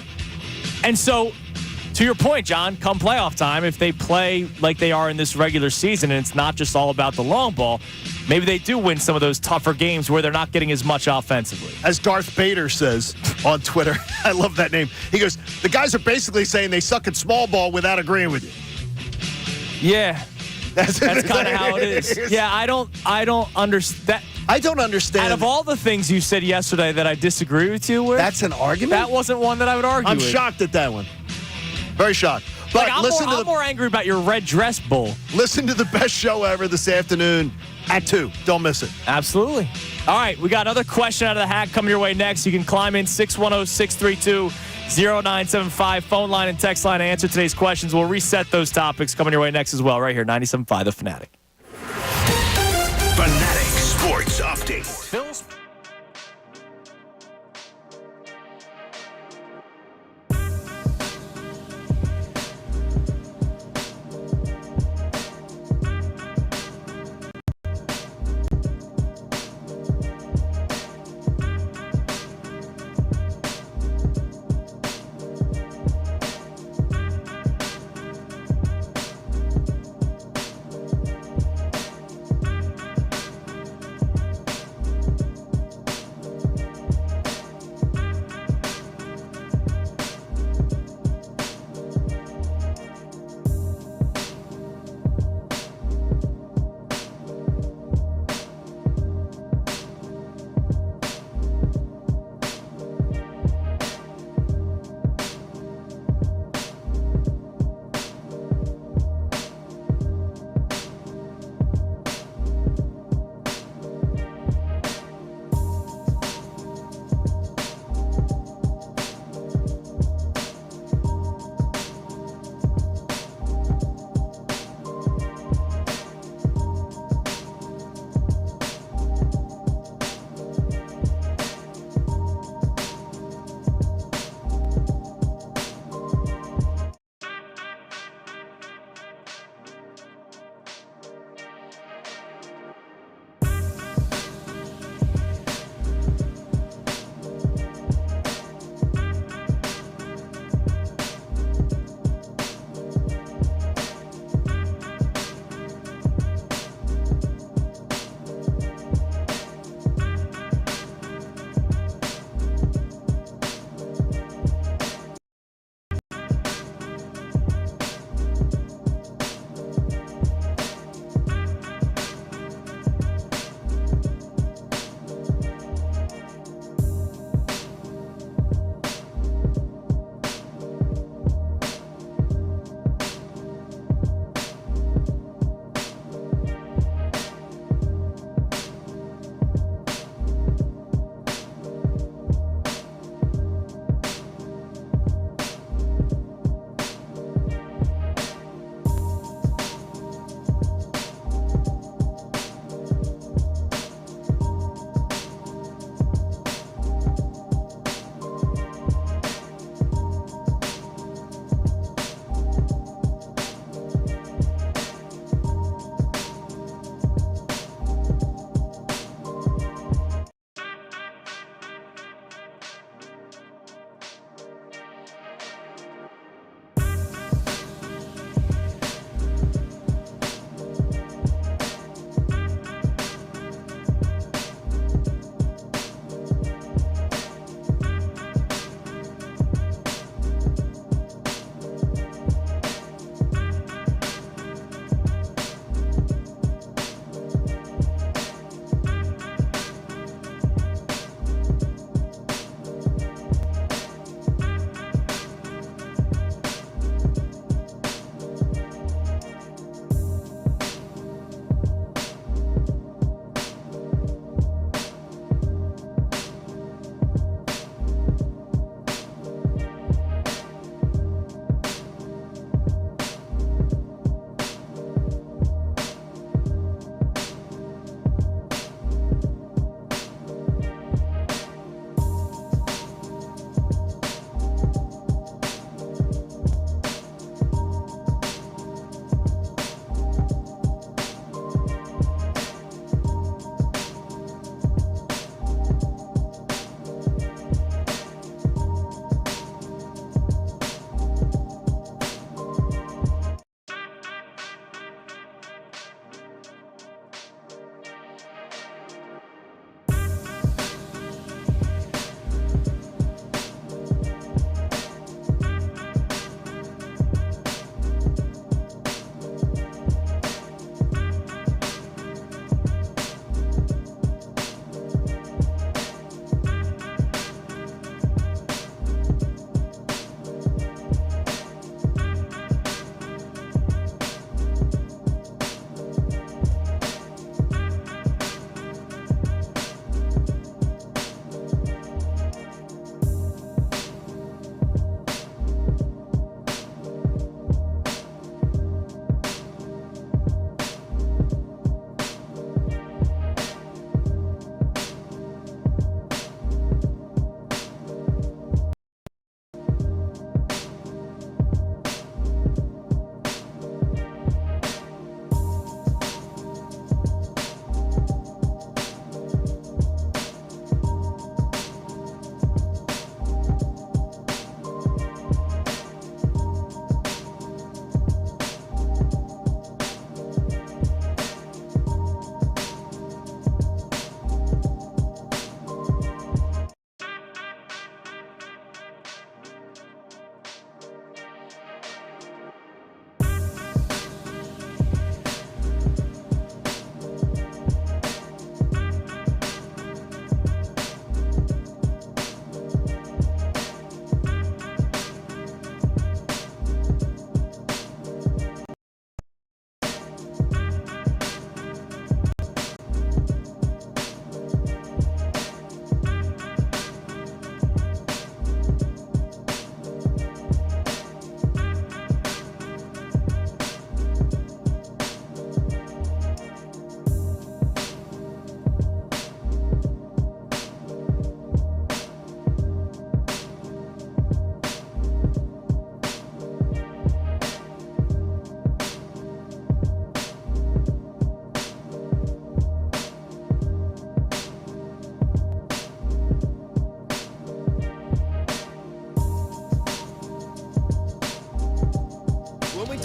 And so, to your point, John, come playoff time, if they play like they are in this regular season and it's not just all about the long ball, maybe they do win some of those tougher games where they're not getting as much offensively. As Darth Bader says on Twitter, I love that name. He goes, the guys are basically saying they suck at small ball without agreeing with you. Yeah. That's kind of how it is. Yeah, I don't understand. I don't understand. Out of all the things you said yesterday that I disagree with you with, that's an argument? That wasn't one that I would argue I'm with. shocked at that one. Very shocked. But I'm more angry about your red dress bull. Listen to the best show ever this afternoon at 2. Don't miss it. Absolutely. All right, we got another question out of the hat coming your way next. You can climb in 610-632-0975 phone line and text line to answer today's questions. We'll reset those topics coming your way next as well right here, 97.5 The Fanatic. Fanatic Sports Update. Phil's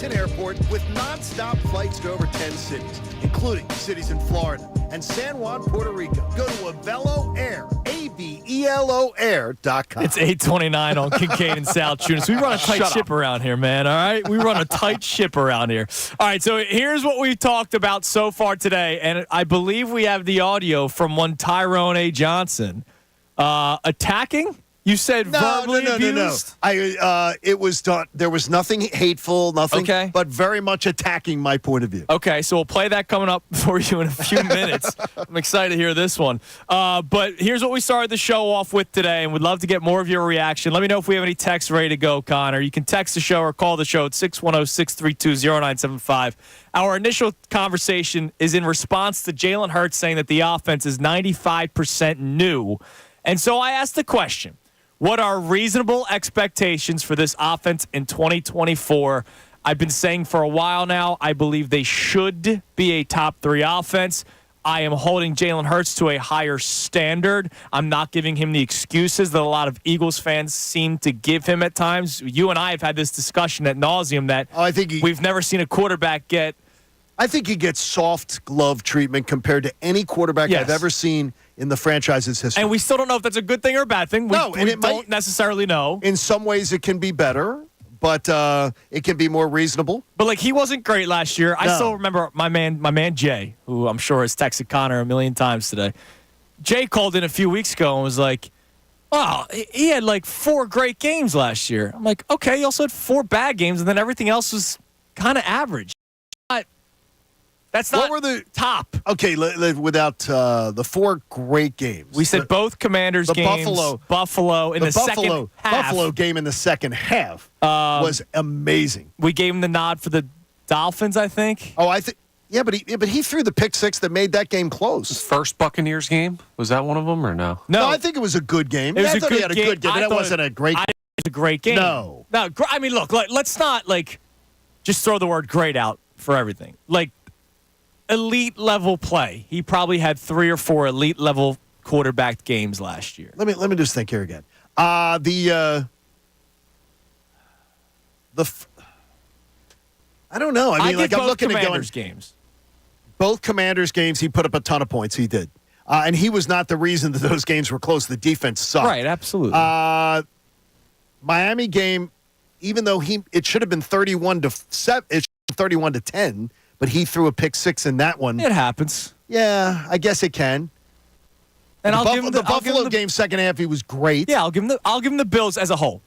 Washington Airport with nonstop flights to over 10 cities, including cities in Florida and San Juan, Puerto Rico. Go to Avelo Air, AVELO Air.com. It's 8:29 on Kincade and Salciunas. We run a tight ship around here, man, all right? We run a tight ship around here. All right, so here's what we've talked about so far today, and I believe we have the audio from one Tyrone A. Johnson. Attacking? You said verbally abused? It was done. There was nothing hateful, nothing, but very much attacking my point of view. Okay, so we'll play that coming up for you in a few minutes. I'm excited to hear this one. But here's what we started the show off with today, and we'd love to get more of your reaction. Let me know if we have any texts ready to go, Connor. You can text the show or call the show at 610-632-0975. Our initial conversation is in response to Jalen Hurts saying that the offense is 95% new. And so I asked the question, what are reasonable expectations for this offense in 2024? I've been saying for a while now, I believe they should be a top 3 offense. I am holding Jalen Hurts to a higher standard. I'm not giving him the excuses that a lot of Eagles fans seem to give him at times. You and I have had this discussion ad nauseum that we've never seen a quarterback get. I think he gets soft glove treatment compared to any quarterback I've ever seen in the franchise's history. And we still don't know if that's a good thing or a bad thing. We don't necessarily know. In some ways, it can be better, but it can be more reasonable. But like, he wasn't great last year. I still remember my man Jay, who I'm sure has texted Connor a million times today. Jay called in a few weeks ago and was like, "Wow, he had like 4 great games last year." I'm like, "Okay, he also had 4 bad games, and then everything else was kind of average." That's not what were the top. Okay, without the 4 great games. We said both Commanders games. Buffalo in the second half. Buffalo game in the second half was amazing. We gave him the nod for the Dolphins, I think. Oh, I think. Yeah, but he threw the pick 6 that made that game close. First Buccaneers game, was that one of them or no? No, I think it was a good game. It was I thought he had a good game. That wasn't a great game. It was a great game. No. I mean, look, let's not just throw the word great out for everything. Elite level play. He probably had 3 or 4 elite level quarterback games last year. Let me just think here again. I don't know. I mean, I'm looking at going games. Both Commanders games, he put up a ton of points. He did, and he was not the reason that those games were close. The defense sucked. Right, absolutely. Miami game, even though it should have been 31-7, it should have been 31-10. But he threw a pick 6 in that one. It happens. Yeah, I guess it can. And the Buffalo game second half, he was great. Yeah, I'll give him the Bills as a whole.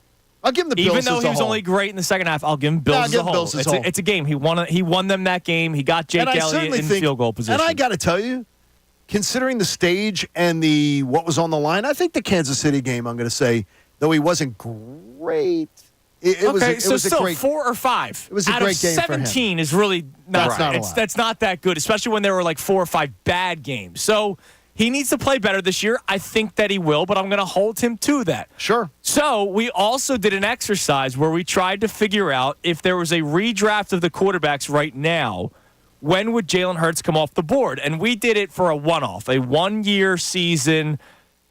I'll give him the Bills as a whole. Even though he was only great in the second half, I'll give him Bills as a whole. It's a game. He won them that game. He got Jake Elliott in field goal position. And I got to tell you, considering the stage and what was on the line, I think the Kansas City game, I'm going to say, though he wasn't great. It was a great 4 or 5. It was a great game for him. 17 is really not a lot. That's not that good, especially when there were 4 or 5 bad games. So he needs to play better this year. I think that he will, but I'm going to hold him to that. Sure. So we also did an exercise where we tried to figure out if there was a redraft of the quarterbacks right now, when would Jalen Hurts come off the board? And we did it for a one-off, a 1-year season.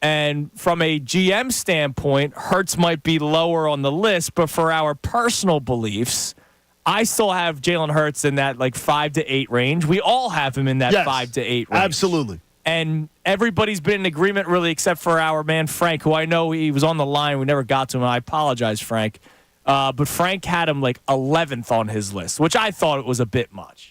And from a GM standpoint, Hurts might be lower on the list, but for our personal beliefs, I still have Jalen Hurts in that 5 to 8 range. We all have him in that 5 to 8 range. Absolutely. And everybody's been in agreement, really, except for our man Frank, who I know he was on the line. We never got to him. I apologize, Frank. But Frank had him 11th on his list, which I thought it was a bit much.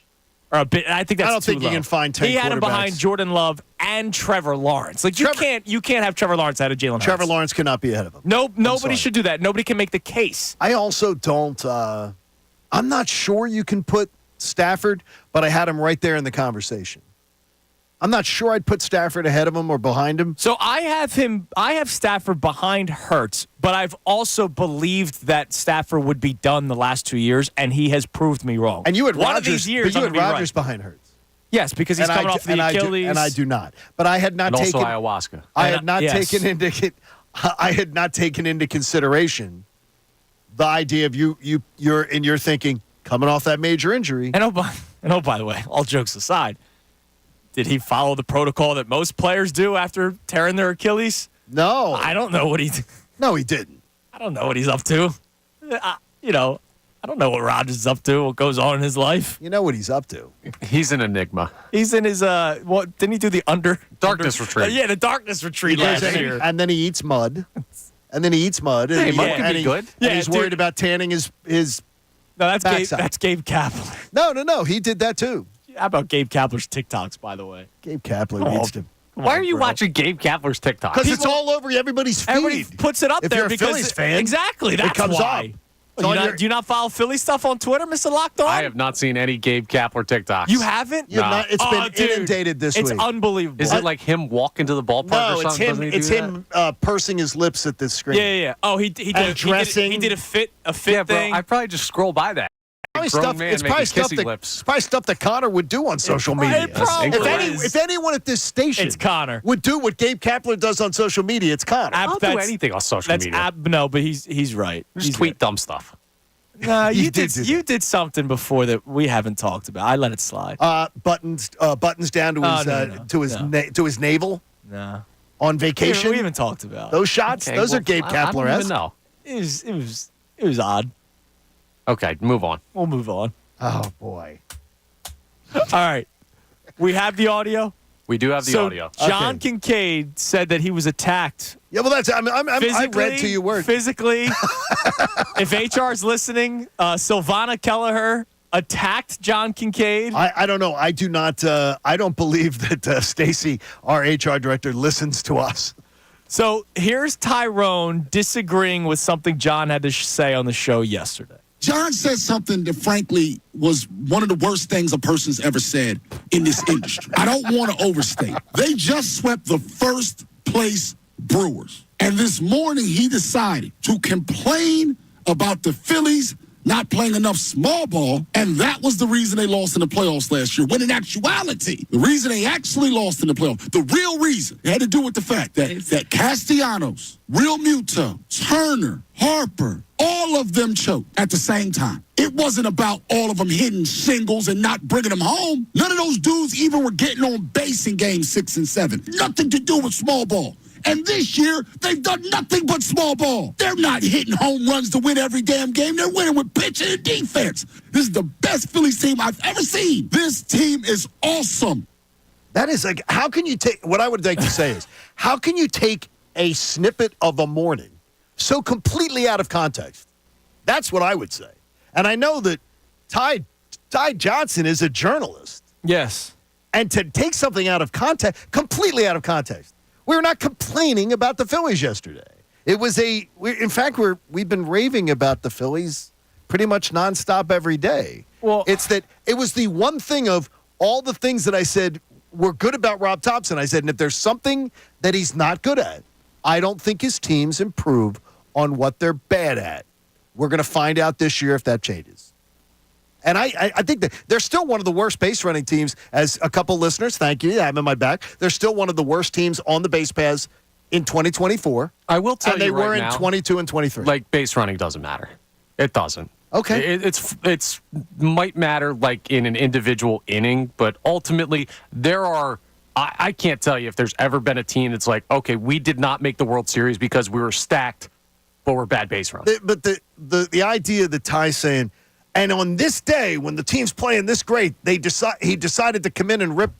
Or a bit. I think that's I don't think low. you can find 10 He had him behind Jordan Love and Trevor Lawrence. You can't have Trevor Lawrence ahead of Jalen Hurts. Trevor Lawrence cannot be ahead of him. Nobody should do that. Nobody can make the case. I also don't. I'm not sure you can put Stafford, but I had him right there in the conversation. I'm not sure I'd put Stafford ahead of him or behind him. So I have Stafford behind Hurts, but I've also believed that Stafford would be done the last 2 years, and he has proved me wrong. And you had One Rodgers, of these years, but you had Rodgers right. behind Hurts. Yes, because he's coming off the Achilles. And I do not. But I had not and taken. Also ayahuasca. I had not taken into consideration the idea of you're thinking coming off that major injury. And by the way, all jokes aside, did he follow the protocol that most players do after tearing their Achilles? No. I don't know what he did. No, he didn't. I don't know what he's up to. I don't know what Rodgers is up to, what goes on in his life. You know what he's up to. He's an enigma. He's in his, what, didn't he do the Darkness retreat. Yeah, the darkness retreat last year. And then he eats mud. And then he eats mud. Hey, and mud can be good. And Yeah, he's worried about tanning his No, that's backside. That's Gabe Kapler. No. He did that too. How about Gabe Kapler's TikToks, by the way? Gabe Kapler needs to. Why are you bro. watching Gabe Kapler's TikTok? Because it's all over everybody's feed. Everybody puts it up If there you're a because Phillies fan, exactly that's it comes why. up. It's on your- Do you not follow Philly stuff on Twitter, Mr. Locked On? I have not seen any Gabe Kapler TikToks. You haven't? You've not- it's been dude, inundated this it's week. unbelievable. Is it like him walk into the ballpark No, or it's something? him. Doesn't he It's do him pursing his lips at this screen. Yeah. Oh, he did dressing. He did a fit that? Yeah, bro. thing. I probably just scroll by that. Probably Grown stuff, man it's making probably stuff kissy that lips. it's probably stuff that Connor would do on social media. probably If anyone at this station It's Connor. would do what Gabe Kapler does on social media, it's Connor. I'll do anything on social That's media. no, but he's right. Just He's tweet right. dumb stuff. No, You you did did. do You did something before that we haven't talked about. I let it slide. Buttons down to his no. to his navel No, on vacation. we haven't talked about. Those shots, Okay, those well, are Gabe I don't even Kapler-esque. know. It was odd. Okay, move on. We'll move on. Oh boy. All right, we have the audio. We do have the so audio. John Kincade said that he was attacked Yeah, well, that's I physically. read to you word. Physically, if HR is listening, Silvana Kelleher attacked John Kincade. I don't know. I do not. I don't believe that Stacy, our HR director, listens to us. So here's Tyrone disagreeing with something John had to say on the show yesterday. John said something that, frankly, was one of the worst things a person's ever said in this industry. I don't want to overstate. They just swept the first place Brewers. And this morning, he decided to complain about the Phillies not playing enough small ball, and that was the reason they lost in the playoffs last year. When in actuality, the reason they actually lost in the playoffs, the real reason, it had to do with the fact that Castellanos, Real Muto, Turner, Harper, all of them choked at the same time. It wasn't about all of them hitting singles and not bringing them home. None of those dudes even were getting on base in games 6 and 7. Nothing to do with small ball. And this year, they've done nothing but small ball. They're not hitting home runs to win every damn game. They're winning with pitching and defense. This is the best Phillies team I've ever seen. This team is awesome. That is like, how can you take, what I would like to say is, how can you take a snippet of a morning so completely out of context? That's what I would say. And I know that Ty Johnson is a journalist. Yes. And to take something out of context, completely out of context. We were not complaining about the Phillies yesterday. It was we've been raving about the Phillies pretty much nonstop every day. Well, it's that it was the one thing of all the things that I said were good about Rob Thompson. I said, and if there's something that he's not good at, I don't think his teams improve on what they're bad at. We're going to find out this year if that changes. And I think that they're still one of the worst base running teams, as a couple listeners, thank you, I'm in my back. They're still one of the worst teams on the base paths in 2024. I will tell and they you right were now, in 22 and 23. like base running doesn't matter. It doesn't. Okay. It's might matter like in an individual inning, but ultimately there are. I can't tell you if there's ever been a team that's like, okay, we did not make the World Series because we were stacked, but we're bad base runners. But the idea that Ty's saying, and on this day when the team's playing this great, he decided to come in and rip.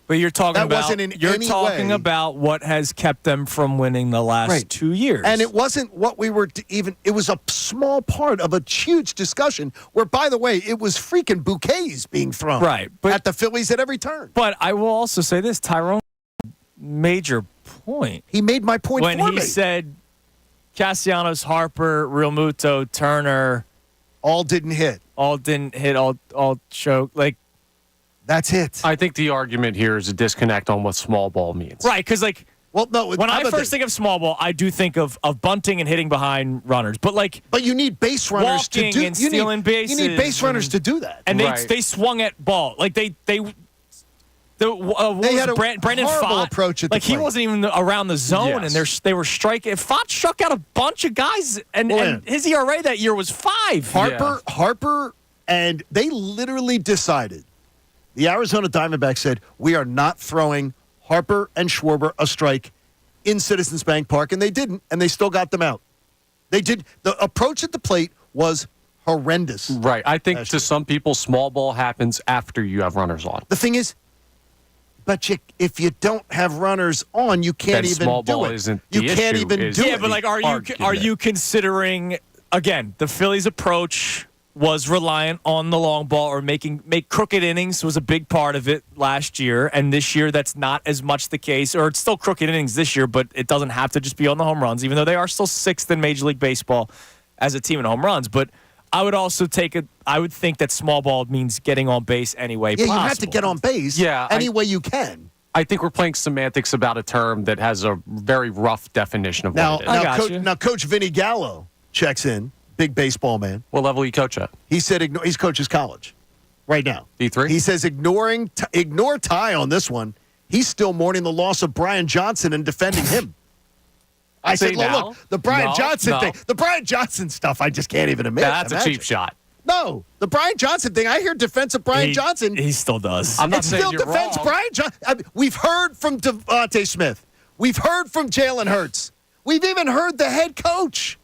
But you're talking That about wasn't in you're any talking way- about what has kept them from winning the last Right. 2 years. And it wasn't what we were it was a small part of a huge discussion where, by the way, it was freaking bouquets being thrown Right, but- at the Phillies at every turn. But I will also say this, Tyrone, major point. He made my point When for he me. said Castellanos, Harper, Real Muto, Turner, all didn't hit. all didn't hit, all choke. Like, That's it. I think the argument here is a disconnect on what small ball means. right, because like Well, no. when I first think of small ball, I do think of bunting and hitting behind runners. But like, but you need base runners to walking do. and you stealing need, You need base bases runners and- to do that. and Right. they swung at ball. Like what They was had it, a Brandon horrible Pfaadt? approach at the like he plate. wasn't even around the zone, Yes. and they were striking. Pfaadt struck out a bunch of guys, and his ERA that year was 5. Harper, and they literally decided. The Arizona Diamondbacks said, we are not throwing Harper and Schwarber a strike in Citizens Bank Park, and they didn't, and they still got them out. They did. The approach at the plate was horrendous. Right. I think to some people, small ball happens after you have runners on. The thing is, but if you don't have runners on, you can't Then even small do ball it. isn't You the can't issue, even is do Yeah, it. but like, are you considering again the Phillies' approach was reliant on the long ball or make crooked innings was a big part of it last year, and this year that's not as much the case, or it's still crooked innings this year, but it doesn't have to just be on the home runs, even though they are still 6th in Major League Baseball as a team in home runs. But I would also I would think that small ball means getting on base anyway. Yeah, possible. you have to get on base any way you can. I think we're playing semantics about a term that has a very rough definition of what it is. Now, Coach Vinny Gallo checks in. Big baseball man. What level you coach at? He said he's coaches college right now. D3? He says ignore Ty on this one. He's still mourning the loss of Brian Johnson and defending him. I said, look, the Brian Johnson thing, the Brian Johnson stuff, I just can't even admit. That's a cheap shot. No, the Brian Johnson thing, I hear defense of Brian Johnson. He still does. I'm not saying still you're defense wrong. Brian Johnson. We've heard from Devontae Smith. We've heard from Jalen Hurts. We've even heard the head coach.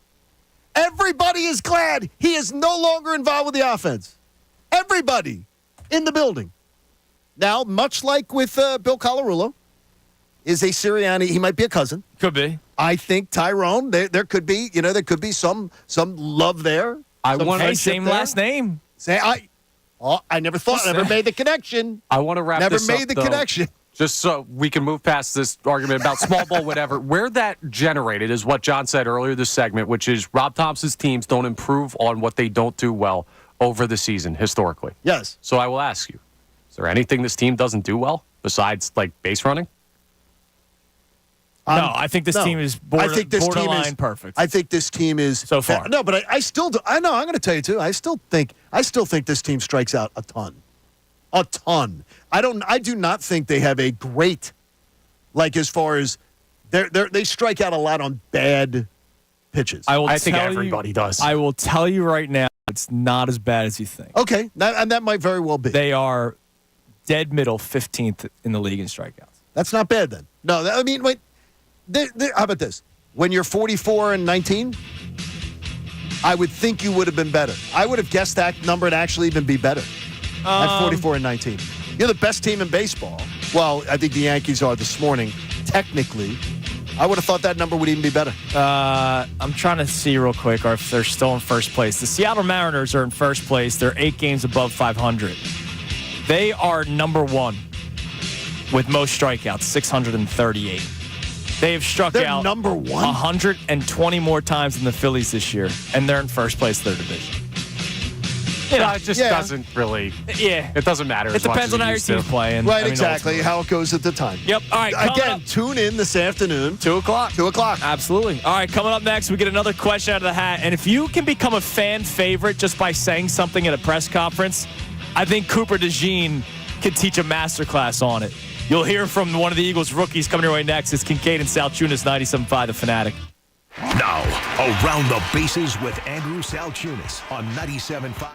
Everybody is glad he is no longer involved with the offense. Everybody in the building. Now, much like with Bill Colarulo, is a Sirianni. He might be a cousin. Could be. I think Tyrone. There could be. There could be some love there. Same last name. I never thought. Never made the connection. I want to wrap never this up. Never made the connection. Just so we can move past this argument about small ball, whatever. Where that generated is what John said earlier this segment, which is Rob Thompson's teams don't improve on what they don't do well over the season historically. Yes. So I will ask you, is there anything this team doesn't do well besides like base running? No, I think this team is borderline perfect. I think this team is so far. No, but I still do. I know. I'm going to tell you too. I still think this team strikes out a ton. A ton. I do not think they have a great, like as far as they strike out a lot on bad pitches. I think everybody does. I will tell you right now, it's not as bad as you think. Okay, and that might very well be. They are dead middle, 15th in the league in strikeouts. That's not bad then. No, I mean, wait. How about this? When you're 44-19, I would think you would have been better. I would have guessed that number to actually even be better at 44-19. You're the best team in baseball. Well, I think the Yankees are this morning. Technically, I would have thought that number would even be better. I'm trying to see real quick or if they're still in first place. The Seattle Mariners are in first place. They're 8 games above 500. They are number 1 with most strikeouts, 638. They have struck out number 1 120 more times than the Phillies this year, and they're in first place, their division. It just doesn't really. Yeah. It doesn't matter. It depends on how your team's playing. Right, exactly. How it goes at the time. Yep. All right. Again, tune in this afternoon. 2 o'clock. 2 o'clock. Absolutely. All right, coming up next, we get another question out of the hat. And if you can become a fan favorite just by saying something at a press conference, I think Cooper DeJean can teach a masterclass on it. You'll hear from one of the Eagles rookies coming your way next. It's Kincade and Salciunas, 97.5 The Fanatic. Now, Around the Bases with Andrew Salciunas on 97.5.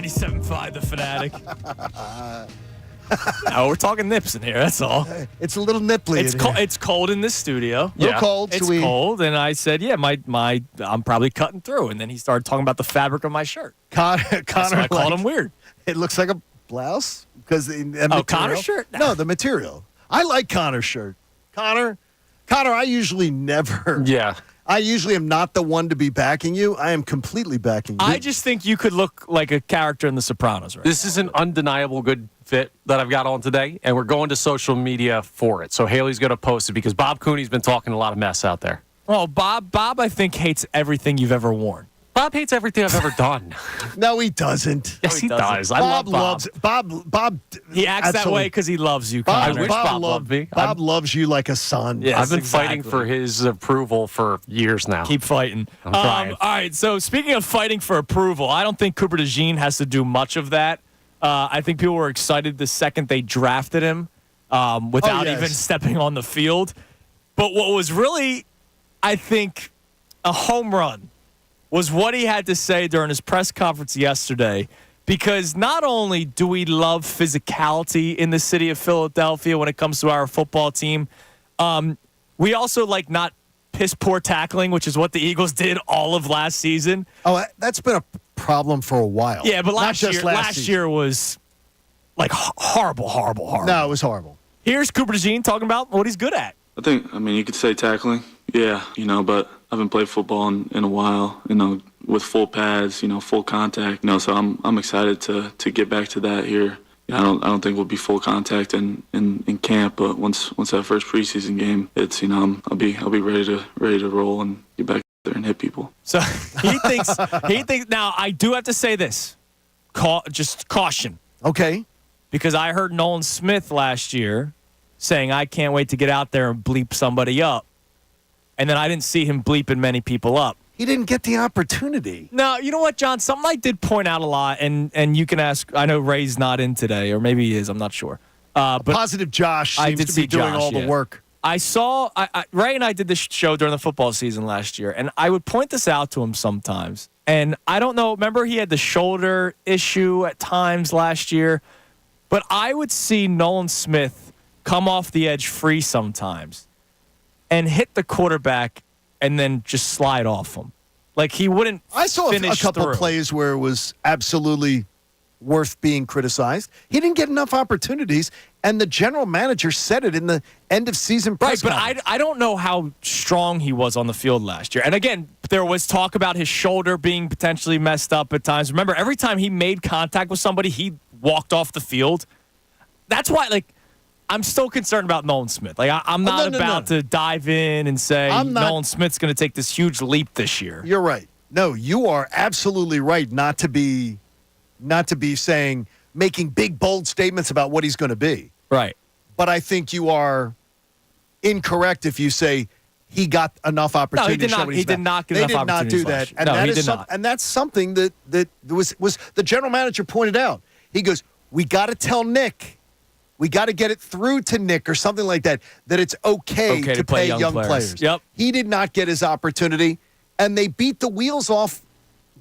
97.5 The Fanatic. No, we're talking nips in here. That's all. It's a little nipply. It's cold in this studio. Little cold. It's cold, and I said, "Yeah, I'm probably cutting through." And then he started talking about the fabric of my shirt. Connor, I called him weird. It looks like a blouse because Connor's shirt. No, the material. I like Connor's shirt. Connor. I usually never. Yeah. I usually am not the one to be backing you. I am completely backing you. I just think you could look like a character in The Sopranos right This now. is an undeniable good fit that I've got on today, and we're going to social media for it. So Haley's going to post it because Bob Cooney's been talking a lot of mess out there. Well, Bob, I think, hates everything you've ever worn. Bob hates everything I've ever done. No, he doesn't. Yes, he does. I Bob love Bob. loves Bob. He acts that way because he loves you, Connor. I wish Bob loved me. Bob loves you like a son. Yes, I've been exactly. fighting for his approval for years now. Keep fighting. I'm trying. All right, so speaking of fighting for approval, I don't think Cooper DeJean has to do much of that. I think people were excited the second they drafted him without even stepping on the field. But what was really, I think, a home run was what he had to say during his press conference yesterday, because not only do we love physicality in the city of Philadelphia when it comes to our football team, we also like not piss poor tackling, which is what the Eagles did all of last season. Oh, that's been a problem for a while. Yeah, but Not just last year was like horrible. No, it was horrible. Here's Cooper DeJean talking about what he's good at. I mean, you could say tackling. Yeah, but I haven't played football in a while, with full pads, full contact, so I'm excited to get back to that here. I don't think we'll be full contact in camp, but once that first preseason game, it's I'll be ready to roll and get back there and hit people. So he thinks now I do have to say this. Just caution. Okay. Because I heard Nolan Smith last year saying, I can't wait to get out there and bleep somebody up. And then I didn't see him bleeping many people up. He didn't get the opportunity. No, you know what, John? Something I did point out a lot, and you can ask, I know Ray's not in today, or maybe he is, I'm not sure. But Positive Josh seems I did to see be doing Josh, all the work. I saw, Ray and I did this show during the football season last year, and I would point this out to him sometimes. And I don't know, remember he had the shoulder issue at times last year? But I would see Nolan Smith come off the edge free sometimes and hit the quarterback and then just slide off him. Like he wouldn't I saw a couple through. plays where it was absolutely worth being criticized. He didn't get enough opportunities, and the general manager said it in the end of season press conference. I don't know how strong he was on the field last year. And again, there was talk about his shoulder being potentially messed up at times. Remember, every time he made contact with somebody, he walked off the field. That's why, I'm still concerned about Nolan Smith. I'm not about to dive in and say Nolan Smith's going to take this huge leap this year. You're right. No, you are absolutely right not to be making big, bold statements about what he's going to be. Right. But I think you are incorrect if you say he got enough opportunity. No, he did not get enough opportunities. They did not do that. And he did not. And that's something that was the general manager pointed out. He goes, we got to tell Nick. We got to get it through to Nick or something like that it's okay to pay young players. Yep. He did not get his opportunity, and they beat the wheels off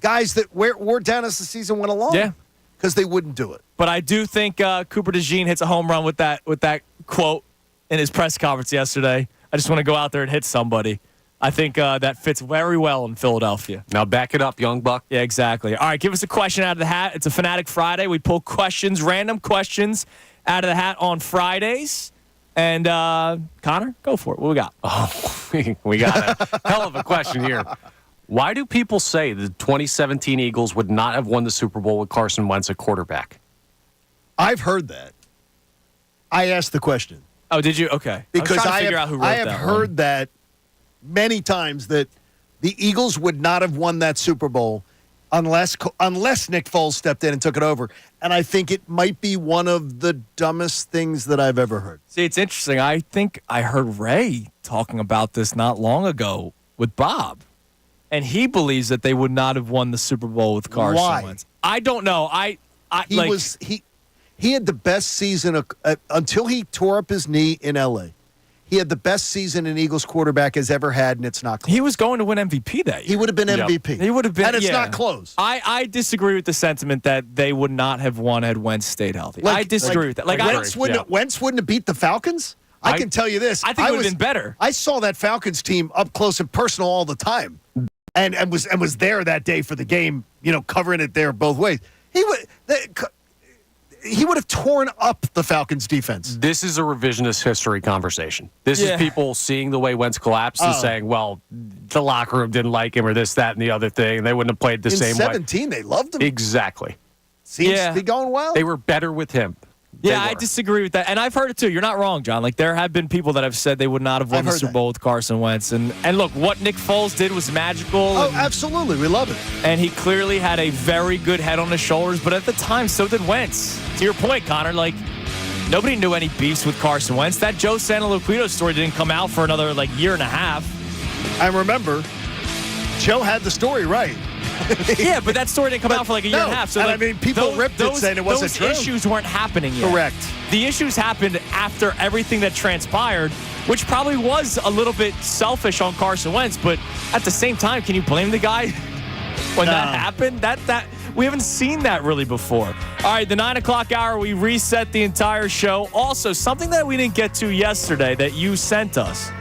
guys that wore down as the season went along. Yeah. Because they wouldn't do it. But I do think Cooper DeJean hits a home run with that quote in his press conference yesterday. I just want to go out there and hit somebody. I think that fits very well in Philadelphia. Now back it up, young buck. Yeah, exactly. All right, give us a question out of the hat. It's a Fanatic Friday. We pull questions, random questions out of the hat on Fridays. And Connor, go for it. What we got? Oh, we got a hell of a question here. Why do people say the 2017 Eagles would not have won the Super Bowl with Carson Wentz at quarterback? I've heard that. I asked the question. Oh, did you? Okay. Because I have heard that many times that the Eagles would not have won that Super Bowl unless Nick Foles stepped in and took it over. And I think it might be one of the dumbest things that I've ever heard. See, it's interesting. I think I heard Ray talking about this not long ago with Bob. And he believes that they would not have won the Super Bowl with Carson Wentz. I don't know. He had the best season until he tore up his knee in L.A. He had the best season an Eagles quarterback has ever had, and it's not close. He was going to win MVP that year. He would have been MVP. He would have been, and it's not close. I disagree with the sentiment that they would not have won had Wentz stayed healthy. I disagree with that. Wentz wouldn't have beat the Falcons? I can tell you this. I think it would have been better. I saw that Falcons team up close and personal all the time, and was there that day for the game. Covering it there both ways. He would have torn up the Falcons defense. This is a revisionist history conversation. This is people seeing the way Wentz collapsed and saying, well, the locker room didn't like him or this, that, and the other thing. They wouldn't have played the same way. In 17, they loved him. Exactly. Seems to be going well. They were better with him. Yeah, I disagree with that. And I've heard it too. You're not wrong, John. Like, there have been people that have said they would not have won the Super Bowl with Carson Wentz. And look, what Nick Foles did was magical. Oh, absolutely. We love it. And he clearly had a very good head on his shoulders. But at the time, so did Wentz. To your point, Connor, nobody knew any beefs with Carson Wentz. That Joe Santoliquito story didn't come out for another, year and a half. I remember Joe had the story right. Yeah, but that story didn't come out for a year and a half. So people ripped it saying it wasn't true. Those issues weren't happening yet. Correct. The issues happened after everything that transpired, which probably was a little bit selfish on Carson Wentz. But at the same time, can you blame the guy when that happened? That we haven't seen that really before. All right, the 9 o'clock hour, we reset the entire show. Also, something that we didn't get to yesterday that you sent us.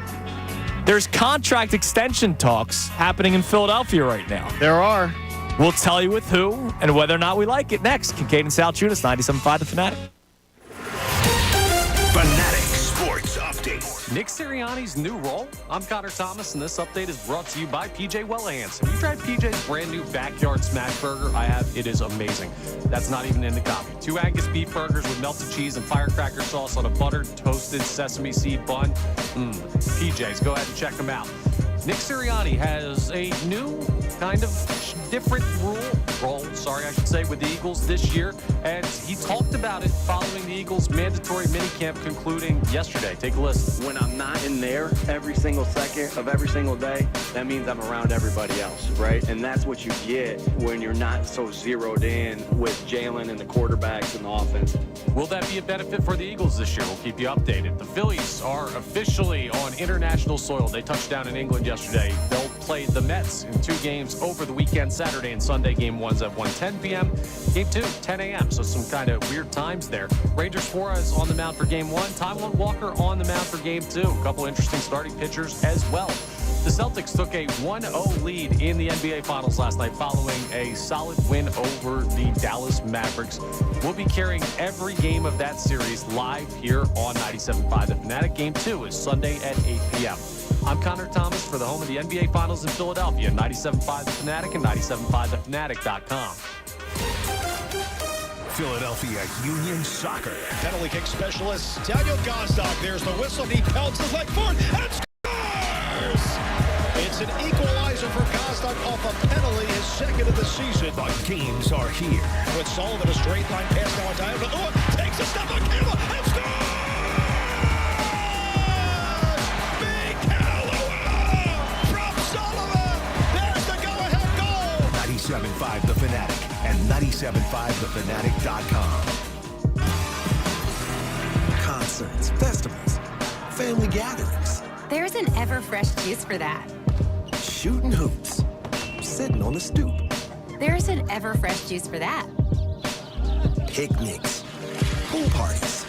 There's contract extension talks happening in Philadelphia right now. There are. We'll tell you with who and whether or not we like it next. Kincade and Salciunas, 97.5 The Fanatic. Fanatic Sports Update. Nick Sirianni's new role? I'm Connor Thomas, and this update is brought to you by PJ Wellhands. Have you tried PJ's brand new Backyard Smash Burger? I have. It is amazing. That's not even in the copy. 2 Angus beef burgers with melted cheese and firecracker sauce on a buttered, toasted sesame seed bun. PJ's. Go ahead and check them out. Nick Sirianni has a new kind of different role, with the Eagles this year, and he talked about it following the Eagles' mandatory minicamp concluding yesterday. Take a listen. When I'm not in there every single second of every single day, that means I'm around everybody else, right? And that's what you get when you're not so zeroed in with Jalen and the quarterbacks and the offense. Will that be a benefit for the Eagles this year? We'll keep you updated. The Phillies are officially on international soil. They touched down in England yesterday. They'll play the Mets in 2 games over the weekend, Saturday and Sunday. Game 1's at 1:10 p.m. Game 2, 10 a.m. So some kind of weird times there. Rangers Suarez on the mound for Game 1. Taijuan Walker on the mound for Game 2. A couple interesting starting pitchers as well. The Celtics took a 1-0 lead in the NBA Finals last night following a solid win over the Dallas Mavericks. We'll be carrying every game of that series live here on 97.5 The Fanatic. Game 2 is Sunday at 8 p.m. I'm Connor Thomas for the home of the NBA Finals in Philadelphia, 97.5 The Fanatic and 97.5thefanatic.com. Philadelphia Union Soccer. Penalty kick specialist Daniel Gosdock. There's the whistle. He pelts his leg forward and scores! It's an equalizer for Gosdock off a penalty, his second of the season. The games are here. With Sullivan, a straight line pass now on diagonal. Oh, takes a step on Campbell and scores! Big Callaway from Sullivan. There's the go-ahead goal. 97.5 The Fanatic and 97.5thefanatic.com. Concerts, festivals, family gatherings. There's an Everfresh juice for that. Shooting hoops, sitting on the stoop. There's an Everfresh juice for that. Picnics, pool parties.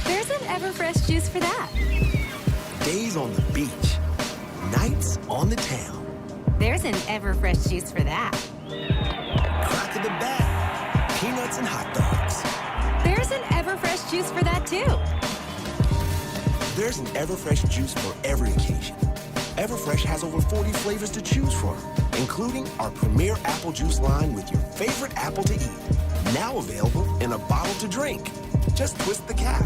There's an Everfresh juice for that. Days on the beach, nights on the town. There's an Everfresh juice for that. Crack of the bat, peanuts and hot dogs. There's an Everfresh juice for that too. There's an Everfresh juice for every occasion. Everfresh has over 40 flavors to choose from, including our premier apple juice line with your favorite apple to eat. Now available in a bottle to drink. Just twist the cap.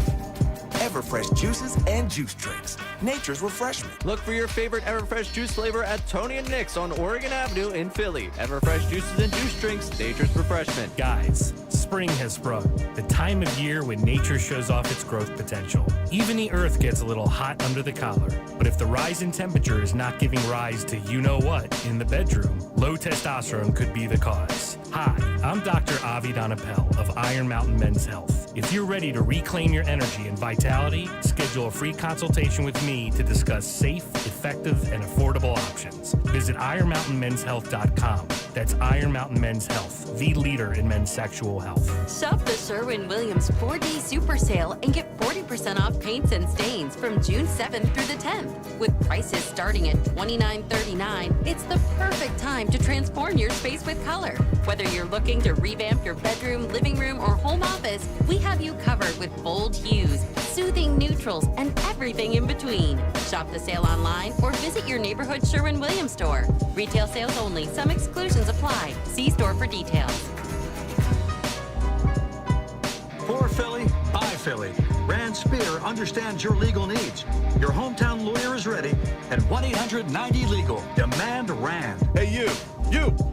Everfresh juices and juice drinks. Nature's refreshment. Look for your favorite Everfresh juice flavor at Tony and Nick's on Oregon Avenue in Philly. Everfresh juices and juice drinks. Nature's refreshment. Guys, Spring has sprung, the time of year when nature shows off its growth potential. Even the earth gets a little hot under the collar. But if the rise in temperature is not giving rise to you-know-what in the bedroom, low testosterone could be the cause. Hi, I'm Dr. Avi Donapel of Iron Mountain Men's Health. If you're ready to reclaim your energy and vitality, schedule a free consultation with me to discuss safe, effective, and affordable options. Visit IronMountainMen'sHealth.com. That's Iron Mountain Men's Health, the leader in men's sexual health. Shop the Sherwin-Williams 4-day super sale and get 40% off paints and stains from June 7th through the 10th. With prices starting at $29.39, it's the perfect time to transform your space with color. Whether you're looking to revamp your bedroom, living room, or home office, we have you covered with bold hues, soothing neutrals, and everything in between. Shop the sale online or visit your neighborhood Sherwin-Williams store. Retail sales only. Some exclusions apply. See store for details. For Philly, by Philly. Rand Spear understands your legal needs. Your hometown lawyer is ready at 1-800-90-LEGAL. Demand Rand. Hey,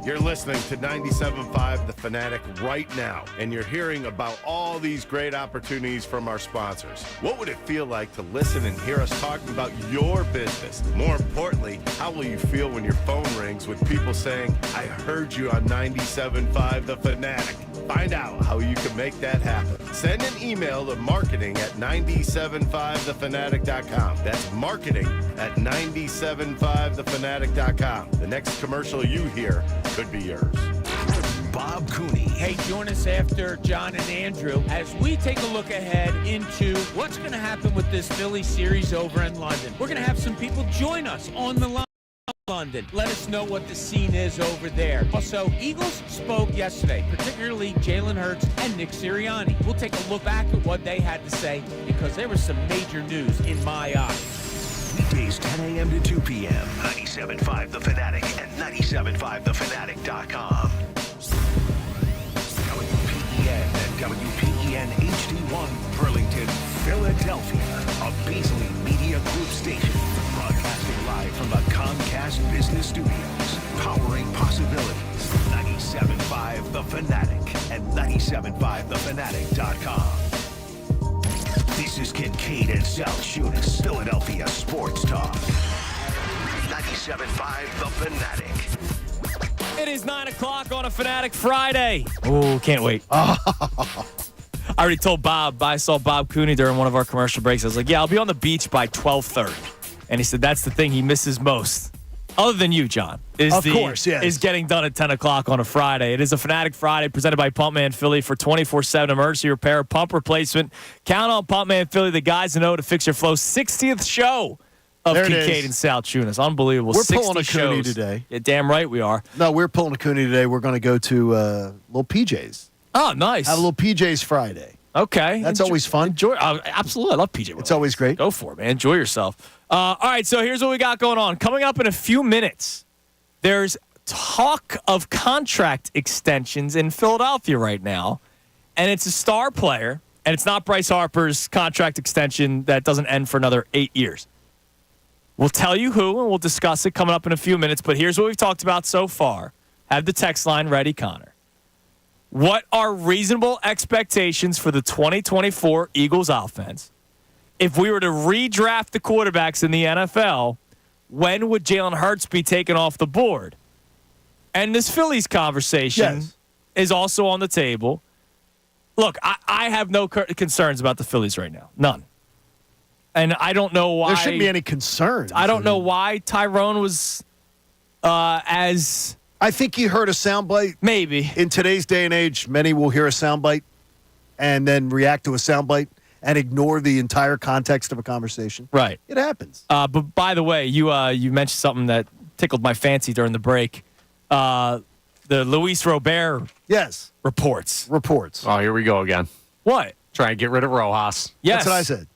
you're listening to 97.5 The Fanatic right now, and you're hearing about all these great opportunities from our sponsors. What would it feel like to listen and hear us talking about your business? More importantly, how will you feel when your phone rings with people saying, I heard you on 97.5 The Fanatic? Find out how you can make that happen. Send an email to marketing@975thefanatic.com. That's marketing@975thefanatic.com. The next commercial you hear could be yours. Bob Cooney. Hey, join us after John and Andrew as we take a look ahead into what's going to happen with this Philly series over in London. We're going to have some people join us on the line. London. Let us know what the scene is over there. Also, Eagles spoke yesterday, particularly Jalen Hurts and Nick Sirianni. We'll take a look back at what they had to say because there was some major news in my eyes. Weekdays 10 a.m. to 2 p.m. 97.5 The Fanatic and 97.5thefanatic.com. WPEN and WPEN HD1 Burlington, Philadelphia. A Beasley Media Group station. Broadcasting live from the Comcast Business Studios. Powering possibilities. 97.5 The Fanatic and 97.5thefanatic.com. This is Kincade Salciunas, Philadelphia Sports Talk. 97.5 The Fanatic. It is 9 o'clock on a Fanatic Friday. Oh, can't wait. I already told Bob. I saw Bob Cooney during one of our commercial breaks. I was like, yeah, I'll be on the beach by 12:30. And he said that's the thing he misses most. Other than you, John. Is getting done at 10 o'clock on a Friday. It is a Fanatic Friday presented by Pumpman Philly for 24/7 emergency repair, pump replacement. Count on Pumpman Philly, the guys who know to fix your flow. 60th show of Kincade and Salciunas. Unbelievable. We're pulling a Cooney today. Yeah, damn right we are. No, we're pulling a Cooney today. We're going to go to little PJ's. Oh, nice. Have a little PJ's Friday. Okay. That's always fun. Absolutely. I love PJ. It's always great. Go for it, man. Enjoy yourself. All right, so here's what we got going on. Coming up in a few minutes, there's talk of contract extensions in Philadelphia right now, and it's a star player, and it's not Bryce Harper's contract extension that doesn't end for another 8 years. We'll tell you who, and we'll discuss it coming up in a few minutes, but here's what we've talked about so far. Have the text line ready, Connor. What are reasonable expectations for the 2024 Eagles offense? If we were to redraft the quarterbacks in the NFL, when would Jalen Hurts be taken off the board? And this Phillies conversation is also on the table. Look, I have no concerns about the Phillies right now. None. And I don't know why. There shouldn't be any concerns. I don't know why Tyrone was as... I think he heard a soundbite. Maybe. In today's day and age, many will hear a soundbite and then react to a soundbite and ignore the entire context of a conversation. Right. It happens. But by the way, you mentioned something that tickled my fancy during the break. The Luis Robert reports. Oh, here we go again. What? Try and get rid of Rojas. Yes. That's what I said.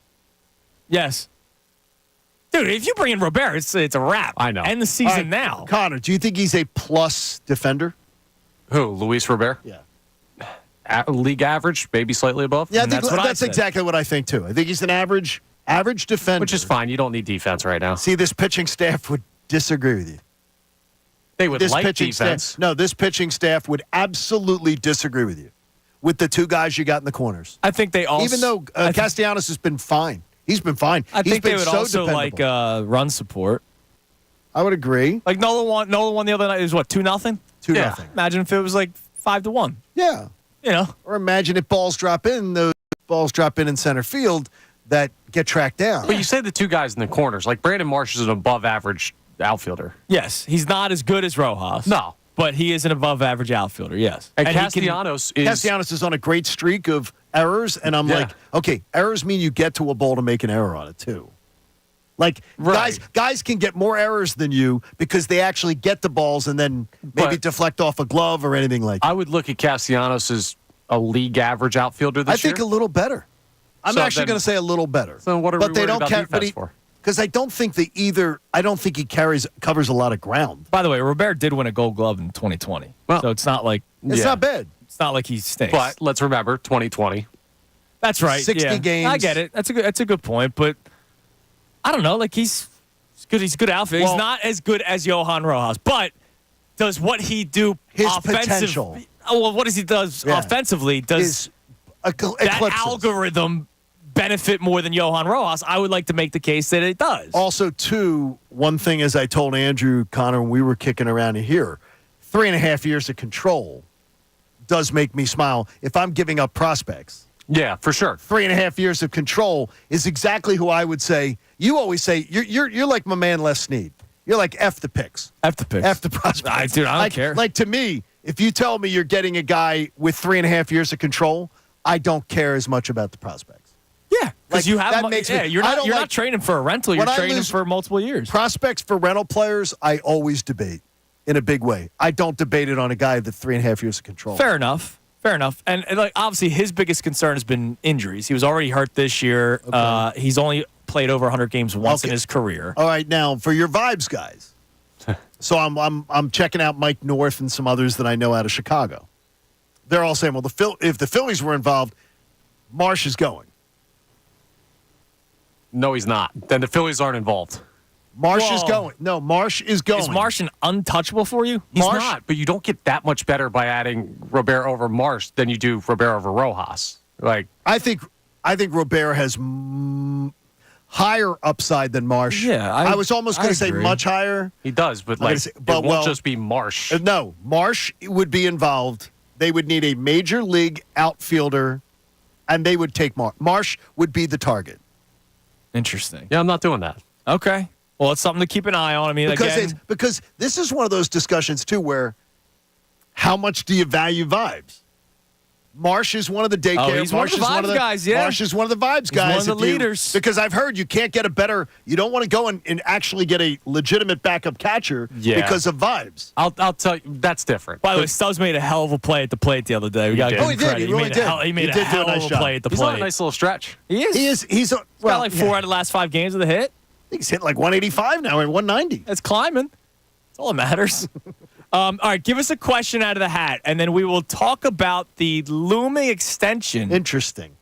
Yes. Dude, if you bring in Robert, it's a wrap. I know. End the season now. Connor, do you think he's a plus defender? Who? Luis Robert? Yeah. League average, maybe slightly above. Yeah, that's exactly what I think too. I think he's an average defender, which is fine. You don't need defense right now. See, this pitching staff would disagree with you. They would like defense. No, this pitching staff would absolutely disagree with you. with the two guys you got in the corners. I think they also, even though Castellanos has been fine. He's been fine. I think they would so also dependable. like run support. I would agree. Like Nolan won the other night. It was what, 2-0? 2-0. Imagine if it was like 5-1. Yeah. You know. Or imagine if balls drop in, those balls drop in center field that get tracked down. But you say the two guys in the corners. Like Brandon Marsh is an above-average outfielder. Yes, he's not as good as Rojas. No. But he is an above-average outfielder, yes. And Castellanos is on a great streak of errors, and I'm like, okay, errors mean you get to a ball to make an error on it, too. Like, guys can get more errors than you because they actually get the balls and then maybe deflect off a glove or anything like that. I would look at Castellanos as a league average outfielder this year. I think a little better. I'm actually going to say a little better. So what are we worried about defense for? Because I don't think he covers a lot of ground. By the way, Robert did win a Gold Glove in 2020. Well, so it's not like it's not bad. It's not like he stinks. But let's remember 2020. That's right. 60 games. I get it. That's a good point. But I don't know. Like he's good. He's a good outfit. He's not as good as Johan Rojas. But does what he do his potential? Well, what does he does offensively? Does that algorithm benefit more than Johan Rojas? I would like to make the case that it does. Also, one thing, as I told Andrew, Connor, when we were kicking around here, 3.5 years of control does make me smile if I'm giving up prospects. Yeah, for sure. 3.5 years of control is exactly who I would say. You always say you're like my man Les Snead. You're like F the picks. F the picks. F the prospects. Dude, I don't care. Like to me, if you tell me you're getting a guy with 3.5 years of control, I don't care as much about the prospects. Yeah, because you have you're not training for a rental. You're training for multiple years. Prospects for rental players, I always debate in a big way. I don't debate it on a guy with 3.5 years of control. Fair enough. And like obviously his biggest concern has been injuries. He was already hurt this year. Okay. He's only played over 100 games once in his career. All right, now for your vibes guys. So I'm checking out Mike North and some others that I know out of Chicago. They're all saying, well, if the Phillies were involved, Marsh is going. No, he's not. Then the Phillies aren't involved. Marsh is going. No, Marsh is going. Is Marsh an untouchable for you? He's not, but you don't get that much better by adding Robert over Marsh than you do Robert over Rojas. Like I think Robert has higher upside than Marsh. Yeah, I was almost going to say much higher. He does, but it won't just be Marsh. No, Marsh would be involved. They would need a major league outfielder, and they would take Marsh. Marsh would be the target. Interesting. Yeah, I'm not doing that. Okay. Well, it's something to keep an eye on. I mean, because this is one of those discussions, too, where how much do you value vibes? Marsh is one of the daycare. He's one of the vibes guys, yeah. Marsh is one of the vibes guys. He's one of the leaders. Because I've heard you can't get a better – you don't want to go and actually get a legitimate backup catcher because of vibes. I'll tell you, that's different. By the way, Stubbs made a hell of a play at the plate the other day. We got to give him credit. He really did. He made a hell of a play at the plate. He's on a nice little stretch. He is. He's got like 4 out of the last 5 games of the hit. I think he's hitting like 185 now and 190. It's climbing. That's all that matters. All right, give us a question out of the hat, and then we will talk about the looming extension. Interesting.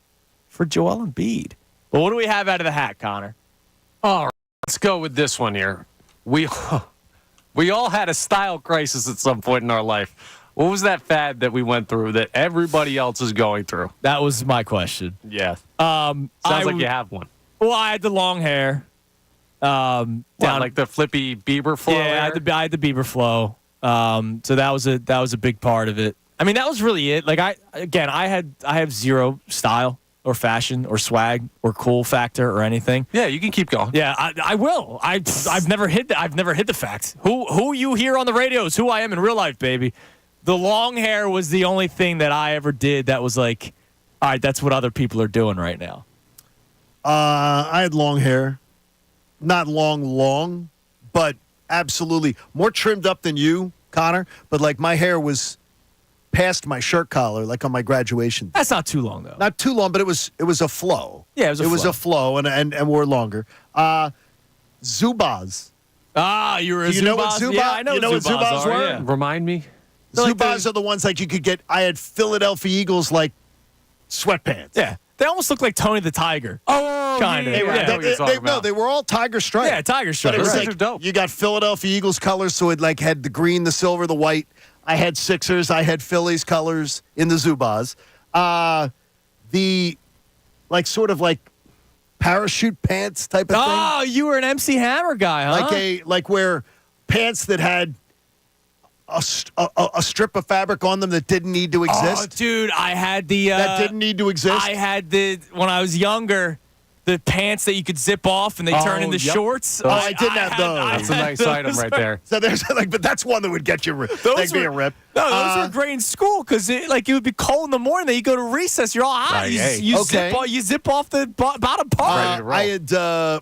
For Joel Embiid. But what do we have out of the hat, Connor? All right, let's go with this one here. We all had a style crisis at some point in our life. What was that fad that we went through that everybody else is going through? That was my question. Yeah. Sounds like you have one. Well, I had the long hair. Down like the flippy Bieber flow. Yeah, I had the Bieber flow. So that was a big part of it. I mean, that was really it. Like I have zero style or fashion or swag or cool factor or anything. Yeah, you can keep going. Yeah, I will. I've never hid the facts. Who you hear on the radio is who I am in real life, baby. The long hair was the only thing that I ever did that was like, all right, that's what other people are doing right now. I had long hair. Not long, but absolutely more trimmed up than you, Connor. But like my hair was past my shirt collar, like on my graduation. That's not too long though. Not too long, but it was a flow. Yeah, it was a flow, and wore longer. Zubaz. You were a Zubaz. You know what Zubaz? Yeah, I know. You know what Zubaz were? Yeah. Remind me. Zubaz are the ones like you could get. I had Philadelphia Eagles like sweatpants. Yeah. They almost look like Tony the Tiger. Oh, kind of. They were all tiger stripes. Yeah, tiger stripes. But it was right. like, dope. You got Philadelphia Eagles colors, so it like had the green, the silver, the white. I had Sixers. I had Phillies colors in the Zubaz. The sort of parachute pants type of thing. Oh, you were an MC Hammer guy, huh? Like where pants that had a strip of fabric on them that didn't need to exist. Oh, dude, I had the that didn't need to exist. I had when I was younger, the pants that you could zip off and they turn into shorts. Oh, I didn't have those. That's a nice item right there. So there's but that's one that would get you being ripped. No, those were great in school because it would be cold in the morning. Then you go to recess, you're all hot. You zip off the bottom part. I had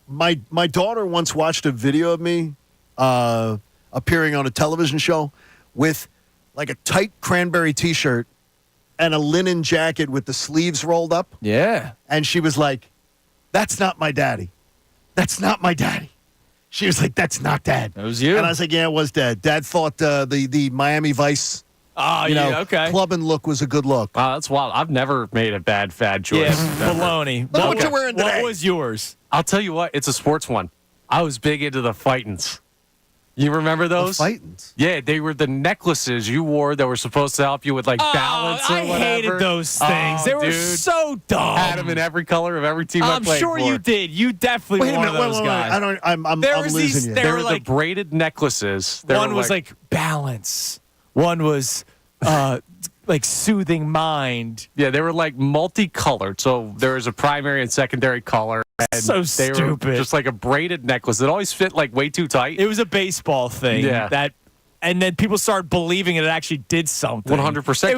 my daughter once watched a video of me appearing on a television show with a tight cranberry T-shirt and a linen jacket with the sleeves rolled up. Yeah, and she was like, "That's not my daddy. That's not my daddy." She was like, "That's not Dad." That was you. And I was like, "Yeah, it was Dad." Dad thought the Miami Vice, clubbing look was a good look. Wow, that's wild. I've never made a bad fad choice. Yeah, baloney. Look what you're wearing today. What was yours? I'll tell you what. It's a sports one. I was big into the fightins. You remember those? The fightins? Yeah, they were the necklaces you wore that were supposed to help you with balance or whatever. I hated those things. They were so dumb. Had them in every color of every team I played I'm sure for. you did. You definitely were one of those guys. I'm losing you. They were the braided necklaces. One was like balance. One was soothing mind. Yeah, they were multicolored. So there was a primary and secondary color. And so they stupid. Were just like a braided necklace. It always fit way too tight. It was a baseball thing. Yeah. And then people started believing it actually did something. 100%. It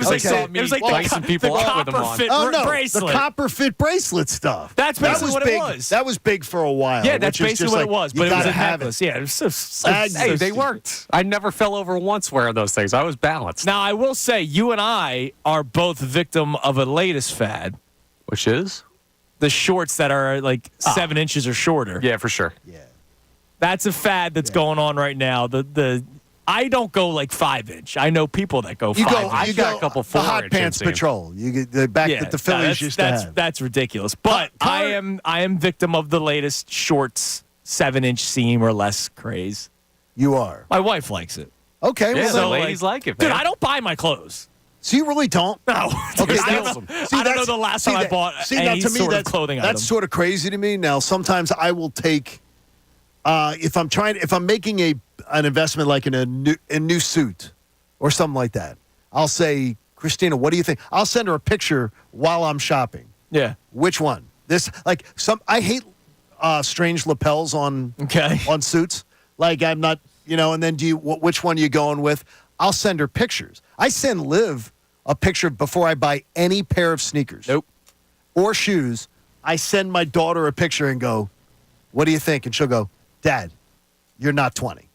was like dicing people up with them on. The bracelet. The copper fit bracelet stuff. That's basically what big. it was. That was big for a while. Yeah, that's basically what it was. But it was a have necklace. Yeah, it was so hey, they worked. I never fell over once wearing those things. I was balanced. Now, I will say, you and I are both victim of a latest fad. Which is? The shorts that are 7 inches or shorter. Yeah, for sure. Yeah. That's a fad that's going on right now. I don't go 5-inch. I know people that go 5-inch. I've got a couple 4-inch. The hot pants patrol. You get the back that the Phillies used to have. That's ridiculous. But I am victim of the latest shorts 7-inch seam or less craze. You are. My wife likes it. Okay, yeah, well, so ladies like it, dude. man. I don't buy my clothes. So you really don't? No. Okay, I don't know the last time I bought any sort of clothing item. That's sort of crazy to me. Now, sometimes I will take if I'm making an investment in a new suit or something like that. I'll say, Christina, what do you think? I'll send her a picture while I'm shopping. Yeah. Which one? I hate strange lapels on suits. I'm not, and then which one are you going with? I'll send her pictures. I send Liv a picture before I buy any pair of sneakers. Nope. Or shoes. I send my daughter a picture and go, what do you think? And she'll go, Dad, you're not 20.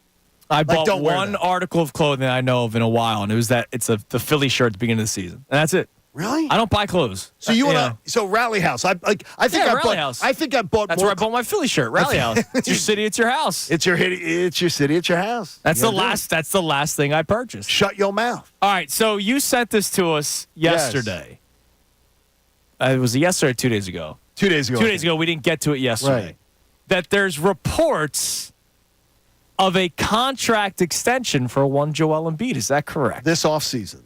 I bought one article of clothing I know of in a while, and it was it's the Philly shirt at the beginning of the season. And that's it. Really? I don't buy clothes. So so Rally House. I think Rally House. I think I bought. That's where I bought my Philly shirt. Rally House. It's your city. It's your house. It's your city. It's your house. That's the last. That's the last thing I purchased. Shut your mouth. All right. So you sent this to us yesterday. It was yesterday or 2 days ago. 2 days ago. 2 days ago. We didn't get to it yesterday. Right. That there's reports of a contract extension for one Joel Embiid. Is that correct? This offseason.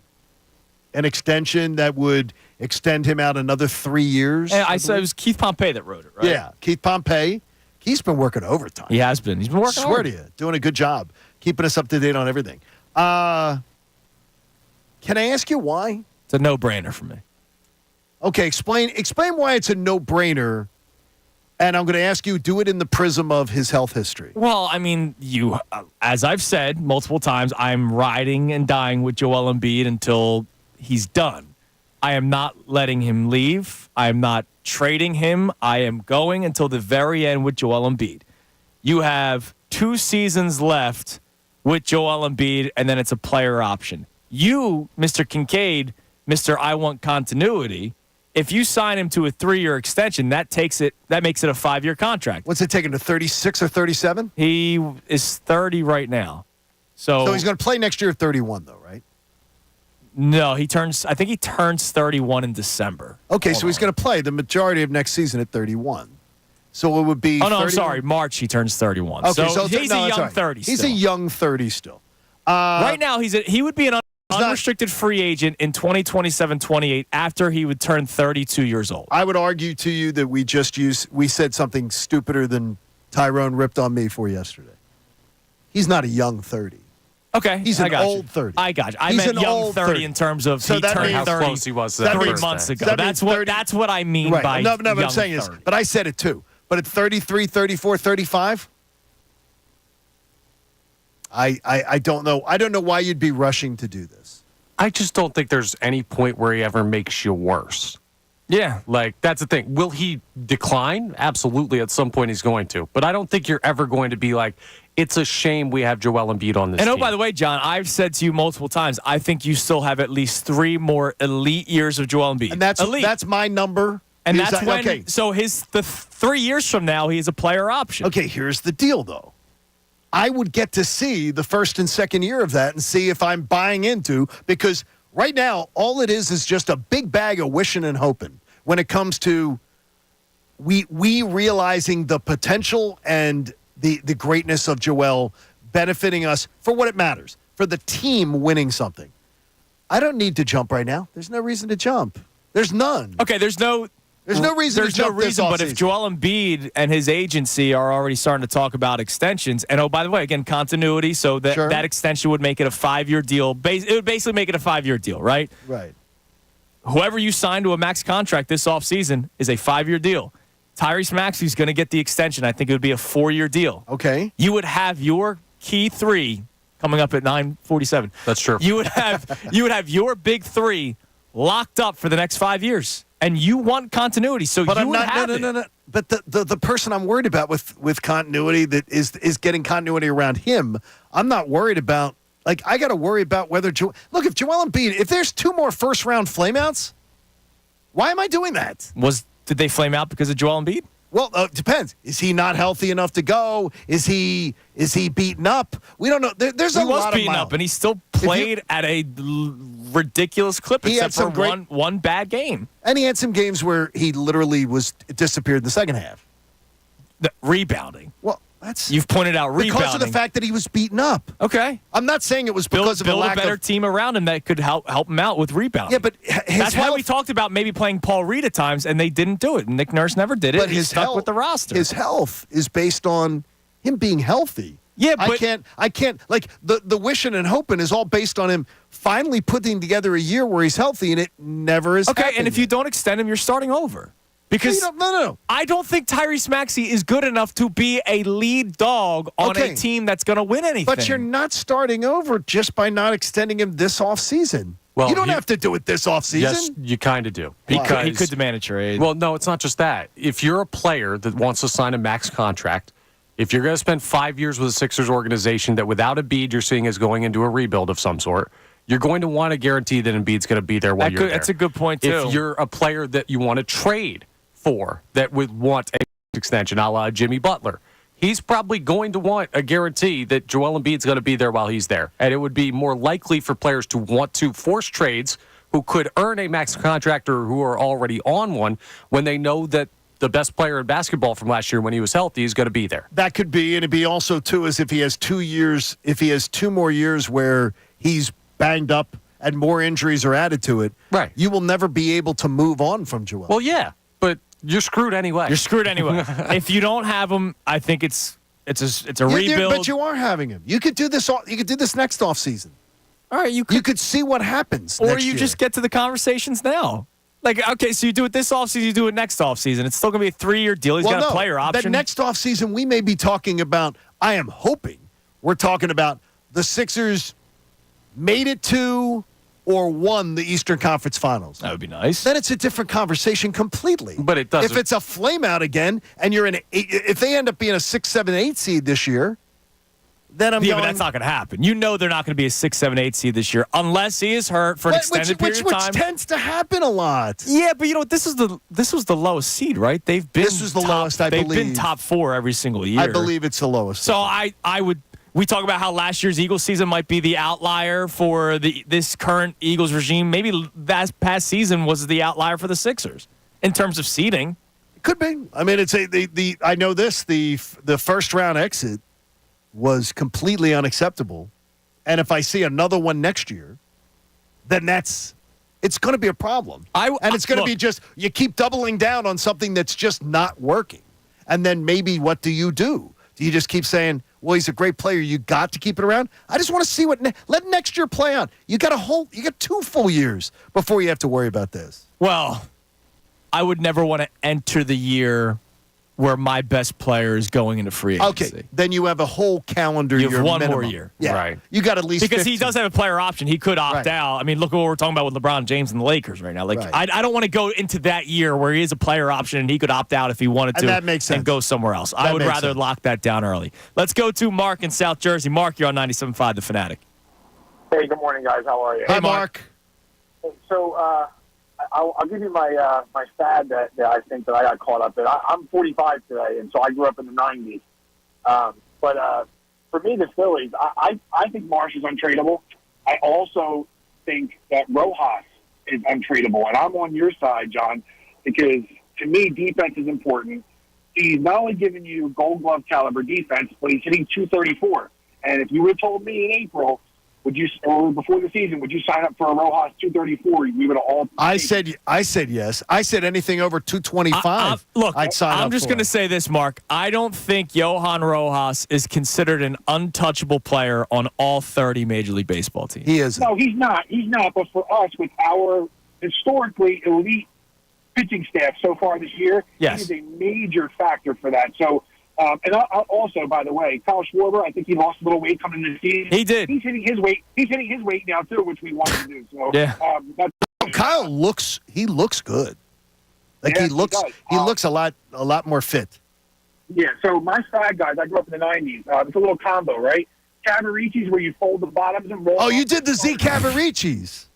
An extension that would extend him out another 3 years. And I said it was Keith Pompey that wrote it, right? Yeah, Keith Pompey. He's been working overtime. He has been. He's been working. I swear to you, doing a good job, keeping us up to date on everything. Can I ask you why? It's a no-brainer for me. Okay, explain why it's a no-brainer. And I'm going to ask you, do it in the prism of his health history. Well, I mean, as I've said multiple times, I'm riding and dying with Joel Embiid until he's done. I am not letting him leave. I am not trading him. I am going until the very end with Joel Embiid. You have 2 seasons left with Joel Embiid, and then it's a player option. You, Mr. Kincade, Mr. I want continuity. If you sign him to a 3-year extension, that makes it a 5-year contract. What's it taking to 36 or 37? He is 30 right now. So he's going to play next year at 31, though, right? No, I think he turns 31 in December. Okay, so he's going to play the majority of next season at 31. So it would be. Oh, no, I'm sorry. March, he turns 31. Okay, so he's a young 30 still. He's a young 30 still. Right now, he would be an unrestricted free agent in 2027-28 after he would turn 32 years old. I would argue to you that we said something stupider than Tyrone ripped on me for yesterday. He's not a young 30. Okay, he's an old 30. I got you. I meant young 30 in terms of he turned how 30 close he was to 3 that months first ago. day. That's what I mean right. by no. What young I'm saying 30. is, but I said it too. But at 33, 34, 35, I don't know. I don't know why you'd be rushing to do this. I just don't think there's any point where he ever makes you worse. Yeah. Like, that's the thing. Will he decline? Absolutely. At some point he's going to. But I don't think you're ever going to be like, it's a shame we have Joel Embiid on this team. And by the way, John, I've said to you multiple times, I think you still have at least 3 more elite years of Joel Embiid. And that's my number. And that's when, so the 3 years from now, he's a player option. Okay, here's the deal, though. I would get to see the first and second year of that and see if I'm buying into, because right now, all it is just a big bag of wishing and hoping when it comes to we realizing the potential and the greatness of Joel benefiting us for what it matters, for the team winning something. I don't need to jump right now. There's no reason to jump. There's none. Okay, there's no reason to jump this but if offseason. Joel Embiid and his agency are already starting to talk about extensions, and by the way, again, continuity, so that extension would make it a 5-year deal. It would basically make it a 5-year deal, right? Right. Whoever you sign to a max contract this offseason is a 5-year deal. Tyrese Maxey's going to get the extension. I think it would be a 4-year deal. Okay. You would have your key 3 coming up at 9:47. That's true. You would have your big 3 locked up for the next 5 years. And you want continuity, so but you I'm would not. have No. But the person I'm worried about with continuity that is getting continuity around him, I'm not worried about. Like, I got to worry about whether if Joel Embiid, if there's 2 more first-round flameouts, why am I doing that? Did they flame out because of Joel Embiid? Well, it depends. Is he not healthy enough to go? Is he beaten up? We don't know. There's a lot of He was beaten up, and he still played at a ridiculous clip, except for one bad game. And he had some games where he literally disappeared in the second half. Rebounding. Well, you've pointed out rebounding because of the fact that he was beaten up. Okay, I'm not saying it was because of build a lack a better of team around him that could help him out with rebounding. Yeah, but that's why we talked about maybe playing Paul Reed at times, and they didn't do it. Nick Nurse never did it. But He's stuck with the roster. His health is based on him being healthy. Yeah, but I can't like the wishing and hoping is all based on him finally putting together a year where he's healthy, and it never is. Okay, and if you don't extend him, you're starting over. Because no. I don't think Tyrese Maxey is good enough to be a lead dog on a team that's going to win anything. But you're not starting over just by not extending him this offseason. Well, you don't have to do it this offseason. Yes, you kind of do. Because he could demand a trade. Well, no, it's not just that. If you're a player that wants to sign a max contract, if you're going to spend 5 years with a Sixers organization that without Embiid you're seeing is going into a rebuild of some sort, you're going to want to guarantee that Embiid's going to be there while you're there. That's a good point, too. If you're a player that you want to trade for that would want an extension, a la Jimmy Butler, he's probably going to want a guarantee that Joel Embiid's going to be there while he's there. And it would be more likely for players to want to force trades who could earn a max contract or who are already on one when they know that the best player in basketball from last year when he was healthy is going to be there. That could be, and it'd be also, too, as if he has 2 years, if he has 2 more years where he's banged up and more injuries are added to it, right? You will never be able to move on from Joel. Well, yeah, but you're screwed anyway. You're screwed anyway. If you don't have him, I think it's a rebuild. But you are having him. You could do this. You could do this next offseason. All right, you could see what happens. Or next you year. just get to the conversations now. Like, okay, so you do it this offseason, you do it next offseason. It's still going to be a 3-year deal. He's got a player option. That next offseason, we may be talking about, I am hoping, we're talking about the Sixers made it to or won the Eastern Conference Finals. That would be nice. Then it's a different conversation completely. But it doesn't. If it's a flame out again, and if they end up being a 6, 7, 8 seed this year, then I'm going. But that's not going to happen. You know they're not going to be a 6, 7, 8 seed this year unless he is hurt for an extended period of time. Which tends to happen a lot. Yeah, but you know what? This was the lowest seed, right? This was the lowest, I believe. They've been top 4 every single year. I believe it's the lowest. So we talk about how last year's Eagles season might be the outlier for this current Eagles regime. Maybe that past season was the outlier for the Sixers in terms of seeding. It could be. I mean, it's I know this. The first round exit was completely unacceptable, and if I see another one next year, then it's going to be a problem. And it's going to be just, you keep doubling down on something that's just not working. And then maybe what do? Do you just keep saying, well, he's a great player, you got to keep it around? I just want to see let next year play on. You got 2 full years before you have to worry about this. Well, I would never want to enter the year where my best player is going into free agency. Okay, then you have a whole calendar year. You have one minimum. more year. Yeah. Right. You got at least because 15. he does have a player option. He could opt out. I mean, look at what we're talking about with LeBron James and the Lakers right now. Like, I don't want to go into that year where he is a player option and he could opt out if he wanted to. And that makes sense. And go somewhere else. I would rather lock that down early. Let's go to Mark in South Jersey. Mark, you're on 97.5 The Fanatic. Hey, good morning, guys. How are you? Hi, Mark. So, I'll give you my stat that I think that I got caught up in. I'm 45 today, and so I grew up in the 90s. But for me, the Phillies, I think Marsh is untradeable. I also think that Rojas is untradeable, and I'm on your side, John, because to me, defense is important. He's not only giving you Gold Glove caliber defense, but he's hitting 234. And if you would have told me in April, or before the season, would you sign up for a Rojas 234? We would have all. I said yes. I said anything over 225. Look, I'd sign up. I'm just going to say this, Mark. I don't think Johan Rojas is considered an untouchable player on all 30 Major League Baseball teams. He isn't. No, he's not. He's not. But for us, with our historically elite pitching staff so far this year, he is a major factor for that. So. And also, by the way, Kyle Schwarber, I think he lost a little weight coming into the season. He did. He's hitting his weight. He's hitting his weight now too, which we wanted to do. So, Kyle looks good. Like he looks a lot more fit. Yeah. So my side guys, I grew up in the 90s. It's a little combo, right? Cavaricci's where you fold the bottoms and roll. Oh, you did the Z Cavaricci's.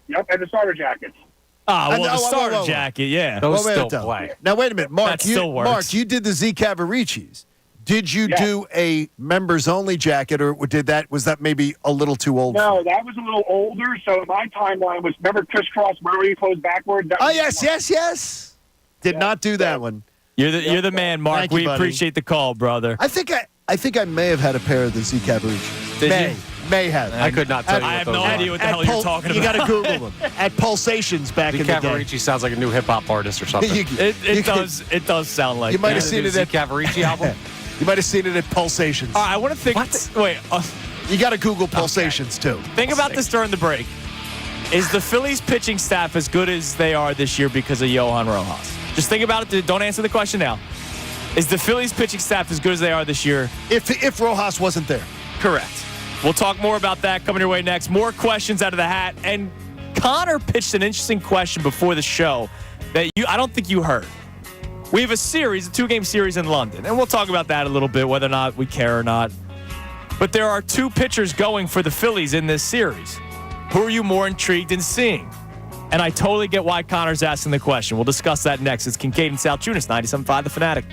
Yep, and the starter jackets. The starter jacket, yeah. Those still play. Now, wait a minute. Mark, that still works. Mark, you did the Z Cavaricci's. Did you do a members-only jacket, or was that maybe a little too old? No, that was a little older. So my timeline was, remember crisscross where you close backwards? Yes. Did not do that one. You're the man, Mark. Thank you, we buddy. appreciate the call, brother. I think I may have had a pair of the Z Cavaricci's. Did you? May have. I could not tell you. I have no idea what the hell you're talking about. You got to Google them. At Pulsations back in the day. Cavaricci sounds like a new hip hop artist or something. It does sound like you might have that. seen it at Cavaricci album. You might have seen it at Pulsations. All right, I want to think. Wait. You got to Google Pulsations too. Think about this during the break. Is the Phillies pitching staff as good as they are this year because of Johan Rojas? Just think about it. Don't answer the question now. Is the Phillies pitching staff as good as they are this year? If Rojas wasn't there. Correct. We'll talk more about that coming your way next. More questions out of the hat. And Connor pitched an interesting question before the show that I don't think you heard. We have a 2-game series in London, and we'll talk about that a little bit, whether or not we care or not. But there are 2 pitchers going for the Phillies in this series. Who are you more intrigued in seeing? And I totally get why Connor's asking the question. We'll discuss that next. It's Kincade Salciunas, 97.5 The Fanatic.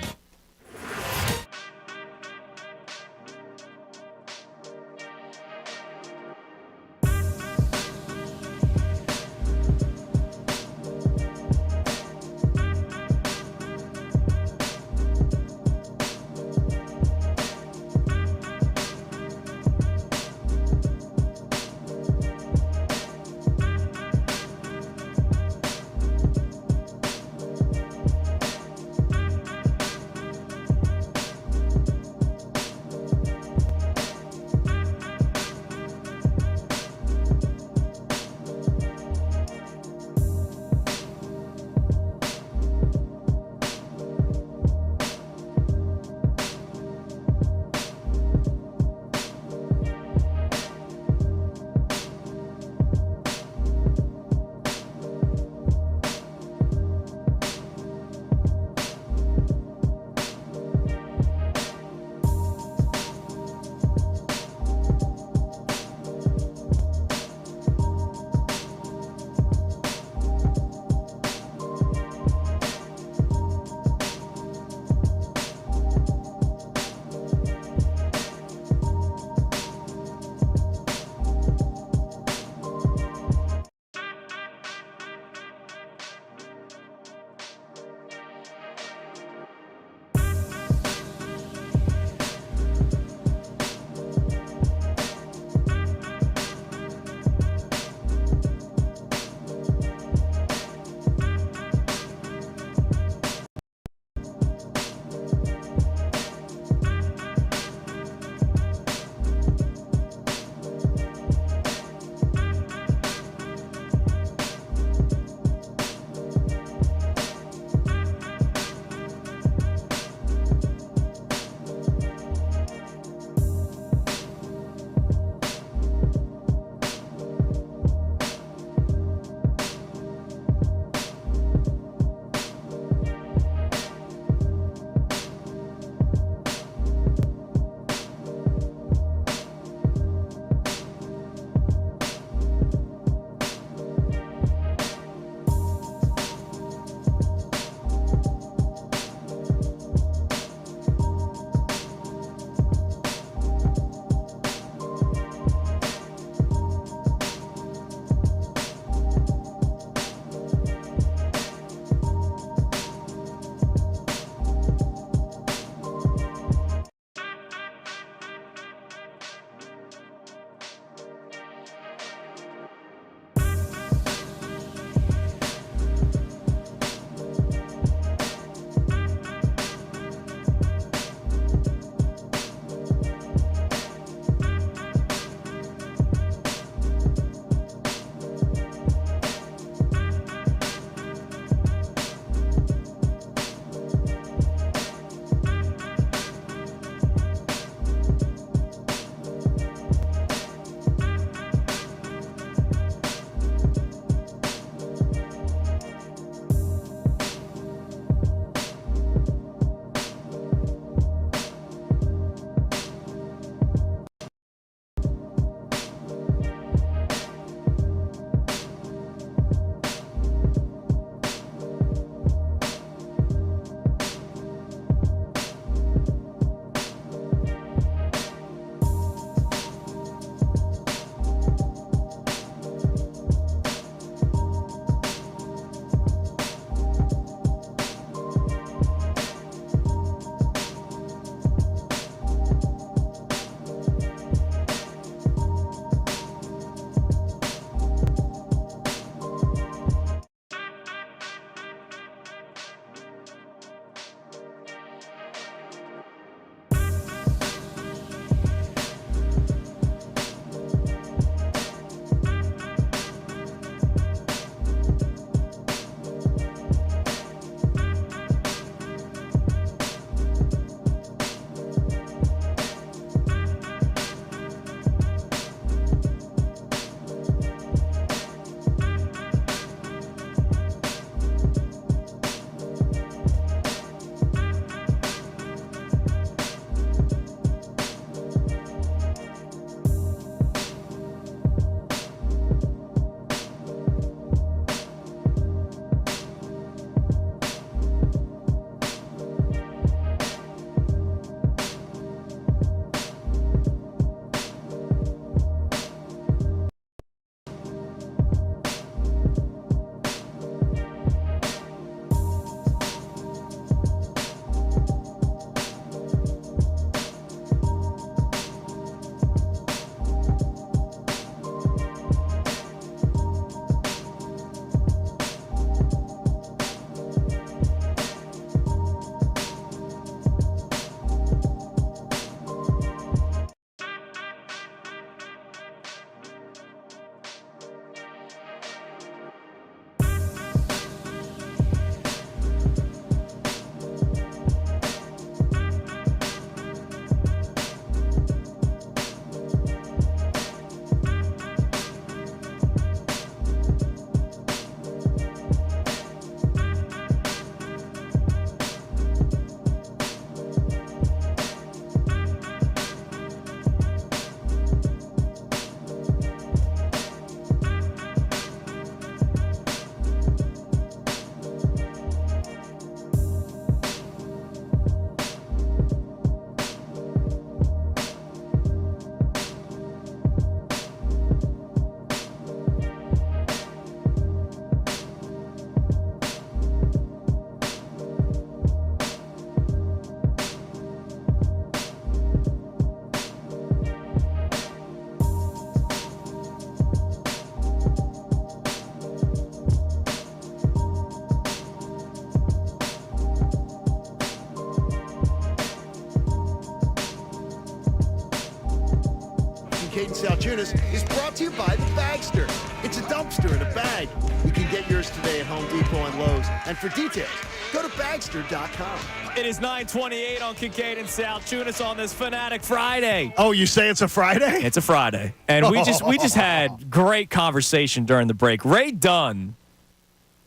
Kincade Salciunas is brought to you by The Bagster. It's a dumpster in a bag. You can get yours today at Home Depot and Lowe's. And for details, go to Bagster.com. It is 9:28 on Kincade and Salciunas on this Fanatic Friday. Oh, you say it's a Friday? It's a Friday. And we just had great conversation during the break. Ray Dunn,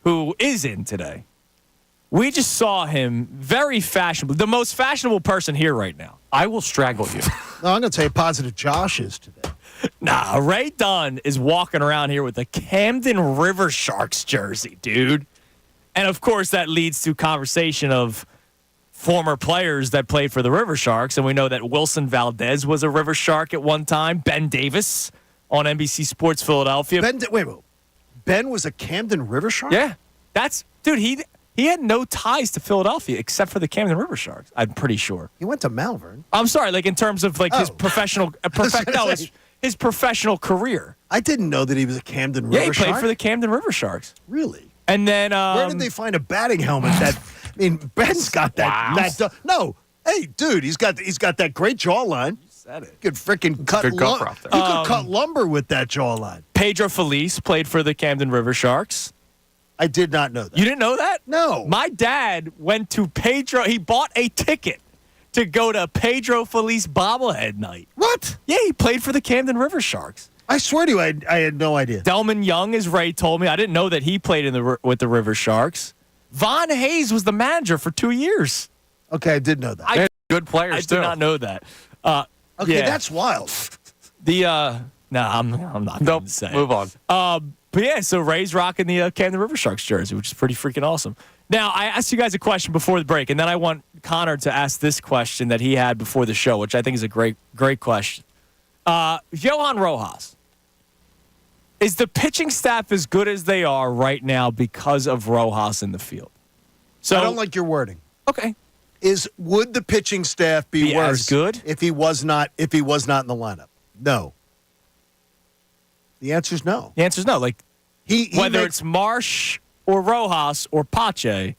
who is in today, we just saw him very fashionable, the most fashionable person here right now. I will strangle you. No, I'm going to tell you positive Josh is today. Nah, Ray Dunn is walking around here with a Camden River Sharks jersey, dude. And, of course, that leads to conversation of former players that played for the River Sharks. And we know that Wilson Valdez was a River Shark at one time. Ben Davis on NBC Sports Philadelphia. Wait. Ben was a Camden River Shark? Yeah. Dude, he had no ties to Philadelphia except for the Camden River Sharks, I'm pretty sure. He went to Malvern. I'm sorry, like in terms of his professional his professional career. I didn't know that he was a Camden River Shark. Yeah, he played for the Camden River Sharks. Really? And then where did they find a batting helmet that Ben's got that no. Hey, dude, he's got that great jawline. You said it. You could freaking cut cut lumber with that jawline. Pedro Feliz played for the Camden River Sharks. I did not know that. You didn't know that? No. My dad went to Pedro. He bought a ticket to go to Pedro Feliz bobblehead night. What? Yeah, he played for the Camden River Sharks. I swear to you, I had no idea. Delman Young, as Ray told me, I didn't know that he played with the River Sharks. Von Hayes was the manager for 2 years. Okay, I did know that. They're good players, I too. did not know that. Okay, that's wild. I'm not going to say. Move on. But yeah, so Ray's rocking the Camden River Sharks jersey, which is pretty freaking awesome. Now, I asked you guys a question before the break, and then I want Connor to ask this question that he had before the show, which I think is a great question. Johan Rojas, is the pitching staff as good as they are right now because of Rojas in the field? So I don't like your wording. Okay. Would the pitching staff be worse as good if he was not in the lineup? No. The answer is no. The answer is no. Like whether it's Marsh or Rojas or Pache,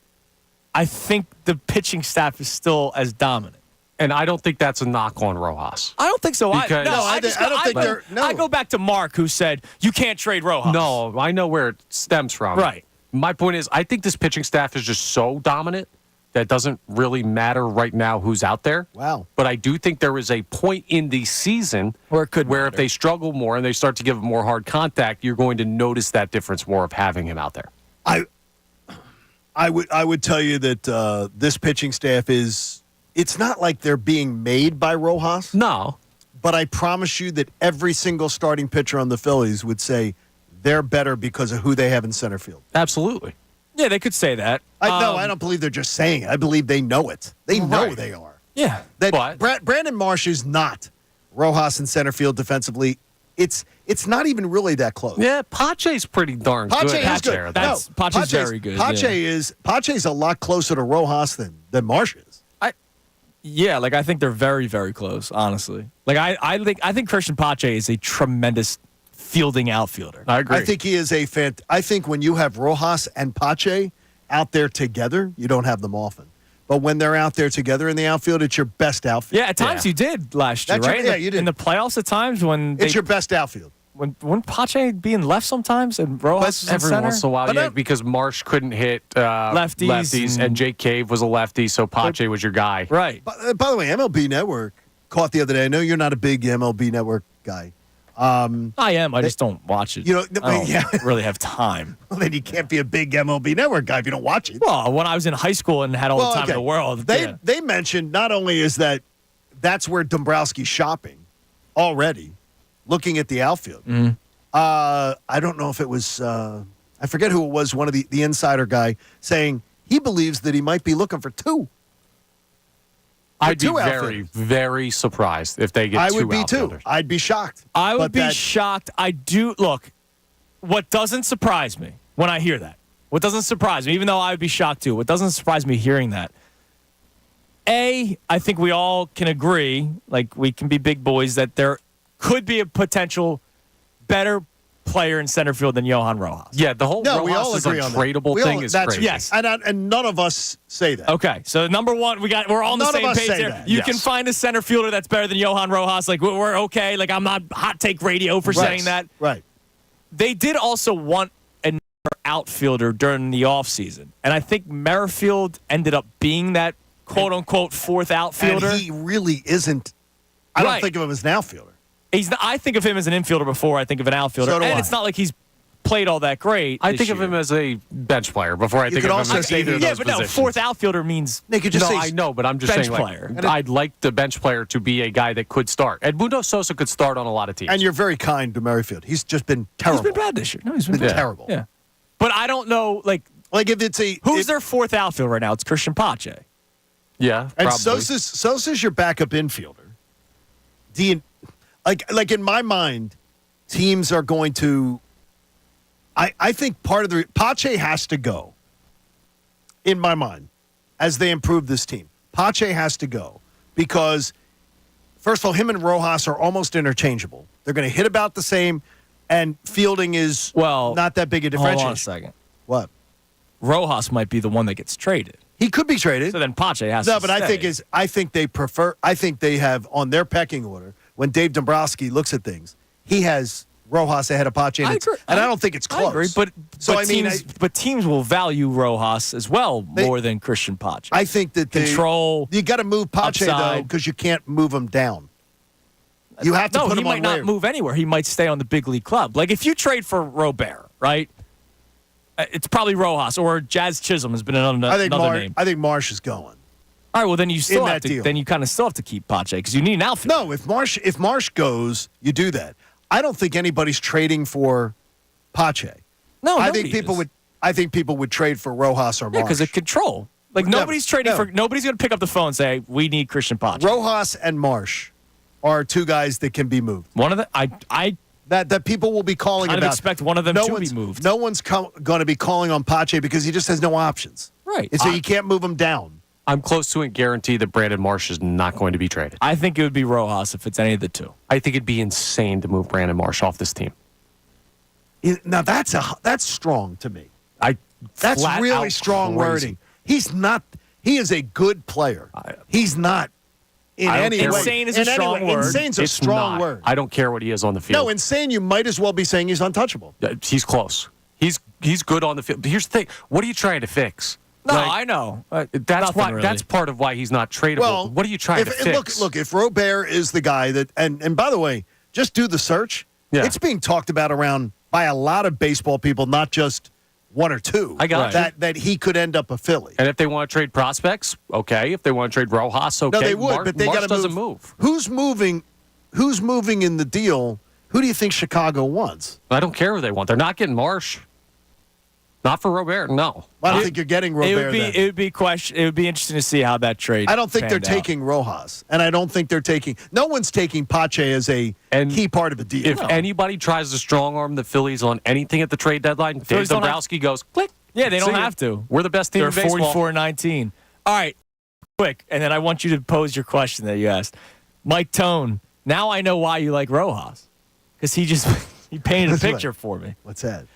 I think the pitching staff is still as dominant. And I don't think that's a knock on Rojas. I don't think so. I go back to Mark, who said you can't trade Rojas. No, I know where it stems from. Right. My point is, I think this pitching staff is just so dominant that it doesn't really matter right now who's out there. Wow. But I do think there is a point in the season where if they struggle more and they start to give more hard contact, you're going to notice that difference more of having him out there. I would tell you that this pitching staff it's not like they're being made by Rojas. No. But I promise you that every single starting pitcher on the Phillies would say they're better because of who they have in center field. Absolutely. Yeah, they could say that. I don't believe they're just saying it. I believe they know it. They know they are. Yeah. Brandon Marsh is not Rojas in center field defensively. It's not even really that close. Yeah, Pache's pretty darn good. Pache is good. Pache's very good. Pache's a lot closer to Rojas than Marsh is. Yeah, I think they're very, very close, honestly. I think Christian Pache is a tremendous fielding outfielder. I agree. I think he is I think when you have Rojas and Pache out there together, you don't have them often. But when they're out there together in the outfield, it's your best outfield. Yeah, at times you did last year, right? You did. In the playoffs at times when it's your best outfield. When Pache being left sometimes and Rojas was in every center? once in a while, because Marsh couldn't hit lefties and Jake Cave was a lefty, so Pache was your guy. Right. By the way, MLB Network caught the other day. I know you're not a big MLB Network guy. I am. I just don't watch it. I don't really have time. Well, then you can't be a big MLB Network guy if you don't watch it. Well, when I was in high school and had all the time in the world. They mentioned not only is that's where Dombrowski's shopping already, looking at the outfield. I don't know if it was, I forget who it was, one of the insider guy saying he believes that he might be looking for two. I'd be very, very surprised if they get two outfielders. I would be too. I'd be shocked. I would be shocked. Look, what doesn't surprise me when I hear that, what doesn't surprise me, even though I would be shocked too, what doesn't surprise me hearing that, I think we all can agree, we can be big boys, that there could be a potential better player in center field than Johan Rojas. Yeah, the whole No, we all Rojas is agree on that. untradeable thing is that's, crazy. Yes. And none of us say that. Okay, so number one, we're all on the None of same us page say there. that. You Yes. can find a center fielder that's better than Johan Rojas. Like, we're okay. Like, I'm not hot take radio for saying that. Right. They did also want another outfielder during the offseason. And I think Merrifield ended up being that quote-unquote fourth outfielder. And he really isn't. I don't think of him as an outfielder. I think of him as an infielder before I think of an outfielder. So do and I. it's not like he's played all that great. I this think of year. him as a bench player before I think could of him also as say either of Yeah, those but no, positions. fourth outfielder means They could just No, say I know, but I'm just bench saying, player. like, I'd like the bench player to be a guy that could start. Edmundo Sosa could start on a lot of teams. And you're very kind to Merrifield. He's just been terrible. he's been bad this year. No, he's been bad. terrible. Yeah. But I don't know, like if it's who's their fourth outfielder right now? It's Christian Pache. Yeah, and probably. Sosa's your backup infielder. Like in my mind, teams are going to. I think part of the Pache has to go. In my mind, as they improve this team, Pache has to go because, first of all, him and Rojas are almost interchangeable. They're going to hit about the same, and fielding is not that big a differentiation. Hold on a second. What? Rojas might be the one that gets traded. He could be traded. So then Pache has No, to but stay. I think they have on their pecking order when Dave Dombrowski looks at things, he has Rojas ahead of Pache, and I don't think it's close. I agree, but teams will value Rojas as well more than Christian Pache. I think that control. You got to move Pache though because you can't move him down. You have to put him he might on not waiver. move anywhere. He might stay on the big league club. Like if you trade for Robert, right? It's probably Rojas or Jazz Chisholm has been another name. I think Marsh is going. All right, well then you still have to. deal. Then you kind of still have to keep Pache because you need an outfielder. No, if Marsh goes, you do that. I don't think anybody's trading for Pache. No, I nobody think people is. would. I think people would trade for Rojas or Marsh. because of control. Like nobody's trading no. for. Nobody's going to pick up the phone and say we need Christian Pache. Rojas and Marsh are two guys that can be moved. One of the I that people will be calling I'd about. expect one of them to be moved. No one's going to be calling on Pache because he just has no options. Right. And so you can't move him down. I'm close to a guarantee that Brandon Marsh is not going to be traded. I think it would be Rojas if it's any of the two. I think it'd be insane to move Brandon Marsh off this team. Now that's strong to me. That's flat really out strong crazy. wording. He's not. He is a good player. He's not in I don't any care way. Insane is a strong word. Insane's a It's strong not. word. I don't care what he is on the field. No, insane. You might as well be saying he's untouchable. He's close. He's good on the field. But here's the thing: what are you trying to fix? No, I know. That's Nothing why. really. That's part of why he's not tradable. Well, what are you trying to fix? Look, if Robert is the guy that, and by the way, just do the search. Yeah. It's being talked about around by a lot of baseball people, not just one or two. I got you. that he could end up a Philly. And if they want to trade prospects, okay. If they want to trade Rojas, okay. No, they would, but they Marsh got to doesn't move. Who's moving? Who's moving in the deal? Who do you think Chicago wants? I don't care who they want. They're not getting Marsh. Not for Robert, no. I don't think you're getting Robert. It would be interesting to see how that trade. I don't think they're panned out. taking Rojas, and I don't think they're taking. No one's taking Pache as a key part of the deal. If anybody tries to strong arm the Phillies on anything at the trade deadline, Dave Phillies don't Dombrowski goes, click. Yeah, they don't See ya. have to. We're the best team They're in baseball. 44-19. All right, quick, and then I want you to pose your question that you asked. Mike Tone, now I know why you like Rojas. Because he painted a picture for me. What's that?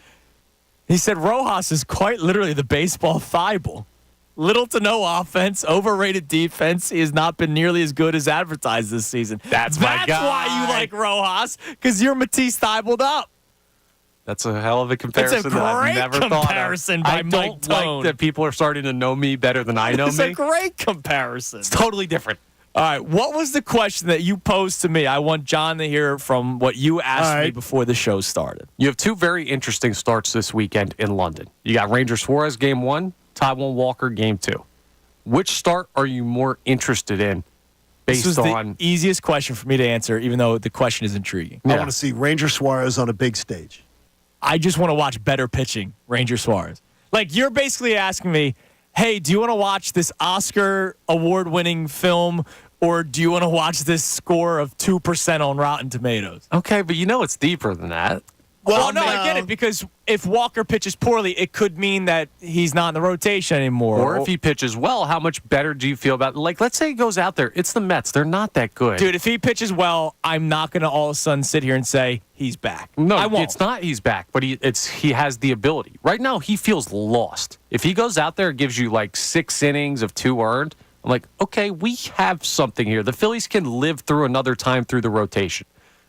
He said Rojas is quite literally the baseball Thibault. Little to no offense, overrated defense. He has not been nearly as good as advertised this season. That's my guy. why you like Rojas, because you're Matisse Thibault up. That's a hell of a comparison That's a that I've great never comparison thought of. by Mike I don't Tone. like that people are starting to know me better than I know It's me. a great comparison. It's totally different. All right, what was the question that you posed to me? I want John to hear from what you asked me before the show started. You have two very interesting starts this weekend in London. You got Ranger Suarez game 1, Taijuan Walker game 2. Which start are you more interested in based This was on... the easiest question for me to answer, even though the question is intriguing. I want to see Ranger Suarez on a big stage. I just want to watch better pitching, Ranger Suarez. Like, you're basically asking me, hey, do you want to watch this Oscar award-winning film, or do you want to watch this score of 2% on Rotten Tomatoes? Okay, but you know it's deeper than that. Well, no, I get it, because if Walker pitches poorly, it could mean that he's not in the rotation anymore. Or if he pitches well, how much better do you feel about it? Like, let's say he goes out there. It's the Mets. They're not that good. Dude, if he pitches well, I'm not going to all of a sudden sit here and say he's back. No, I won't. It's not he's back, but he has the ability. Right now, he feels lost. If he goes out there and gives you like 6 innings of 2 earned, I'm like, okay, we have something here. The Phillies can live through another time through the rotation.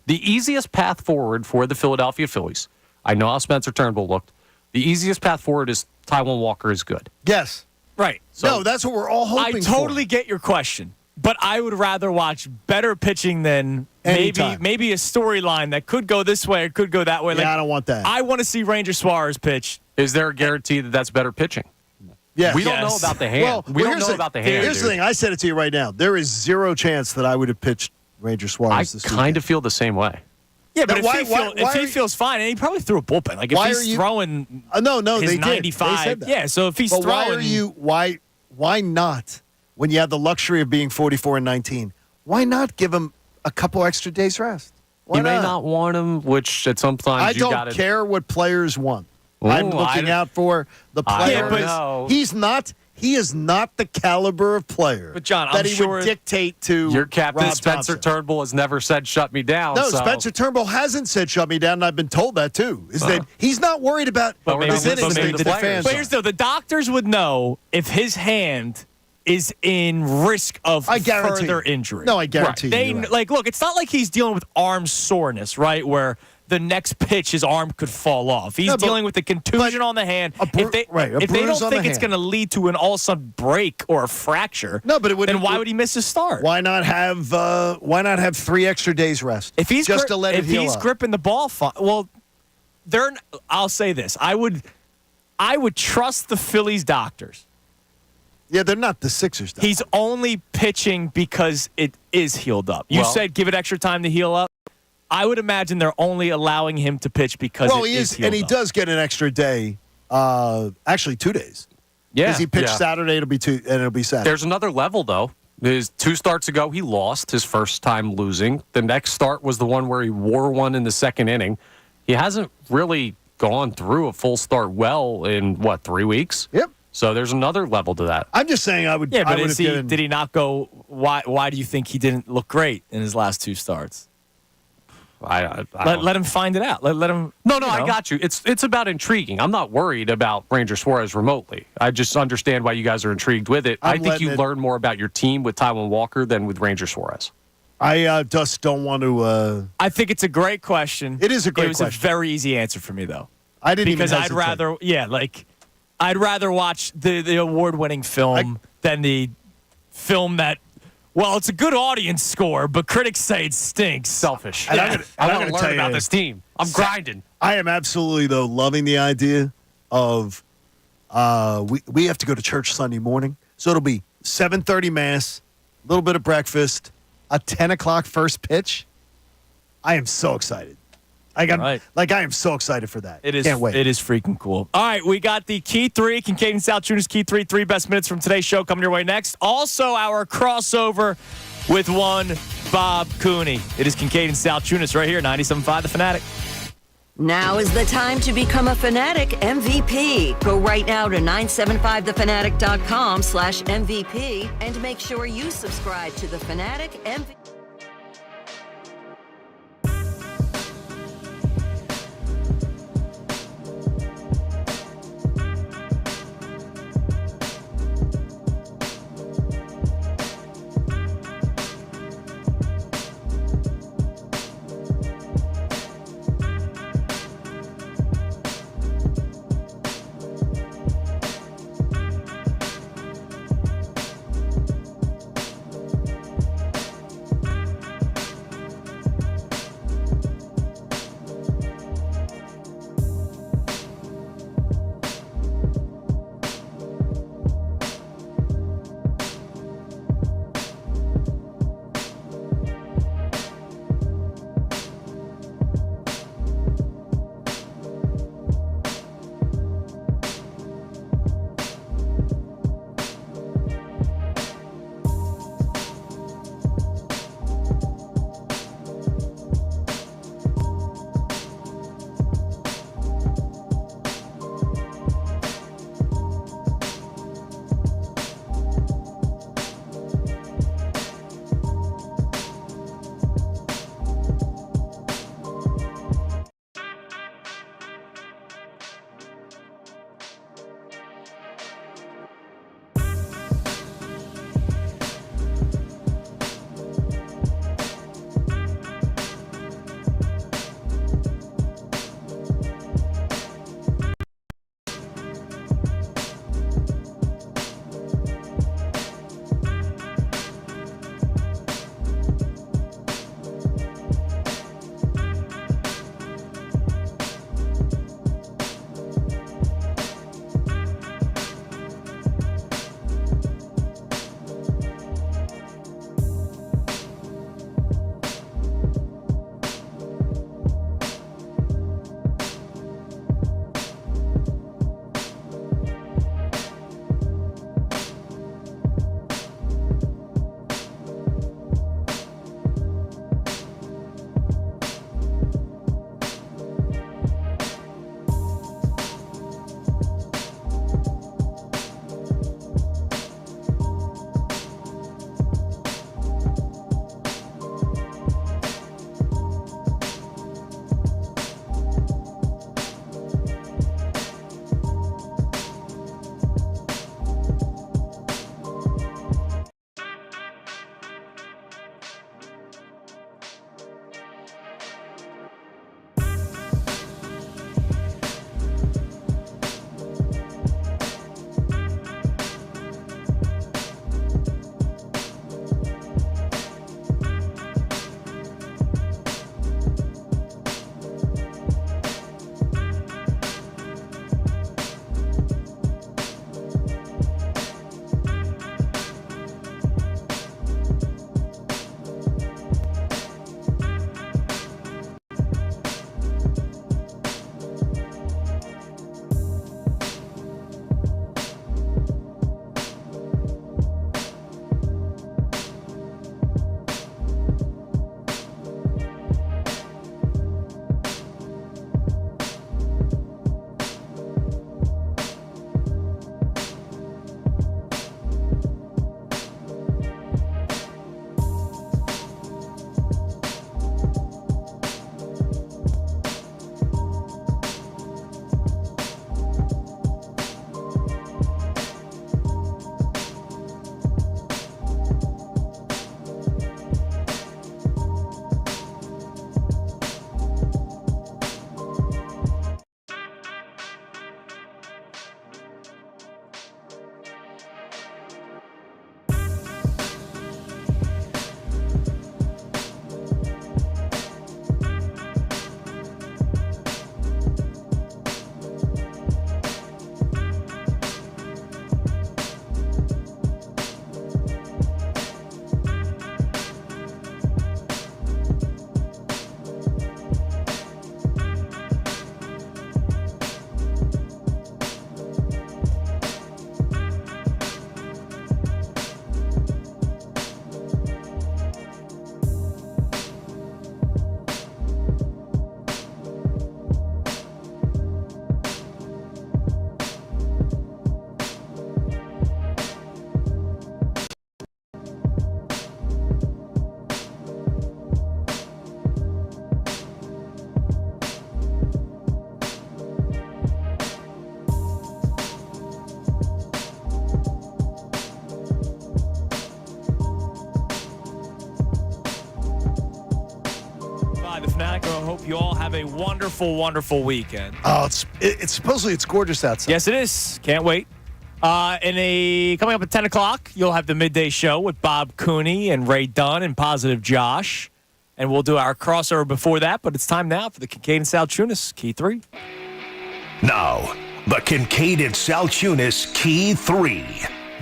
The easiest path forward for the Philadelphia Phillies, I know how Spencer Turnbull looked. The easiest path forward is Taijuan Walker is good. Yes. Right. So no, that's what we're all hoping for. I totally get your question, but I would rather watch better pitching than maybe a storyline that could go this way or could go that way. Yeah, I don't want that. I want to see Ranger Suarez pitch. Is there a guarantee that that's better pitching? Yeah. We don't know about the hand. Well, we don't know about the hand. Here's the thing. I said it to you right now. There is 0 chance that I would have pitched Ranger Suarez this weekend. I kind of feel the same way. Yeah, but if he feels fine, and he probably threw a bullpen. Like if he's throwing, his 95. They said that. Yeah, so if he's throwing, why not? When you have the luxury of being 44 and 19, why not give him a couple extra days rest? You may not want him, which at some times I don't care what players want. I'm looking out for the player. He is not the caliber of player that he would dictate to. Your captain, Rob Spencer Thompson. Turnbull, has never said shut me down. No, so. Spencer Turnbull hasn't said shut me down, and I've been told that too. That he's not worried about his innings that the fans But here's the doctors would know if his hand is in risk of further injury. No, I guarantee you. Look, it's not like he's dealing with arm soreness, right? Where the next pitch, his arm could fall off. He's dealing with the contusion on the hand. If they don't think it's going to lead to an all-of-a-sudden break or a fracture, then why would he miss a start? Why not have 3 extra days rest? If he's just to let it heal he's up. gripping the ball, I'll say this: I would trust the Phillies doctors. Yeah, they're not the Sixers. He's only pitching because it is healed up. You said give it extra time to heal up. I would imagine they're only allowing him to pitch because he is healed and he up. does get an extra day. Actually, 2 days. Yeah, because he pitched Saturday, it'll be 2, and it'll be Saturday. There's another level though. His 2 starts ago, he lost his first time losing. The next start was the one where he wore one in the 2nd inning. He hasn't really gone through a full start well in 3 weeks. Yep. So there's another level to that. I'm just saying I would. Yeah, but given, did he not go? Why do you think he didn't look great in his last 2 starts? Let him find it out. Let him. No, I got you. It's about intriguing. I'm not worried about Ranger Suarez remotely. I just understand why you guys are intrigued with it. I think you learn more about your team with Taijuan Walker than with Ranger Suarez. I just don't want to. I think it's a great question. It is a great question. It was a very easy answer for me though. I didn't because even I'd rather I'd rather watch the award-winning film than the film that. Well, it's a good audience score, but critics say it stinks. Selfish. And I want to learn about this team. I'm grinding. I am absolutely, though, loving the idea of we have to go to church Sunday morning. So it'll be 7:30 Mass, a little bit of breakfast, a 10 o'clock first pitch. I am so excited. I am so excited for that. It is. Can't wait. It is freaking cool. All right, we got the Key 3, Kincade Salciunas Key 3 best minutes from today's show coming your way next. Also, our crossover with one Bob Cooney. It is Kincade and Salciunas right here, 97.5 The Fanatic. Now is the time to become a Fanatic MVP. Go right now to 975thefanatic.com/MVP and make sure you subscribe to the Fanatic MVP. the Fanatic. I hope you all have a wonderful, wonderful weekend. Oh, it's supposedly it's gorgeous outside. Yes, it is. Can't wait. Coming up at 10 o'clock, you'll have the midday show with Bob Cooney and Ray Dunn and Positive Josh. And we'll do our crossover before that, but it's time now for the Kincade Salciunas Key 3. Now, the Kincade Salciunas Key 3.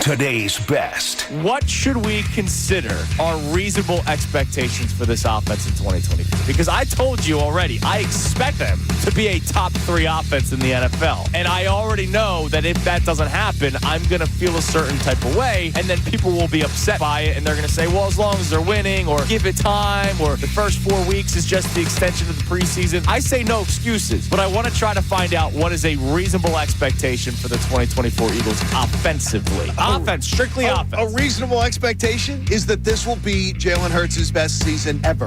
Today's best. What should we consider are reasonable expectations for this offense in 2024? Because I told you already, I expect them to be a top 3 offense in the NFL. And I already know that if that doesn't happen, I'm going to feel a certain type of way, and then people will be upset by it, and they're going to say, well, as long as they're winning, or give it time, or the first 4 weeks is just the extension of the preseason. I say no excuses, but I want to try to find out what is a reasonable expectation for the 2024 Eagles offensively. Offense, strictly offense. A reasonable expectation is that this will be Jalen Hurts' best season ever.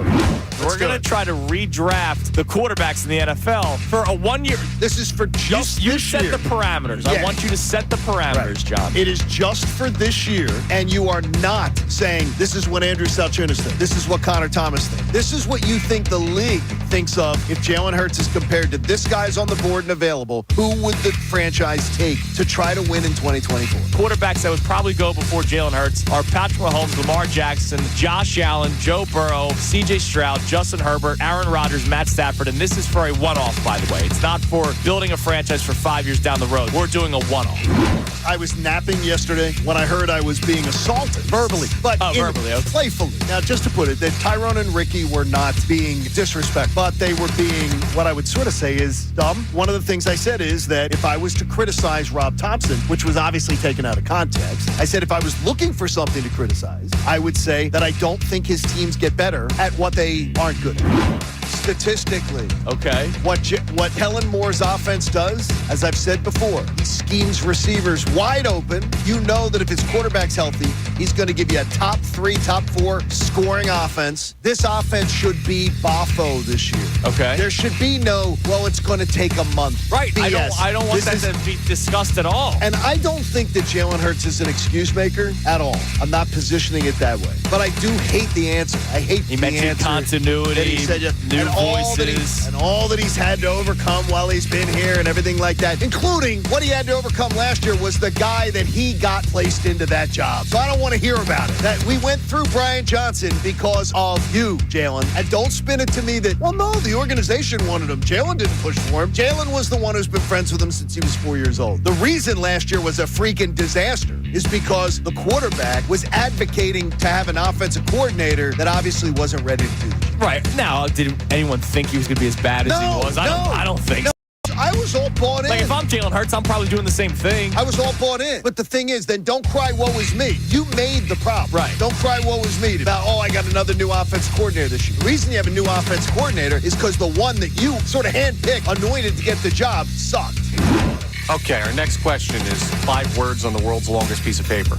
We're going to try to redraft the quarterbacks in the NFL for a 1 year. This is for just you this year. You set the parameters. Yeah. I want you to set the parameters, John. It is just for this year, and you are not saying this is what Andrew Salciunas thinks. This is what Connor Thomas thinks. This is what you think the league thinks of if Jalen Hurts is compared to this guy's on the board and available. Who would the franchise take to try to win in 2024? Quarterbacks that would probably go before Jalen Hurts are Patrick Mahomes, Lamar Jackson, Josh Allen, Joe Burrow, C.J. Stroud, Justin Herbert, Aaron Rodgers, Matt Stafford, and this is for a one-off, by the way. It's not for building a franchise for 5 years down the road. We're doing a one-off. I was napping yesterday when I heard I was being assaulted verbally, but playfully. Now, just to put it, that Tyrone and Ricky were not being disrespectful, but they were being what I would sort of say is dumb. One of the things I said is that if I was to criticize Rob Thompson, which was obviously taken out of context, I said if I was looking for something to criticize, I would say that I don't think his teams get better at what they aren't good at. Statistically, okay, what Kellen Moore's offense does, as I've said before, he schemes receivers wide open. You know that if his quarterback's healthy, he's going to give you a top 3, top 4 scoring offense. This offense should be Boffo this year. Okay. There should be no, well, it's going to take a month. Right. BS. I don't want that to be discussed at all. And I don't think that Jalen Hurts is an excuse maker at all. I'm not positioning it that way. But I do hate the answer. I hate the answer. He mentioned continuity, he said, new voices. And all that he's had to overcome while he's been here and everything like that, including what he had to overcome last year was the guy that he got placed into that job. So I don't want to hear about it. That we went through Brian Johnson because of you, Jalen. And don't spin it to me that, well, no, the organization wanted him. Jalen didn't push for him. Jalen was the one who's been friends with him since he was 4 years old. The reason last year was a freaking disaster is because the quarterback was advocating to have an offensive coordinator that obviously wasn't ready to do the job. Right. Now, did anyone think he was going to be as bad as he was? I don't think so. I was all bought in. Like, if I'm Jalen Hurts, I'm probably doing the same thing. I was all bought in. But the thing is, then don't cry, woe is me. You made the problem. Right. Don't cry, woe is me about, I got another new offensive coordinator this year. The reason you have a new offensive coordinator is because the one that you sort of handpicked, anointed to get the job, sucked. Okay, our next question is 5 words on the world's longest piece of paper.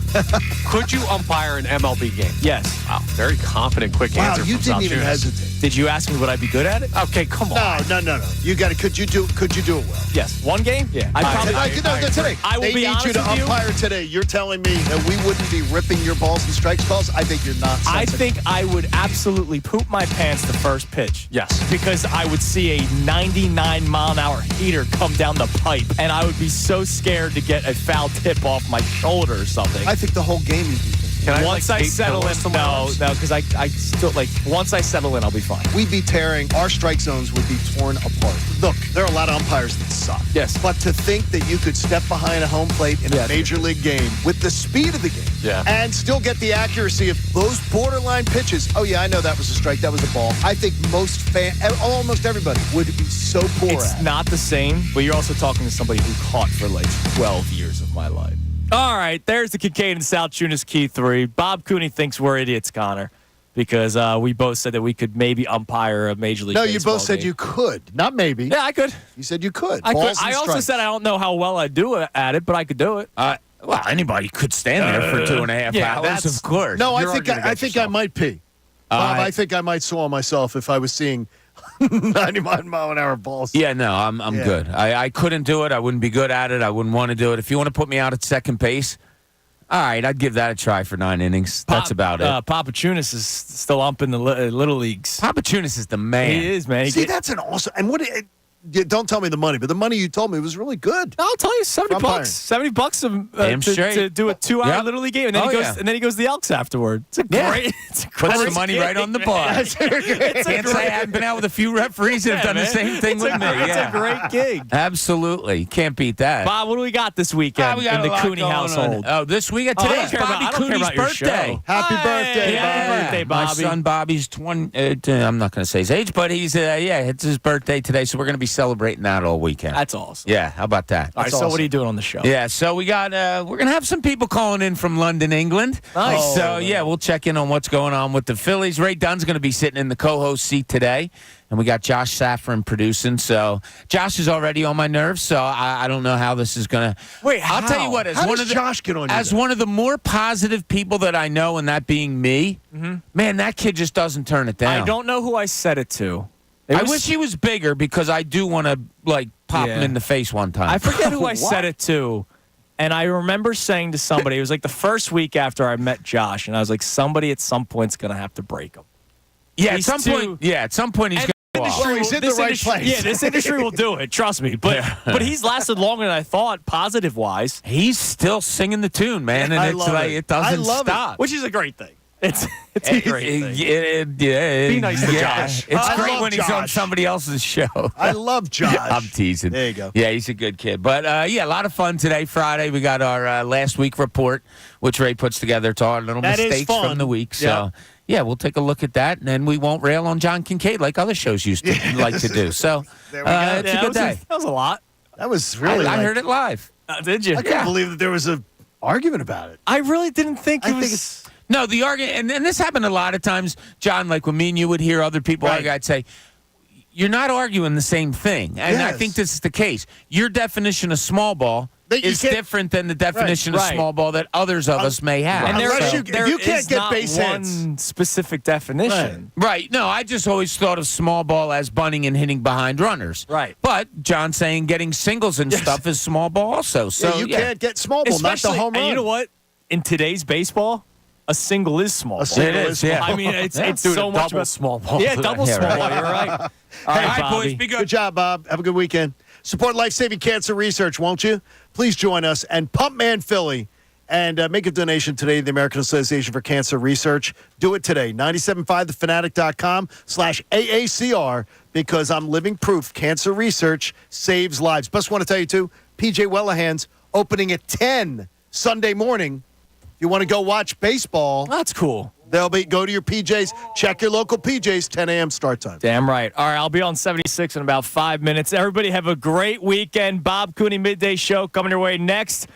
Could you umpire an MLB game? Yes. Wow, very confident, quick answer. Wow, you from didn't Salciunas. even hesitate. Did you ask me would I be good at it? Okay, come on. No. You got it. Could you do it well? Yes. One game? Yeah. Today. I will they be need honest you to with you. umpire today. You're telling me that we wouldn't be ripping your balls and strikes calls? I think you're not. I think I would absolutely poop my pants the first pitch. Yes. Because I would see a 99-mile-an-hour heater come down the pipe, and I would be so scared to get a foul tip off my shoulder or something. I think the whole game you'd be thinking. Once I settle in, no, because I still, once I settle in, I'll be fine. We'd be tearing, our strike zones would be torn apart. Look, there are a lot of umpires that suck. Yes. But to think that you could step behind a home plate in a major league game with the speed of the game and still get the accuracy of those borderline pitches. Oh, yeah, I know that was a strike. That was a ball. I think almost everybody would be so poor at it. It's not the same, but you're also talking to somebody who caught for 12 years of my life. All right, there's the Kincade and Salciunas Key 3. Bob Cooney thinks we're idiots, Connor, because we both said that we could maybe umpire a Major League Baseball you both said game. you could. Not maybe. Yeah, I could. You said you could. I Balls could. and I also strikes. said I don't know how well I do at it, but I could do it. Well, anybody could stand there for 2.5 hours, of course. No, I think I might pee. Bob, I think I might swallow myself if I was seeing 99-mile-an-hour balls. Yeah, no, I'm good. I couldn't do it. I wouldn't be good at it. I wouldn't want to do it. If you want to put me out at second base, All right, I'd give that a try for 9 innings. That's about it. Papachunas is still up in the little leagues. Papachunas is the man. He is, man. See, that's an awesome. And don't tell me the money, but the money you told me was really good. I'll tell you, $70. $70 to do a 2-hour Little League game, and then he goes to the Elks afterward. It's a great. It's a Puts great the money gig, right on the bar. man. Can't say I haven't been out with a few referees that have done the same thing with me. It's a great gig. Absolutely. Can't beat that. Bob, what do we got this weekend we got in a the lot Cooney going household? on. Oh, this weekend? Today's Bobby Cooney's birthday. Happy birthday, Happy birthday, My Bobby. son Bobby's 20. I'm not going to say his age, but he's it's his birthday today, so we're going to be celebrating that all weekend. That's awesome. Yeah, how about that? All right, so what are you doing on the show? Yeah, so we got we're gonna have some people calling in from London, England. Nice. So we'll check in on what's going on with the Phillies. Ray Dunn's gonna be sitting in the co-host seat today, and we got Josh Safran producing. So Josh is already on my nerves. So I don't know how this is gonna. Wait, I'll tell you what. How does Josh get on you? As one of the more positive people that I know, and that being me, man, that kid just doesn't turn it down. I don't know who I said it to. I wish he was bigger because I do want to pop him in the face one time. I forget who I said it to. And I remember saying to somebody, it was like the first week after I met Josh, and I was like, somebody at some point's going to have to break him. Yeah, at some point he's going to go off. Well, he's in the right place. Yeah, this industry will do it. Trust me. But he's lasted longer than I thought, positive-wise. He's still singing the tune, man, and it doesn't stop. Which is a great thing. It's a great thing. Be nice to Josh. It's great when he's on somebody else's show. I love Josh. I'm teasing. There you go. Yeah, he's a good kid. But, a lot of fun today, Friday. We got our last week report, which Ray puts together to our little mistakes from the week. So, we'll take a look at that, and then we won't rail on John Kincade like other shows used to like to do. So, there we go. It's a good day. That was a lot. That was really. I heard it live. Did you? I couldn't believe that there was an argument about it. I really didn't think it was. No, the argument, and this happened a lot of times, John, like when me and you would hear other people argue, I'd say, you're not arguing the same thing. And I think this is the case. Your definition of small ball is different than the definition of small ball that others of us may have. And there you can't is get not base hits. one specific definition. Right. No, I just always thought of small ball as bunting and hitting behind runners. Right. But John saying getting singles and stuff is small ball also. So you can't get small ball, not the home run. And you know what? In today's baseball, a single is small ball. A single is small ball. I mean, it's so much double small ball. Yeah, double small ball. You're right. All right, boys, Bobby. be good. Good job, Bob. Have a good weekend. Support life-saving cancer research, won't you? Please join us and Pump Man Philly and make a donation today to the American Association for Cancer Research. Do it today. 975thefanatic.com/AACR because I'm living proof cancer research saves lives. Plus, want to tell you, too, P.J. Wellahan's opening at 10 Sunday morning. You want to go watch baseball? That's cool. Go to your PJs. Check your local PJs. 10 a.m. start time. Damn right. All right, I'll be on 76 in about 5 minutes. Everybody have a great weekend. Bob Cooney Midday Show coming your way next.